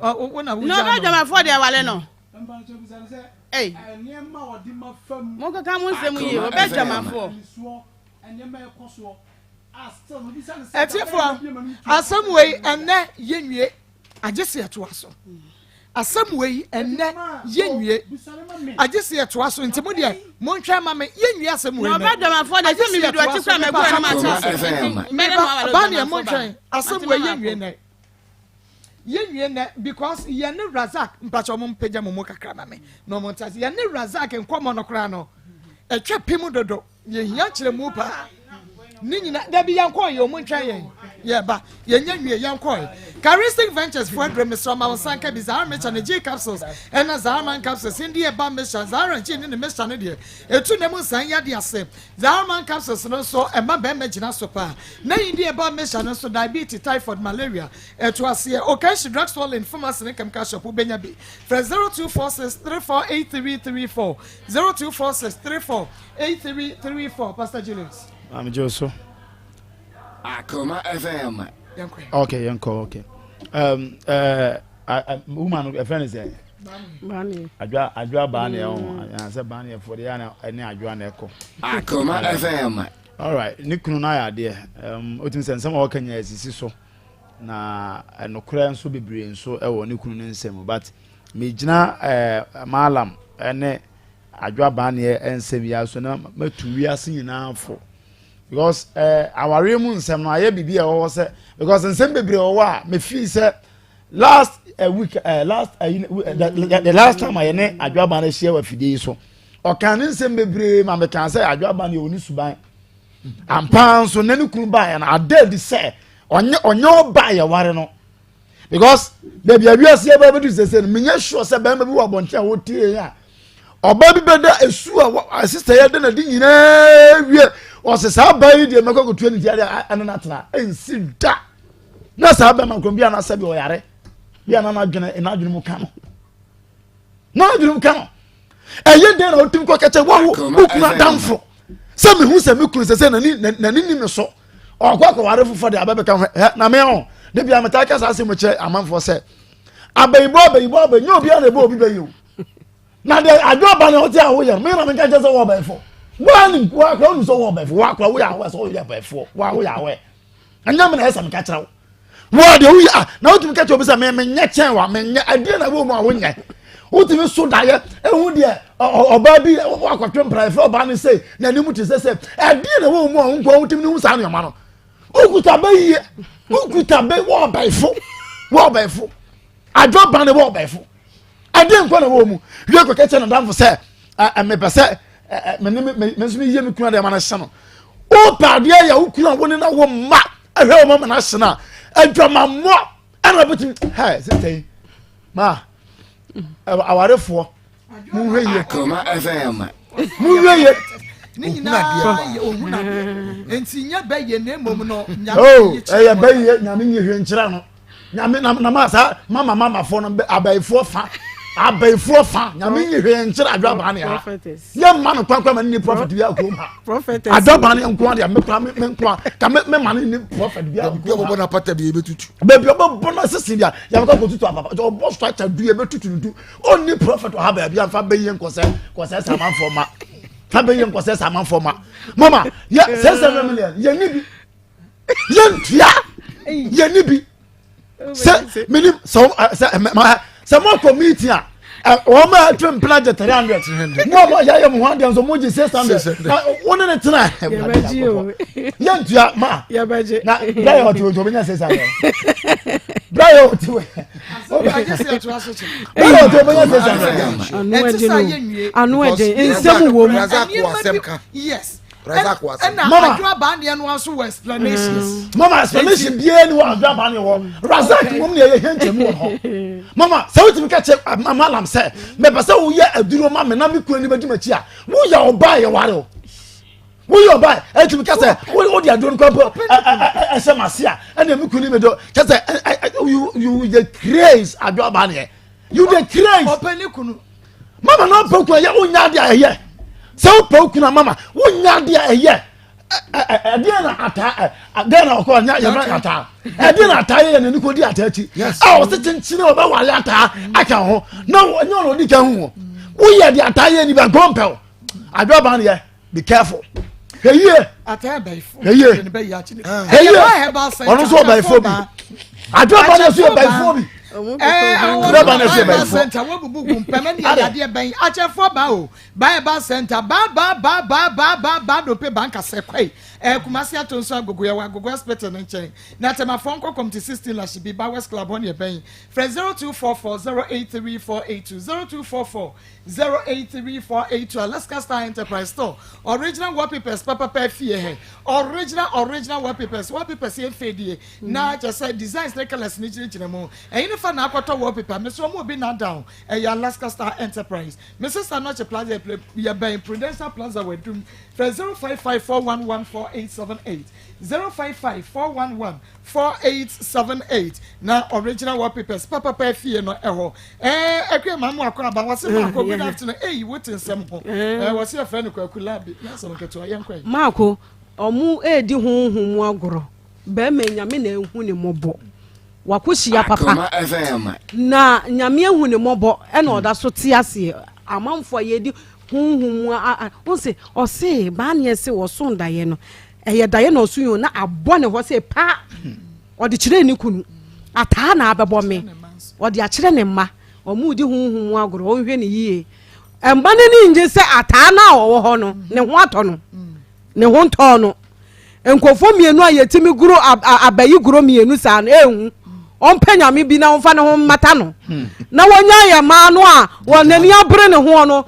no ba jama for the wale no eh mo ka ka mo nsem yi o be jama for etiefo asamwei enne yenwie agese eto aso asamwei enne yenwie agese eto aso ntimo de mo ntwa ma me yenwie asamwei no ba jama for the say me do ati kwa me go na ma ba ne mo ntwa asamwei yenwie na yenwie na because ye ne Razak mpacho mo mpagya mo kakra ma me no mo ntase ye ne Razak nkomo no kra no etwa pemu dodo ye hia kire mu pa ni nyina da bi yankɔ ye mo ntwa ye ye ba ye nya nwie yankɔ Charistic Ventures for Mr. Mawansanka bizarre mecha ne J capsules and Zarman capsules indi e ba mecha Zara nchi ne mecha ne de etu ne mu san ya de ase Zarman capsules no so e ma be megina so pa na indi e ba mecha no so diabetes typhoid malaria etu ase o kan shi drugstore in pharmacy ne kam ka shop benya bi for 0246348334 0246348334 Pastor Julius I'm Joso. Akoma FM. Okay, yanko, okay. Woman, a friend is there. Bani. Adwa Bani, I said Bani for the Anna, and Adwa Echo. Akoma FM. All right, Nikun idea. Otin and some working as is so. Na no cran so be brain so Nikun and Semo, but Mijna Malam and Adwa Bani and Semia so now, but 2 years in now for. because aware mu nsem no aye bibia wo se because nsem bebre wo a me feel say last week the last time I ne adwaba na share wa fidie so o kan nsem bebre ma me kan say adwaba na oni suban ampan so nani kunu ba ya na aded say onye ba ya ware no because baby abiase e ba bedu say me nya sure say ba bi wa bonche wo tie ya oba bi beda esu a sister ya de na di nyina wie o se sa ba yi de meko to ni dia anana tena ensi da na sa ba man krombia na sabi o yare bia na adwene mu ka no na adwene mu ka no eye de na otim ko keche wo ukuna damfo se me hu se me kunu se na ni me so okwa ware fofo de ababe ka na me ho de bia meta ka sa se mo che amanfo se abayibo nyo bia na ebo obi bayi na de adwoba na oti awo ye me na me ka che se wo bayfo wani kwa kwa so wo bayfo wa kwa wo ya wo so wo ya bayfo wa wo ya we anya me na esa me ka kira wo de wo ya na otim ka che obi se me nya chen wa me nya ade na wo mu awo nya otimi so daye ehu de oba bi akwatwe mpraefe oba ne sei na nimu te se ade na wo mu awo nkwa otimi hu sa no ma no okuta bayi okuta be wo bayfo adwoba ne wo bayfo ade nkwa na wo mu wie ko keche na damfo se me pese me so ye me kuna de ma na hye no o pade ya ukuna wo ne na wo ma ahwe wo ma na hye na adwama mo ana betim ha se ma awarefo mu hweye Akoma FM mu hweye ni nyina ye ohuna de enti nya ba ye na mom no nya ye ba ye nya me ye hwe nkyira no nya me na ma sa mama fo no abaifo fa nya me ye hwe nkyira adwaba ne ha ye ma no kwankwa ma ni prophet bi akoma prophet adwaba ne nko de me nko ka me ma ni prophet bi akoma obo na pata bi ebetutu baby obo na sisi bia ya ko tutu apapa obo structure du ebetutu ndu oni prophet o ha ba bia fa be ye nkose saman for ma fa be ye nkose saman for ma mama ye 7 million ye ni bi ye ntia ye ni bi se minim so mo committee a o ma twem plan 300 mo ya ye mo 100 so mo ji 600 wona ne tena ye ntia ma ya baje na dai o to benya 600 Brayo tiwe. o ba je se to aso che Brayo to benya 600 anu eje nsem wo mu yes Razakwa and adwa ba ne no aso explanations mama explanation bia ni wa adwa ba ne wo razak mum ne ye hentemu ho mama se wutimi ka che amalam se me pese wo ye aduro ma me na me kura ni badi machi a wo ya oba ye ware o wo ye oba etimi ka se wo di aduro ko ese masia and me kura ni me do ka se you the craze adwa ba ne you the craze open kunu mama no poku ye wo nya dia ye so poku na mama wo nya dia ye dia na ata dia na ko nya ye na ata dia na ata ye na ni ko di ata chi o se chinchine o ba wale ata aka ho na nya no di ka hu wo ye dia ata ye ni ba gompel adwa ban ye be careful hey ata ba ifo hey ni ba ya chi hey ono so ba ifo bi adwa ban so ba ifo bi center wo bubu mpema ni ade ben achefo ba o ba center ba do pe banka sekwai kumasi atonso agogo ya agogo hospital no nchen na tema phone call come to 16 la shi ba West Club on ye ben friend 0244083482 0244083482 Alaska Star Enterprise Store original wallpapers papa fie he original wallpapers here fedie na just say designs like colors ni chirechiremo eyin fa na akoto wallpaper me so mo bi na down ya Alaska Star Enterprise Mrs. Anoche Plaza ya ben Prudential Plaza wedum friend 0554114878 0554114878 na original wallpapers papa fie no eho ekwe mamu akora ba wase mako good afternoon what nsem ho wase friend ko akula bi na so nketo ayenkwa mako omu edi hunhum agoro be me nyame na ehu ne mobo wakohia papa na nyame ehu ne mobo e na oda so ti ase amanfo yedi hunhum onse ose ba na ese wo so ndaye no eye daye na osu yo na abo ne ho se pa odi kire ni kunu ata na abebo me odi a kire ne mma omu di hunhum agoro ohwe ne yie emba ne ni nje se ata na owo ho no ne ho ato no ne ho nto no enkofo mienu ayetimi guru abayi guru mienu sa no ehu ompa nyame bi na omfa ne ho mata no na wonya ya ma no a wonani abre ne ho no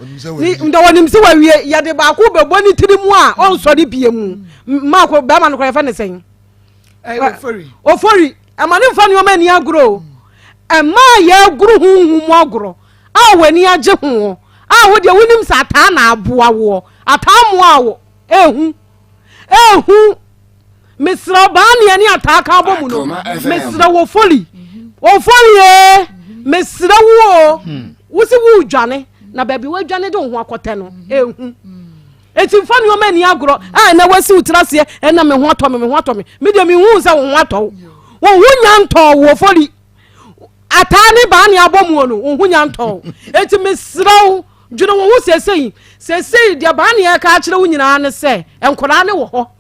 ndo wonim se wawie ya de ba ko bebo ni tirimu a onsori biemu ma ko ba ma no ko fa ne sen ofori amane mfa ne o ma ni agro ma ya guru hu mu agro a wani age ho a wo de wonim sa ata na aboa wo ata mo awo ehu Mr. Bani ani ataka bomu no Mr. Wofoli Mr. Wo wusi wu dwane na baby we dwane de ho akote no ehu eti mfa ne o mani agro na wasi utrase na me ho atɔ me de me hu se wo ho atɔ wo hunya ntɔ Wofoli atani Bani abomu no wo hunya ntɔ eti Mr. dwane wo hu sesei de Bani e ka kire wo nyina ne se enkora ne wo ho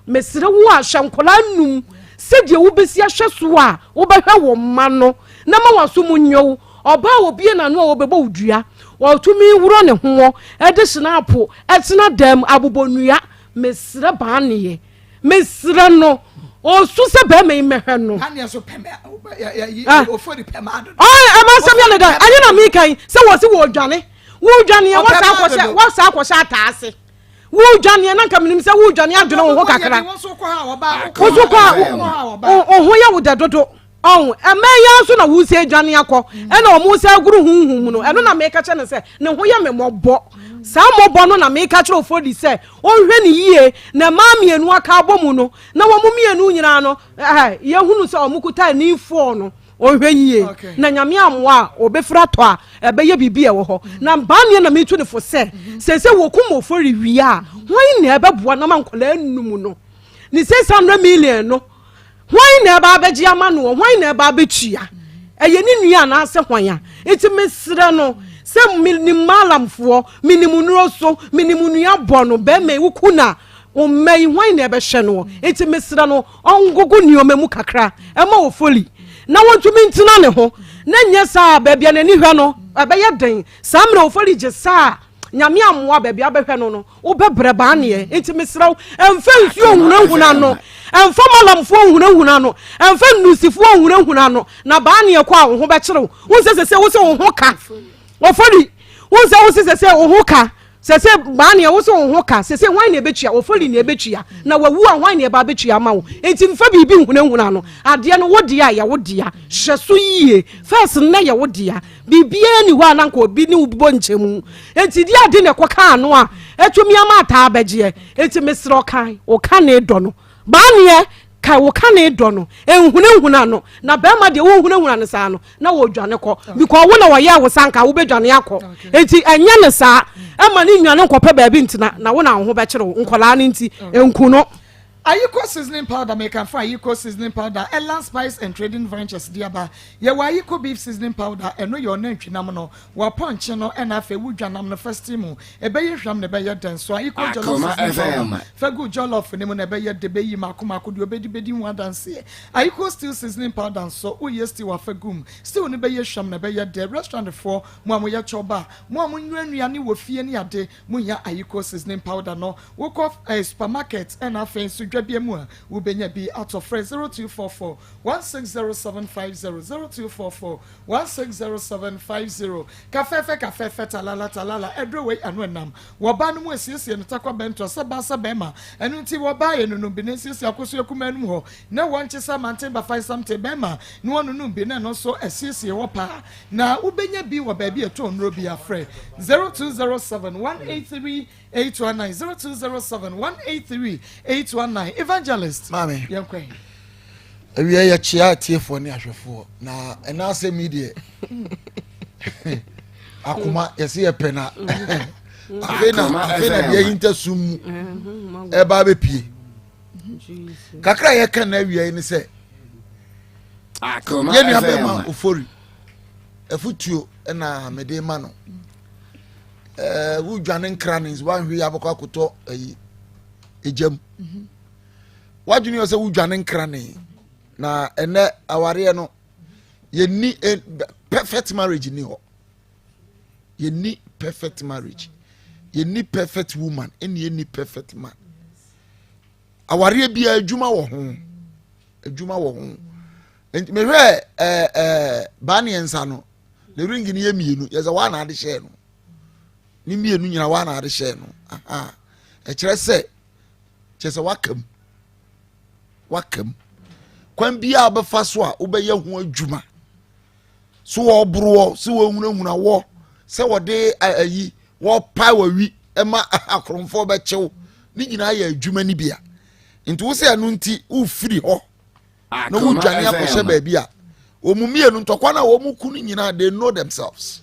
mesire wo a hwankola num se de wo besi ahwe so a wo behwe wo ma no na ma waso mu nyow oba wo bie na no wo bebo udua wo tumi wuro ne ho e de snapo etena dam abobonua mesire Bani ye mesire no o su se be me mehwe no anya so peme ofori peme ado ama se bi na da anya na mi kan se wo se wo dwane ye wo sa akosha ataase wo dwane na kamenim se wo dwane adwene wo kakra wo so ko ha oba ho ya wo dadodo emeya so na wo se dwane akọ na o mu se aguru hunhum no eno na me ka che ne se ne ho ya me mobo sa mobo no na me ka che Ofori se o hwe ne yie na ma mienu aka abomu no na wo mu mienu nyina no ye hunu se o mukuta ni fo no o hwe yie na nyame amwa obefra to a ebeye bibie wo ho na Bani na metu ne fo se wo kum Ofori wi a hwan na ebeboa na mankola anum no ni 600 million no hwan na eba abeji ama no hwan na eba abetua eye ni nua na ase hwan a eti mesira no se ni malamfo minimunuro so minimunua bono be me wukuna o mai hwan na ebe hye no eti mesira no ongogo nioma mu kakra ema Ofori na wontumi ntina ne ho na nya saa baabia na ni hwe no abeye den saa mra Ofori je saa nyame amwa baabia behwe no wo bebre Bani ye enti mesraw emfa nsuo hunahuna no emfa malamfo hunahuna no emfa nusifo hunahuna no na Bani ye kwa wo ho be kyerew wo sese wo se wo ho ka Ofori wo sese wo ho ka sese Bani ye wo se wo ho ka sese hwan na ebetua Ofori na ebetua na wawu a hwan na eba betua ma wo enti mfa bibi hunahuna no ade no wodi a ya wodi a hyeso yie first na ya wodi a bibia ni wa na nko bi ni ubo nchemu enti di ade ne koka no a etumi ama ata abeje enti mesro kan o kan e do no Bani ye kai wo kan e do no enhunahuna no na be ma de wo hunahuna ne sa no na wo dwane ko because wo na wo ya wo sanka wo be dwane akọ enti enya ne sa ama ni nwane nkọpe ba bi ntina na wo na ho be kyerew nkola ne nti enku no Ayiko seasoning powder make and find Ayiko seasoning powder, Elan Spice and Trading Ventures diaba. Ye wa Ayiko beef seasoning powder, and no your name chinamano, wa punch no and afe wujanam no first timu. Ebe ye sham ne be ye den so Ayiko jollof seasoning powder. Fegu jollof ne mo ne be ye de be yi makuma ko de obedi bedi mu adanse. Ayiko still seasoning powder so o ye still wa fegum. Still ne be ye sham ne be ye de restaurant for mo amoye choba. Mo amunnuanuane wo fie ne ade mo ya Ayiko seasoning powder no. Wo ko supermarket and afe so dwabiemu wo benya bi out of 0244 160750 0244 160750 kafefe talala edrowe anwenam wo ba no mu asiesie no takwa bento saba bema enu nti wo ba ye no bi nesiesie akoso akumanum ho na wonche samante ba 5 something bema no onu no bi na no so asiesie wo pa na wo benya bi wo ba bi eto onro bi afre 0207 183 819 0207 183 819 Evangelist Mami Yankwe Ewie ya chia tiefo ni ahwefo na enase media Akoma yesi ye pena afena bia yintasum eba be pie kakra ye kan na ewie ni se Akoma ye ni abema Ofori efutuo na mede ma no wu dwane nkranins wan hwe abakọ akoto ejam wajuni yose wu dwane nkrane na ene aware no ye ni perfect marriage ni ho ye ni perfect marriage ye ni perfect woman eni ye ni perfect man aware bi adwuma wɔ ho adwuma wɔ ho enti me hwɛ bani ensa no le ring ni ye mienu ye za wa na ade hye no ni mienu nyina wa na ade hye no aha e kire se wakam kwan bia obefa so a obeye ho adwuma so wo bro so wo hunahuna wo se wo de ayi wo pa wa wi ema akromfo be kyew ni nyina ya adwuma ni bia nti wo se anu nti wo firi ho no wo dwane akɔhye ba bia omumie no ntokwa na wo mu kunu nyina they know themselves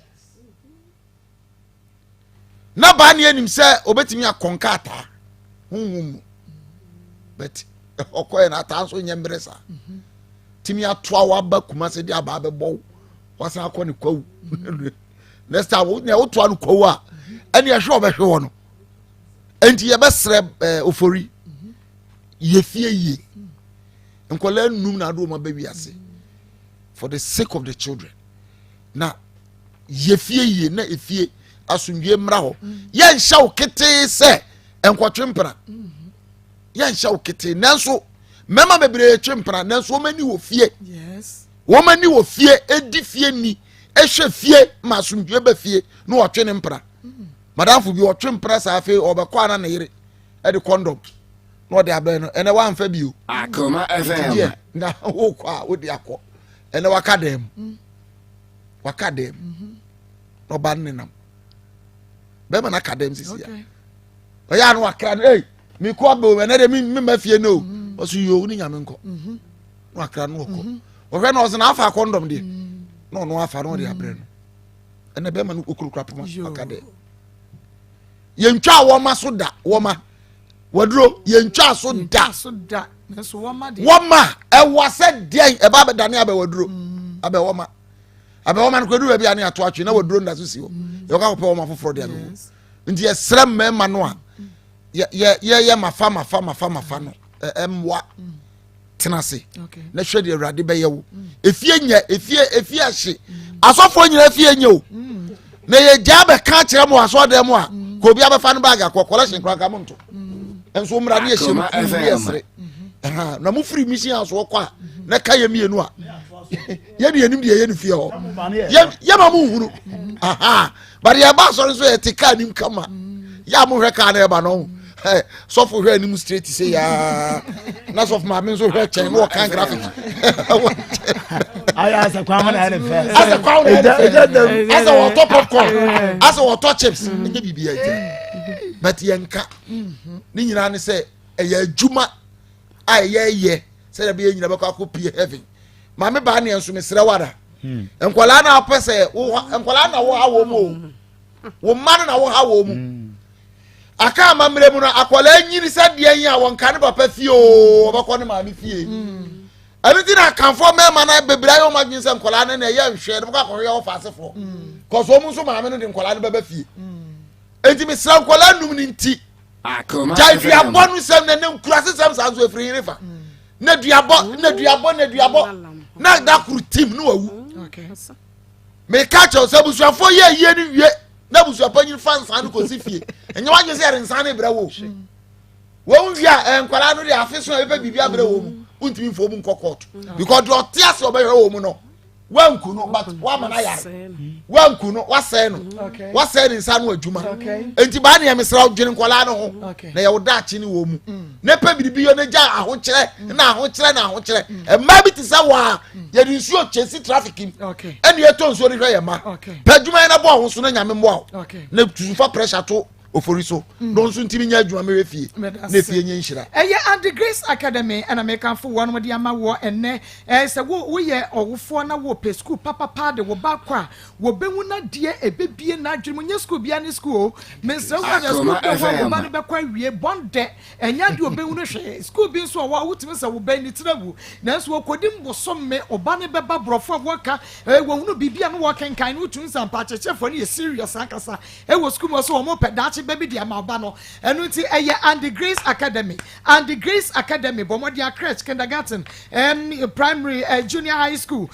na ba ne anim se obetimi akonkata hunhum but okoye na ta so nyembresa timi atoa wa ba kuma se dia ba bebo wasa akɔ ne kwawu next time wo ne wo toa no kwawu a ene ehwe obehwe wo no enti ye besre ofori ye fie ye nkola num na do ma ba wiase for the sake of the children na ye fie ye na efie asundwe mra ho ye nhya wo kete se enkotwempra ye nhya wo kete nanso mema bebre twempra nanso wo mani wo fie yes wo mani wo fie edi fie ni ehwe fie ma asundwe ba fie no wo twene mpra madamfo bi wo twempra sa afi obekwa na yire e de condom no de abe no ene wa mfa bio Akoma FM na wo kwa wo de akọ ene wakadem no ban ne nam be ma na kadem sisi ya oya no wakra hey mi ko be ene de mi mafie no oso yo ni nyame nko no wakra no ko o hwe na o na afa condom de no afa no de abre no ene be ma no okurukura poma wakadem ye ntwa wo ma so da wo ma wadro ye ntwa so da neso woma de woma e wase den e ba be dane abe wadro abe woma no kwadu bi ane ato atwe na wadro nda so si ho ye ka kopɛ woma foforo de abe nti ye srem mema no a ye mafa no emwa tenase na hwe de awurade be ye wo efie nya efie ahye asofo nyina efie nya o na ye gya be ka kire mo aso de mo a ko bi abefa no bag akọ collection kran ka mo nto enso mra ne ehye mo na mu free mission aso kwa na ka ye mienu a ye de anim de ye ne fie ho ye ma mu huru but ye ba so so ye tika anim kama ya mu hwe ka na e ba no so for hwe anim straight say ya na so for ma me so hwe chen no kan graphic aya sa kwa na ne fe asa wa top popcorn asa wa top chips nge bibia ite but ye nka ni nyina ne say e ya adwuma ayeye say da be nyina be kwa kopie heaven ma me ba ne enso me sere wada enkwala na apese enkwala na wo hawo mu wo man na wo hawo mu aka amamre mu no akwala nyini se de yin a won ka ne papa fie o obekọ ne ma me fie ani ti na kanfo me ma na bebra yo ma gin se enkwala ne na ye nhwe ne ka ko ye ofasefo ko so mu so ma me no de enkwala ne baba fie enti me sere enkwala num ni nti Akoma jai duabo no sem na ne nkura se sem sanso efiri rifa na duabo na da kuru team no awu me catch us abusuafo ye ni wie na abusuafa nyi fans an ko sifie enye wa gese rensan ne bra wo wo nwia enkwala no de afeso e be bibia bra wo mu untimi fo mu nkokot because do tiase obehwe wo mu no wanku no but wa mana yare wanku no wasɛ no wasɛ ni nsa no adwuma enti ba ne mesra odwene nkwala no ho na ye woda achi ni wo mu ne pa bibi yo ne gya ahokyere na ahokyere e ma bi tisa wa ye di nsuo chesi traffic ene ye to nsuo ni hwe ye ma pa adwuma na bo ho so na nyame mmoa na tufa pressure to ofori so don so ntimi nya adwuma me fie na fie nya nhira eye and the Grace Academy and American for one with the ama wo ene se wo ye owofo na wo pe school papa de wo ba kwa wo behu na de ebebie na adwuma nya school bia ni school me se wo ya school de wo ba ne be kwa wie bonde enya de obehu no hwe school bi so wo wutimi se wo ben ni tirabu na so wo kodim bosom me oba ne be ba brofo wo ka wo hunu bibia no wo kenkan no tun sampa chechefo ne serious akasa wo school mo so wo mo pedachi baby dia maba no enu nti eye and the Grace Academy bomodia crèche kindergarten primary junior high school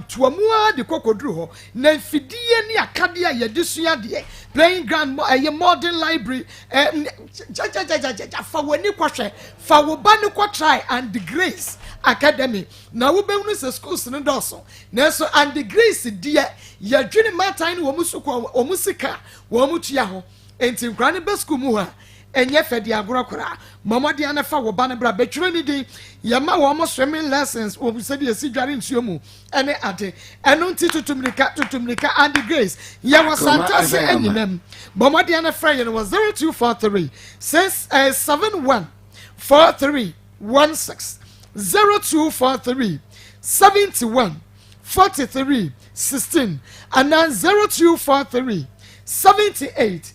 tuamua de kokodru ho na fidie ni akade a ye desua de playing ground a modern library fa wani kwahwe fa wo ba ne kwa try and the grace academy na wo be hunu se schools ne doso na so and the grace die ya dwene matan wo musuko wo musika wo mutua ho enti nkra ne be school mu ha enye fedi agorokora mamodi anafa wo ba ne bra betwere ni din yama wo mo swimming lessons wo se de esi dware nsuo mu ene ade eno nti tutumlika and the grace ya wasantase enyinam mamodi anafa ye no 0243 671 4316 0243 71 43 16 and then 0243 78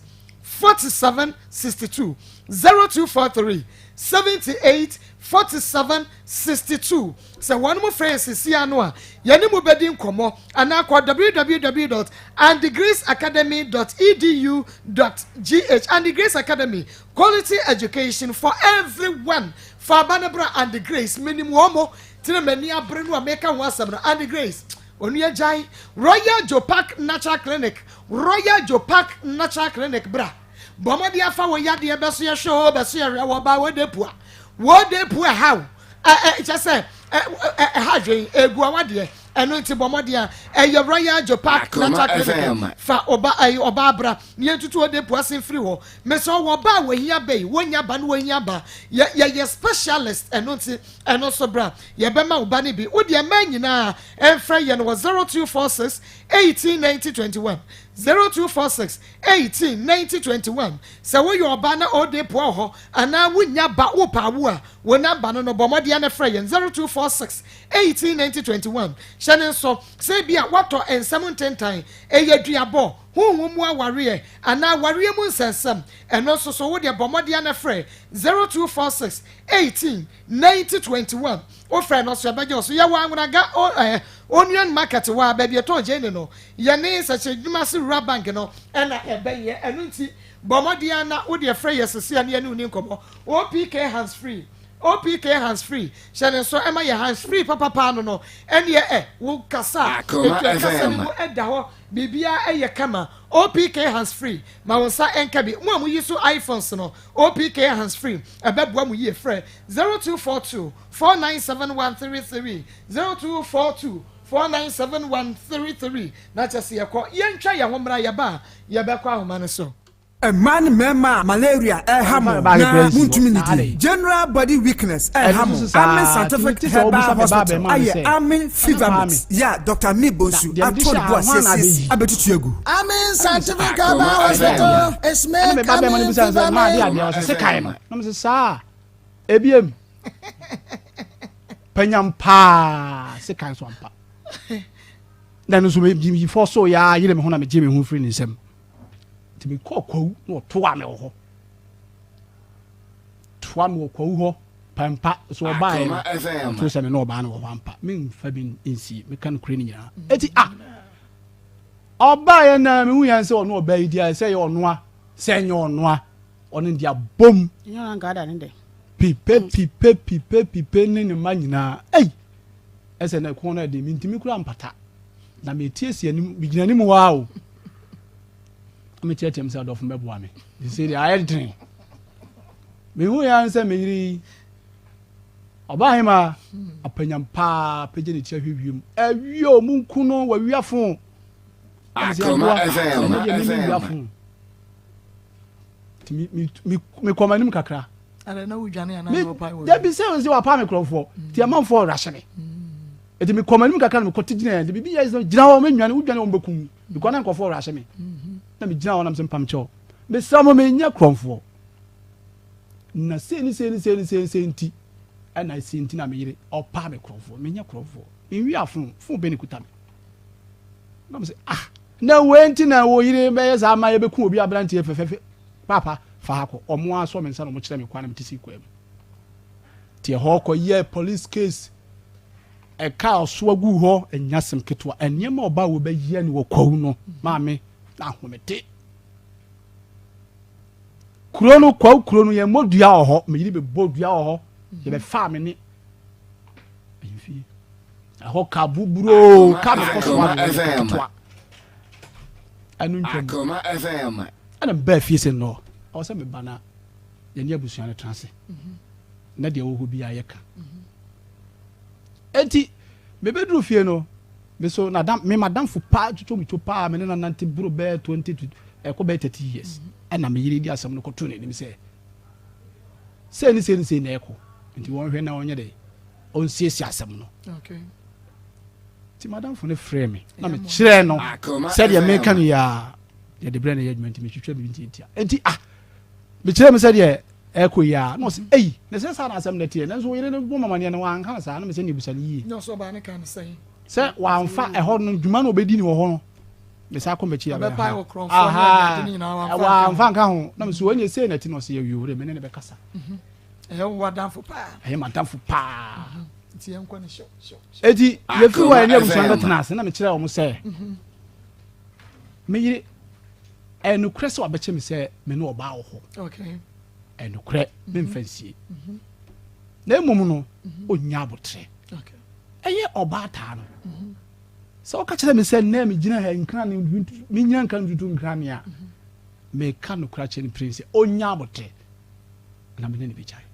47 62 0243 78 47 62 so one more phrase see anwa yani mu bedi nkomo ana kwa www.andthegraceacademy.edu.gh and the Grace Academy quality education for everyone for Banabra and the Grace minimum homo tina mani abrenu ameka wasabra and the Grace Onuya Jai Royal Jopak Natural Clinic bra Bomadi afa wo yade e beso ye show beso ye wo ba wo depua how just say hadwen egu awade eno nti bomadi a ye Royal Jopak Natural Clinic fa oba abra ne tutu depua sen free ho me so wo ba wo hia bei wonya ba no wonya ba ye specialist eno nti eno so bra ye be ma oba ne bi wo de ma nyina enfra ye no 0246 189021 0246 189021 so wo your ba na ode po ho ana wonya ba wo pa wo a wo number no bomode na frɛ ye 0246 189021 shane so say bia wato ensam tentan eyaduabo huhumu aware ana aware mu nsensem eno so wo de bomode na frɛ 0246 189021 o frɛ no so abaje so ye wa anwunaga onion market wa ba bia to je ne no ye ne sache dwuma se rural bank no na ebenye enu nti bomode na wo de frɛ ye sese ne uni nkomo OPK hands free shane so ema ye hands free papa no ene wo kasa mu eda ho bibia eye kama OPK hands free ma wonsa enka bi mu amuyi so iPhones no OPK hands free ebeboa mu ye frɛ 0242 497133 0242 497133 na chese ye ko ye ntwa ye homra ye ba ye be kwa homa ne so man mema malaria hamo na muntumini general body weakness hamo amen scientific herbal hospital aye amen fever mix ya Dr. Mibonsu atod boss abetutuegu amen scientific herbal hospital esme kamen se kaima no se sa ebiem panyampa se kan so ampa na no so me for so ya yire me ho na me je me ho free ni nsem timi kokwo no toa me ho toa me kokwo ho pampa so ba e so se me no ba na ho pampa me mfa bi nsi me kan kure ni nyina eti oba ye na me hu yan se ono oba idi se ye ono se nye ono ono dia bom nyona ngada ne de pipe ne ma nyina ese na ko na de mi ntimi kura mpata na me tie sie ni bigina ni mu wa o me tie tem se do fo mebo ame they say they are entering me hu ya nse me yiri oba hima apanyam pa peje ni tie hwewiem awio mu nku no wa wiafo Akoma FM me komanim kakra ara na wudwane ana no pa wo de bi se won se wa pa me krofo ti amanfo rahye eti me komanim kakra me kotigina de bi ya gina wo me nwane wudwane wo bekum bi kwana nkofo rahye me na me gina wo na me pam cho be samo me nya krofo na se ni nti ana se nti na me yire opa me krofo me nya krofo me wi afun fun be ni kuta me na me se na wenti na wo yire be za ma ye bekum obi abrante efefefe papa fahako omo aso me nsa no mo kire me kwa na me tisi kwa mu tie ho ko ye police case e ka oso agu ho enyasem ketwa enyema oba wo be ye ni wo kwawu no maame na ahomete kurono kwawu kurono ye modua ho me yiri be bodua ho ye be fa me ni enfi aho ka buburo ka me koso wa ketwa anu ntwam Akoma FM ana ba fie se no o se me bana ye ne abusua ne transe na de wo ho bia ye ka enti me bedru fie no me so na me madam fu pa tutu mi to pa me na nante bro be 20 to ko be 30 years ana me yiri di asam no ko to ne nim se ni na eko enti won hwe na onye de on siesi asam no okay ti madam fu ne frɛ me na me kyerɛ no sɛ de me kan ya de brɛ na yadwuma enti me twetwa bi ntia enti me kyerɛ me sɛ de eko ya no se ei ne sɛ sa na asam na tie nanso yire ne bo mama ne no an kan sa na me sɛ ne busane yi no so ba ne kan sɛ wamfa ɛhɔ no dwuma no obɛdi ni wɔ hɔ no me sa kɔ makyi ya bɛ wamfa nka ho na me so wɔnyɛ sei na ti no sɛ yɛ wiore me ne bɛkasa wadamfo pa madamfo pa ti en kwa ne show eti ye fi wa ne abusuan da tena ase na me kyerɛ wo mo sɛ me yire enukre sɛ wabɛkyɛ me sɛ me ne ɔba wo hɔ okay enukre me mfansie na emom no onya abotre okay ɛyɛ ɔba taa no sɛ ɔka kyerɛ me sɛ na me gyina ha nkra ne me nyina nka ntutu nkra ne a me ka no kra kyerɛ ne prince onya abotre na me ne ne bɛgyae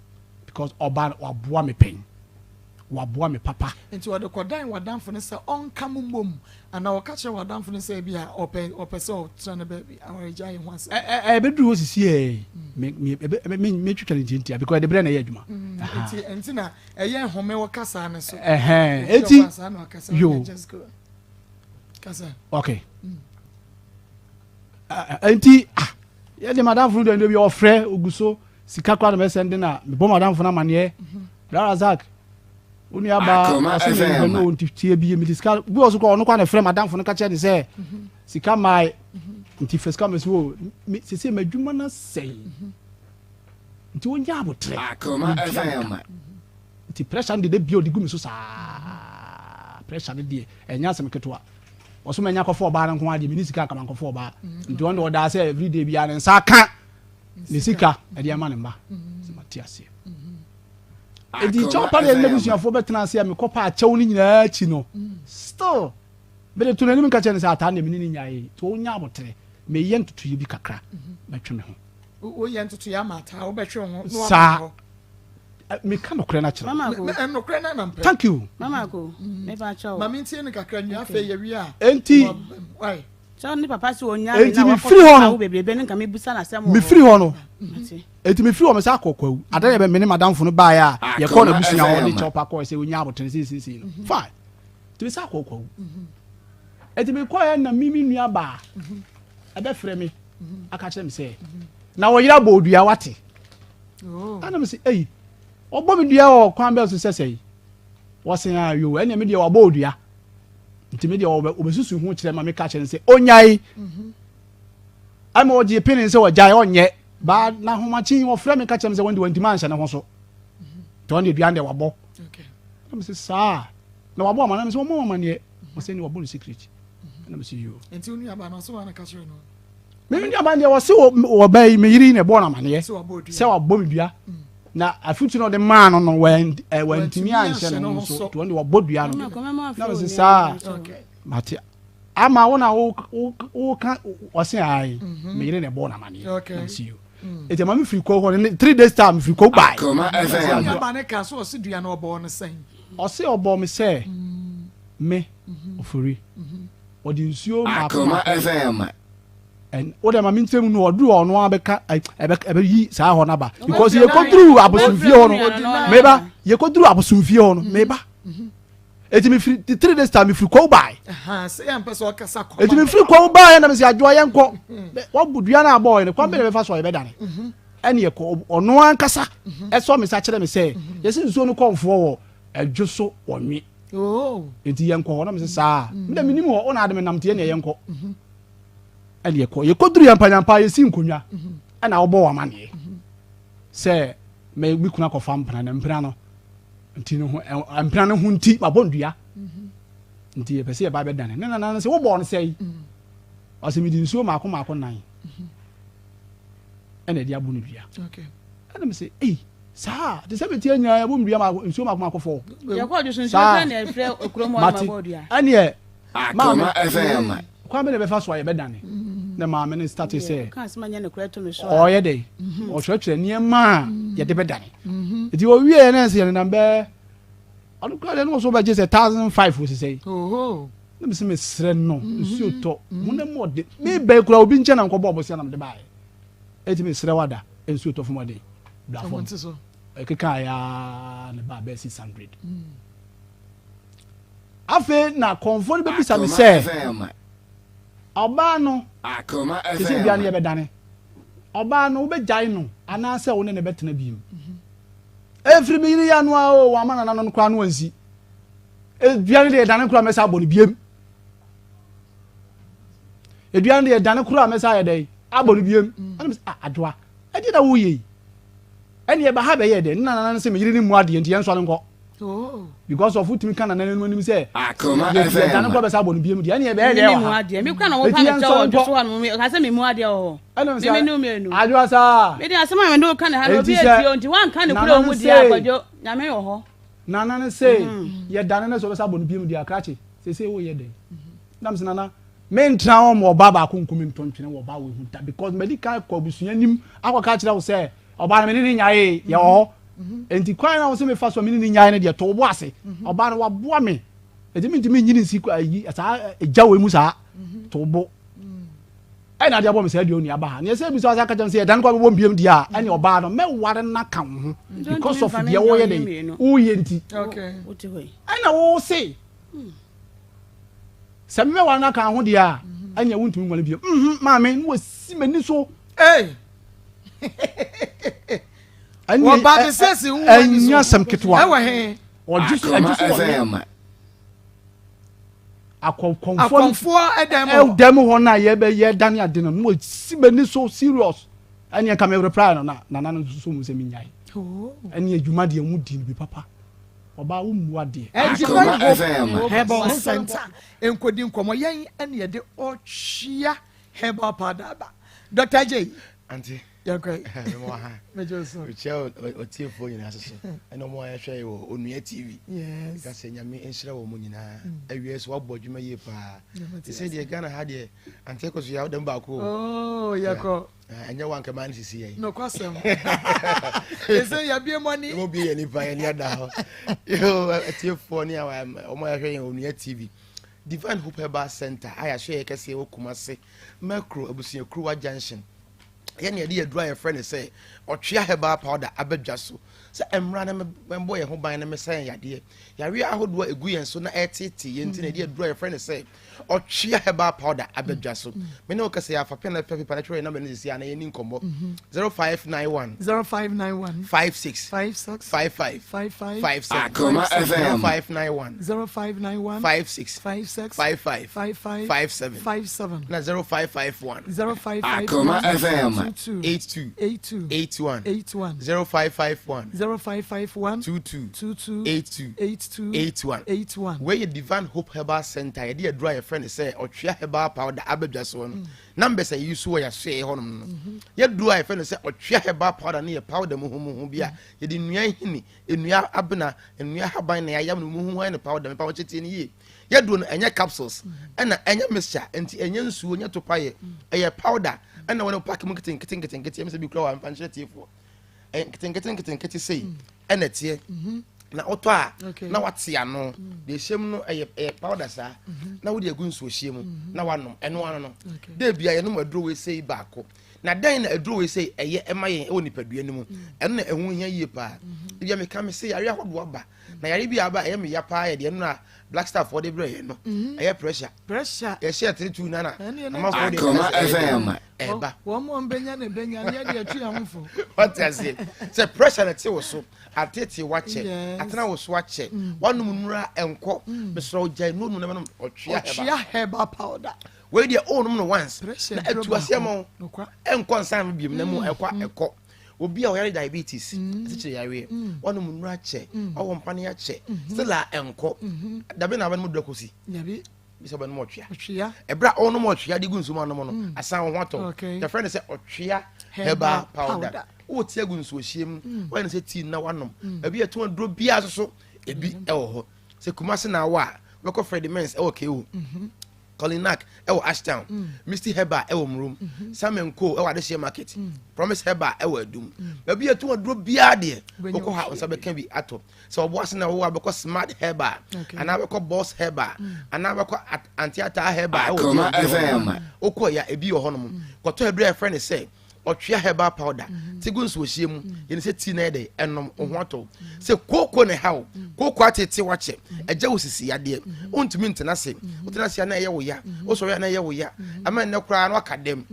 because ɔba waboa me pen waboa me papa nti wade kɔdan wadamfo ne sɛ ɔnka mo mbom ana wɔka kyerɛ wadamfo ne sɛ bi a ɔpɛ sɛ ɔtra ne baabi awɔregya yɛ ho ase ɛbɛduru hɔ sisi me twitwa ne ntintia because ɛde berɛ na ɛyɛ adwuma nti na ɛyɛ nhome wɔ kasa ne so eti yo kasa okay enti yɛde madamfo no de bi ɔfrɛ oguso sika kwa na mesende na me bɔ madamfo na maneɛ Razak oni aba aso no ntitie bi mi sika bi oso ko ono kwa na frɛ madamfo no ka kyɛ ne sɛ sika mai nti feska me so sisi madwuma na sɛi nti wonya abotre Akoma FM nti pressure de bi odi gu mi so saa pressure ne de enya asem ketewa oso menya kɔfɔ ɔba nko ade mi sika kama kɔfɔ ɔba nti on de oda sɛ everyday bi ya ne nsa ka ne sika ɛde ama ne mba sɛ mate ase edi chopa ne ne busuafo betena ase me kɔpa akyɛw ne nyinaa akyi no still bele to nanim ka kyɛ ne sɛ ata na me ne nyae to onya abotre me yɛ ntutu bi kakra metwe me ho o yɛ ntutu ya mata wo bɛtwe ho no sa me ka no kra na kyerɛ mama ko no kra na nampɛ thank you mama ko me ba kyɛw mama ntie ne kakra nwa afɛ yɛ wi a enti why so ni papa si onya na wa ko bebrebe ne nka me busa na asɛm me free ho no enti me free ho me sa akɔkwawu ada yɛ be me ne madamfo no baa ya yɛ kɔ na busua ho ne chopa kɔ sɛ onya abotre sisi no fine ti me sa akɔkwawu enti me kɔ ya na mimi nua ba ɛbɛ frɛ me aka kyerɛ me sɛ na wo yira bo odua wate ana me sɛ ei ɔbɔ me dua wɔ kwan bɛ so sɛsɛi wɔsen ayo ɛne me deɛ wɔbɔ odua nti me deɛ obesusu ho kyerɛ ma me ka kyerɛ sɛ onyai ama ɔgye pene sɛ wɔgyae ɔnyɛ ba na homakyin wɔfrɛ me ka kyerɛ me sɛ wɔnde wantima anhyɛ ne ho so nti ɔne aduane deɛ wɔbɔ na me sɛ saa na wɔbɔ ama na me sɛ wɔmɔ ama neɛ wɔsɛ ne wɔbɔ no secret na me sɛ yo nti onu aba na so wana ka kyerɛ no me nua ba deɛ wɔse wɔba me yiri ne bɔ na maneɛ sɛ wɔbɔ me dua na afutu no de man no wantimi anhyɛ no so to wonde wɔbɔ dua no na me sɛ saa mate ama wona wo ka wɔse ai me yiri ne bɔ na maneɛ na see you ete ma me free ko ho 3 days time free ko bai aba ne ka so ɔse dua na ɔbɔ no sɛn ɔse ɔbɔ me sɛ me ofori ɔde nsuo ma Akoma FM and oda ma mintrem no odu ono abeka ebe yi saa ho na ba because ye koduru abosumfie ho no meba ye koduru abosumfie ho no meba eti me free 3 days time me free ko bai say am person okasa ko eti me free ko bai na me se adwo ye nko wo budua na boy ne kwa be be fa so ye be dane ene ye ko ono ankasa eso me sa kire me se ye se nsuo no konfo wo adwo so onwe eti ye nko na me se saa me da minim ho ona ade me namte ne ye nko ali ye koduru ya mpanyampa ye si nkonwa ana wo bo wa mane se me bi kuna ko fam mpana na mpana no nti no ho mpana no ho nti ma bondua nti ye pese ye ba be dane na se wo bo no sei o se mi di nsuo ma ko nan ana dia bu no dua okay ana me se sa de se beti anya ya bu dua ma nsuo ma ko fo ye ko ju nsuo na e frɛ okromo ma bo dua ani e Akoma FM kwa me be fa so ye be dane na maame ne start say kan se manya ne kura to me so o ye dey o chwechwe niema ye de bedane enti o wie na se na be anu kura no so ba je say 1500 wo say oh na me se me sre no nsuo to mu na mo de me ba kura obi nche na nko bo bosia na me de bae eti me sre wada nsuo to fo de bla fo ekeka ya ne ba be 600 afe na konfo be bisa me say oba no Akoma sisi bia na ye bedane oba no wo be jai no ana se wo ne betena biem every me ya no o wa mana no kwa no ansi eduane de dane kura mesa abɔ ne biem eduane de dane kura mesa ye dai abɔ ne biem ana adoa edi da wo ye eni e ba ha be ye de na se me yiri ni mu ade enti enso nko oh because of utimi kana na nenu anim say Akoma dane kura mesa abɔ ne biem de eni e be ye de mu ade me kwa na wo pa me tawo do so wa no me ka se me mu ade o me no me no adoa sa me de asema me do kana ha no bi eti o nti wan kan ne kura mu di akwajo nyame yo ho nana ne say ye dane ne so besa abɔ ne biem de akrache se wo ye de nam se nana me ntra wo mo baba akunkumi ntontwene wo ba wo hu ta because medical ko busua nim akwaka kira wo say oba na me ni nyae ye ho enti kwan na wo se me fa so me ni nyae ne de to bo ase oba na wa boa me enti me ntimi nyini nsi ko ayi asa ejawe mu sa to bo ai na de abo me say de oni aba ha ne say bi so asa ka jam say dan ko bo biem dia ani oba no me ware na kan ho because of de wo ye de wo ye nti okay oti hoy ai na wo say sɛ me wa na kan ho dia anya wuntumi ngwale biem maame no wasi mani so eh wo ba be sesi hu wani so anya sam ketwa ewa he ojusu akonfo edem ho na ye be ye dane ade no no wasi mani so serious anya ka me reply no na no so mu se mi nyai anya adwuma de mu di no bi papa oba wo mu ade herbal center enkodi nkomo yen ene ye de ochia herbal powder ba Dr. J Auntie okay mo ha mejo so uche otie fo nyina so eno mo ya hwe wo onua TV yes ka se nyame enhira wo mu nyina awie so wabɔ dwuma ye pa se de Ghana ha de Auntie ko so ya wodam ba ko oh yako anya wanka man sisi ye no kwasem ese ya bie money mo bie ni pa ni ada ho yo otie fo ni awa mo ya hwe onua TV Divine Hope Herbal Center aya hwe ye kase wo Kumase macro abusia Kruwa Junction yene ye dry friend say otwea herbal powder abadwa so se emra na membo ye ho ban na me say yade yare ahodo egu yen so na etete ye nti na ye dry friend say otwea herbal powder abadwa so me no ka say afape na pepe na twerɛ na me nsi ana ye ni nkombo 0591 56 55 57 Akoma FM 0591 56 55 57 na 0551 Akoma FM 82 81 0551 22 81 where your Divine Hope Herbal Center ye dey draw your friend say otwea herbal powder abadwa so no numbers say you so ya share honum no ye draw your friend say otwea herbal powder na ye powder mu bia ye di nua hini enua abena enua haban na yam no mu hu na powder me pa chete ni ye ye do no enye capsules na enye mixture enti enye nsuo nya to paye eye powder and when you pack him getting say be clear and punch tifo getting say and it here na oto a na wate ano de hyem no e powder sa na wo de agu nsuo hyem na wanom eno ano no de bia ye no maduro we say baako na dan na aduro we say eye emaye e woni padua nimu eno na ehun nya yie pa bia me ka me say yare ahodo aba na yare bia aba eye me ya pa ye de no na black star for the brain no eye pressure ye share 32 na ama for the Akoma FM eba wo mo benya na de atu ya mfo what I say pressure na te wo so atete wache atena wo so wache wanum nura enko mesro gya no no na otwea herbal powder we dey onum no once na atu asem enko nsan biem na mu ekọ obi a oyare diabetes tiche yare wanum nura che owo mpane ya che still a enko dabe na ba mu dokosi yabi bisa ban mo twea ebra onum otwea de gu nsum anom no asan wo hoto the friend say otwea herbal powder o tie gu nsuo hiem when say tea na wanom abi eto adro bia so ebi e wo ho se Kumase na wa we ko Fred Mens e wo ke wo Colinac ewo Ashtown Misty Heba ewo Mrum Simon Co ewo Adeshie Market Promise Heba ewo Adum baby etu odro bia de boko ha onsa be kan bi ato so obo ase na wo abeko Smart Heba ana abeko Boss Heba ana abeko Antiata Heba ewo Akoma FM okọ ya ebi wo honom kwoto adura friend ne say otwea herbal powder tigun so hie mu yene se ti na de enom ho ato se koko ne hawo koko atete wache eja wosisi yade ontumi ntena se utena se na ye wo ya o so ya na ye wo ya ama ne kura no akadem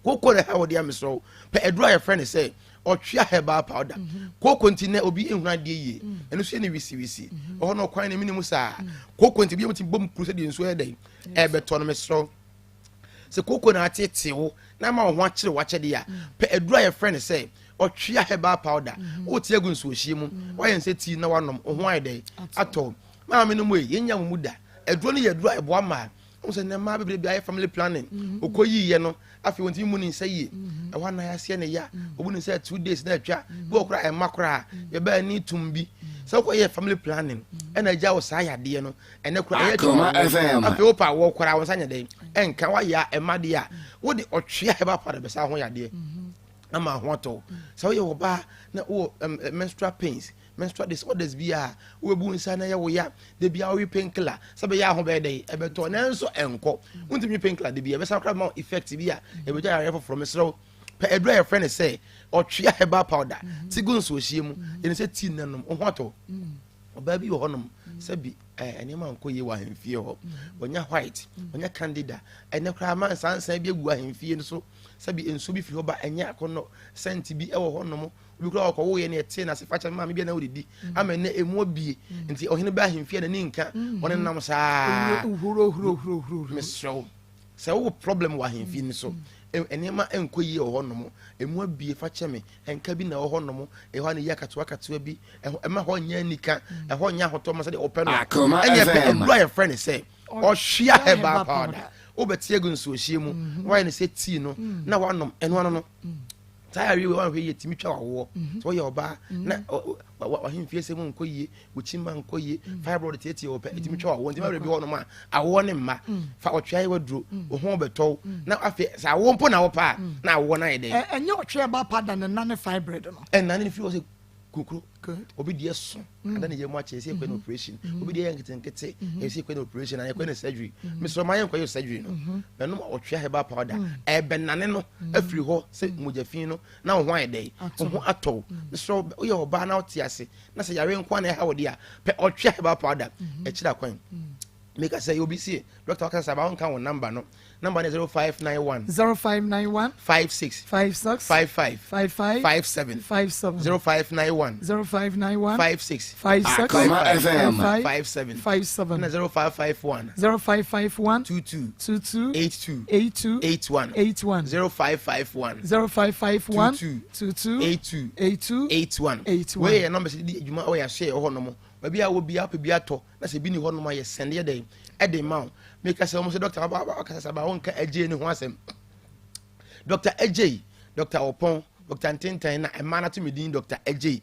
koko ne hawo de amso pe edura your friend say otwea herbal powder koko ntine obi ehuna de ye eno so ne wisi o no kwan ne minimu sa koko ntibi mutim bom kru se de nso ye de ebeto no mesro se koko na atete wo na ma ho akire wache de ya pe edura your friend say otwea herbal powder o tie gu nso hie mu waye nse ti na wanom ho ayde ato ma me no mu yenya mu da eduro ne yedura ebo ama o se na ma bebre bia family planning okoyi ye no afi wonti mu ni nsa yi e wana ya se ne ya obu ni say 2 days na atwa bi okura e makura ye ba ni tumbi so ko ye family planning ena ja wo sa ya de no ene kura ye afi opa wo kura wo sanya de enka wa ya e made ya wo de otwea heba pada be sa ho ya de ama ho to so ye wo ba na wo menstrual pains menstrual disorders bia wo bu nsa na ye wo ya de bia wo painkiller sabe ya ho be de e be to na nso enko untimi painkiller de bia be sa kra ma effect bia e be ja ya from mesro pe edra your friend say otwea herbal powder tigun so hie mu ene se ti nanom ho to oba bi wo honom sabi enema nko ye wa hemfie ho onya white onya candida ene kra ma sansan bi egu ahemfie so sabi enso bi fi ho ba enya akono senti bi ewo honom obi kra ko wo ye na ete na se facha ma me bi na odidi ama ne emu obie nti ohene ba ahemfie na ni nka one nam saa huro mesro se wo problem wa ahemfie ni so enema enko ye ho honom emu abie facha me enka bi na ho honom e ho na ye akatoa bi ema ho nya nika e ho nya hoto ma se de open no enye pe endua your friend say o hia herbal powder obetie gu nso hie mu why ne se tea no na wanom eno ano no tayari we wan hwe ye timi twa wo so ye oba na wa himfie se mu nkoyie wochimba nkoyie fibroid tete opa timi twa wo ntimi rebi hono ma awo ne mma fa otwa ye waduro wo ho beto na afi sa wo mpo na wo pa na awo na ye de enye otwa ba pada na na fibroid no na ne fi wo se kukuru obi die so ada ne ye mu ache se ekwe no operation obi die nkete e se ekwe no operation na ekwe no surgery misro ma ye nkwe surgery no benu otwa heba powder e benane no afiri ho se mojafin no na ho an dey ho ato misro o ye oba na otiase na se yare nkwa na ha wodi a pe otwa heba powder e kira kwan make I say obi see doctor kan say ba on kan won number no number is 0591 56 55 57 0591 56 57 0551 22 82 81 0551 22 81 where your number is ejuma o ya share ho no mo baby a wo bia pa bia to na se bi ni ho no ma ye send ye den e dey ma make us almost doctor aba won ka AJ ni ho asem Dr. AJ Dr. Opon Dr. Ntintan na emana to me din Dr. AJ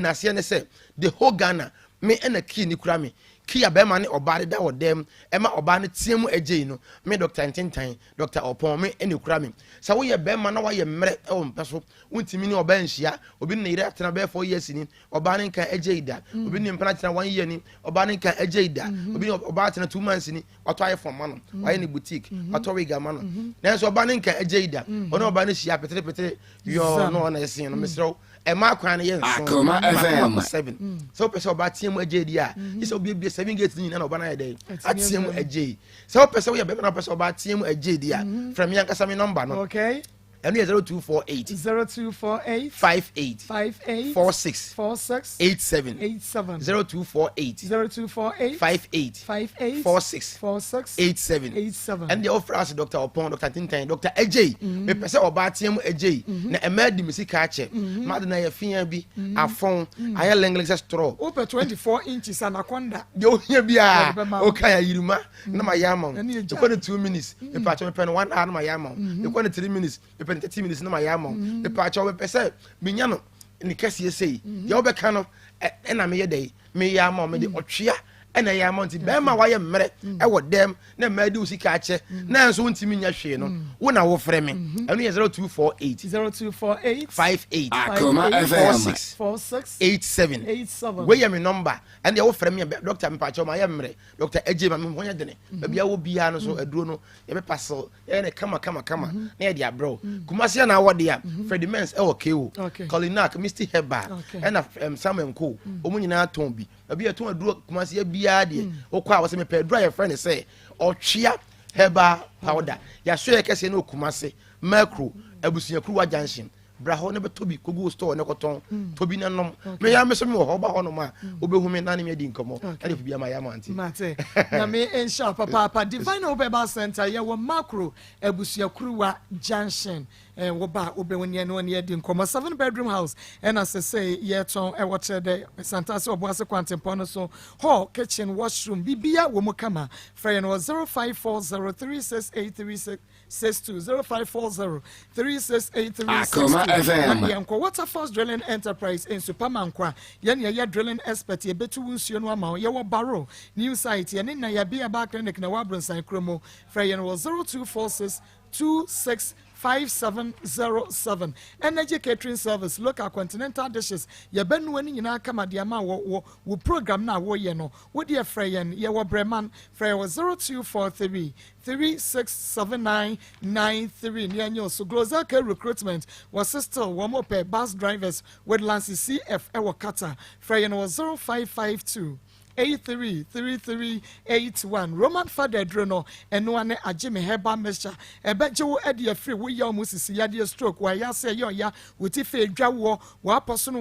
na se ne say the whole Ghana me na key ni kura me key abema ne oba da wodem ema oba ne tiemu AJ no me Dr. Ntintan Dr. Opon me ene kura me sa wo ye bema na wa ye mre e wo mpeso wontimi ni oba nhia obi ne ire atena be 4 years ni oba ne kan AJ da obi ne mpana atena 1 year ni oba ne kan AJ da obi ne oba atena 2 months ni oto aye for mano wa ye ne boutique oto we ga mano na so oba ne kan AJ da ono oba ne hia petere yo no na yesin no mesro Ema kwan ye nso Akoma FM 7 so pese oba tie mu AJ dia is obi 7 gates ni na oba na ye dey atie mu AJ so pese we be na pese oba tie mu AJ dia from yan kasa me number no okay and 0248 58 46 87 0248 58 46 87 and the offer us Dr. Opon Dr. Tintan Dr. AJ me pese oba tie mu AJ na emadi misika ache mad na ye fian bi afon aye lengleng straw open 24 inches anaconda yo hia bia o kan ya yiruma na ma yama e ko 2 minutes me pa me pen 1 hour na ma yama e ko 3 minutes 30 minutes na ma yama e pa cha we pese binya no ni kase sei ye obeka no e na me ye dey me yama me de otwea ɛna ɛyɛ ama nti bɛrima wayɛ mmerɛ ɛwɔ dɛm na mmaa de wo sika akyɛ na nso wontumi nya hwee no wo na wofrɛ me ɛno yɛ 0248 58 Akoma FM 46 87 weyɛ me number ɛne deɛ wofrɛ me dɔctor mepakyɛw ma yɛ mmerɛ dɔctor agye ma me ho yɛ dene baabi a wɔ biara no so aduro no yɛbɛpa sɛ yɛyɛ ne kama na yɛde abrɛ wo Kumasi na awɔ de a Freddie Mens ɛwɔ KO Colinac Misty Heba ɛna Samuel Ko ɔmo nyinaa tɔn bi baabi a tɔn aduro Kumasi yɛ biara deɛ wokɔ a wɔsɛ mepɛ aduro a yɛfrɛ ne sɛ ɔtwea Heba powder yɛaso yɛ kɛseɛ no Kumasi macro abusuakuruwa junction bra ho ne beto bi kogu store ne koton to bi nanom me ya me so me wo ba ho no ma obehu me nane me di nkomo ade fu bia ma ya manti mate na me ensha papa divine obeba center ye wo macro abusuakuruwa junction wo ba obewoni ne woni di nkomo 7-bedroom house and as I say ye ton e wote de santa se obo ase kwantempo no so hall kitchen washroom bibia wo mo kama frɛ no 0540368362 0540368362 Yanko Waterfalls Drilling Enterprise in Supermankwa ya drilling expert ye betu nsuo no ama ye wo baro new site ye na ya bia ba clinic na wabronsan kromo frɛ no 0246265707 energy catering service local continental dishes ye benu ani nyina kama de ama wo program na wo ye no wo de frɛ ye wo breman frɛ 0243367993 Nyanyo so Glozaka recruitment was still one more pair bus drivers with Lancy CF Ewa Kata frɛ no 0552 833381 Roman Father Drono and no one Ajime Heba Mesha Ebejo Eddie free we ya musisi ya stroke wa ya say yo ya wuti fe dwawo wa person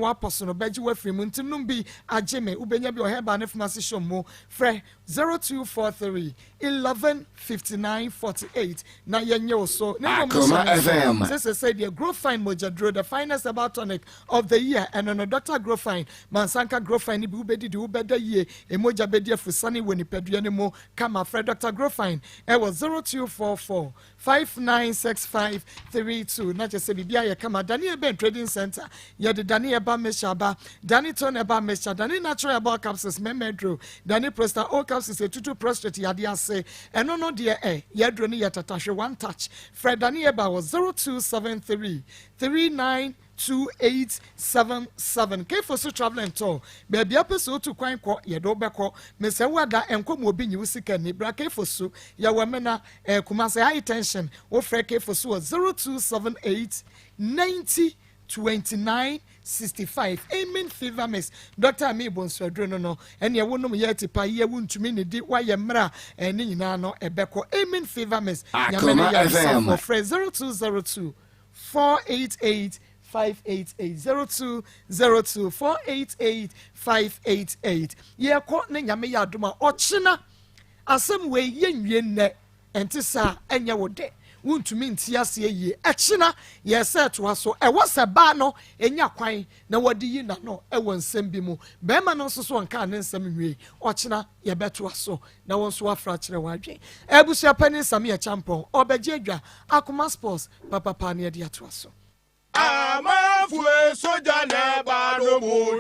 Bejo free muntinumbi Ajime ubenya bi Heba ne famasi shomo frɛ 0243 115948 na yenye so Akoma FM this said the Grow Fine Mojadro the finest about tonic of the year and on Dr. Grow Fine Mansanka Grow Fine ibi ubedi di ubeda ye emoja bedi afusani weni pedua mo kama Fred Dr. Grow Fine was 0244 596532 na je se bibia ye kama Daniel Ben Trading Center ye de Daniel Ba Meshaba Dani Ton Eba Mesha Dani Natural Eba Capsules Memedro Dani Prosta O Capsules Tutu Prostate Yadia say and no dear yadro ni yatatashwe one touch Fred Daniel Ba was 0273 392877 K for so traveling tour baby episode to kwan ko yedo beko me se wada enko mo obi nyi usika ni bra K for so ya wamena Kumasi high tension wo frɛ K for so 0278 90 2965 Amen Fever Mix Dr. Me Bonso no and ye wonum yeti pa ye wuntumi ne di wa ye mra eni nyina no ebeko Amen Fever Mix Akoma FM for phrase 0202 488 588 0202 488 588 ye ko ne nyame ya adoma ochina asem we ye nwie nne entisa enye wode wuntumi ntiase ye echina ye set waso e wose ba no enya kwan na wodi yi na no e wonsem bi mu be ma no so nka ne nsem nwie ochina ye beto aso na wonso afra kire wadwe ebusia pani sam ye champon obeje adwa Akoma Sports papa pa ne de ato aso Amafue soja ne ba no mo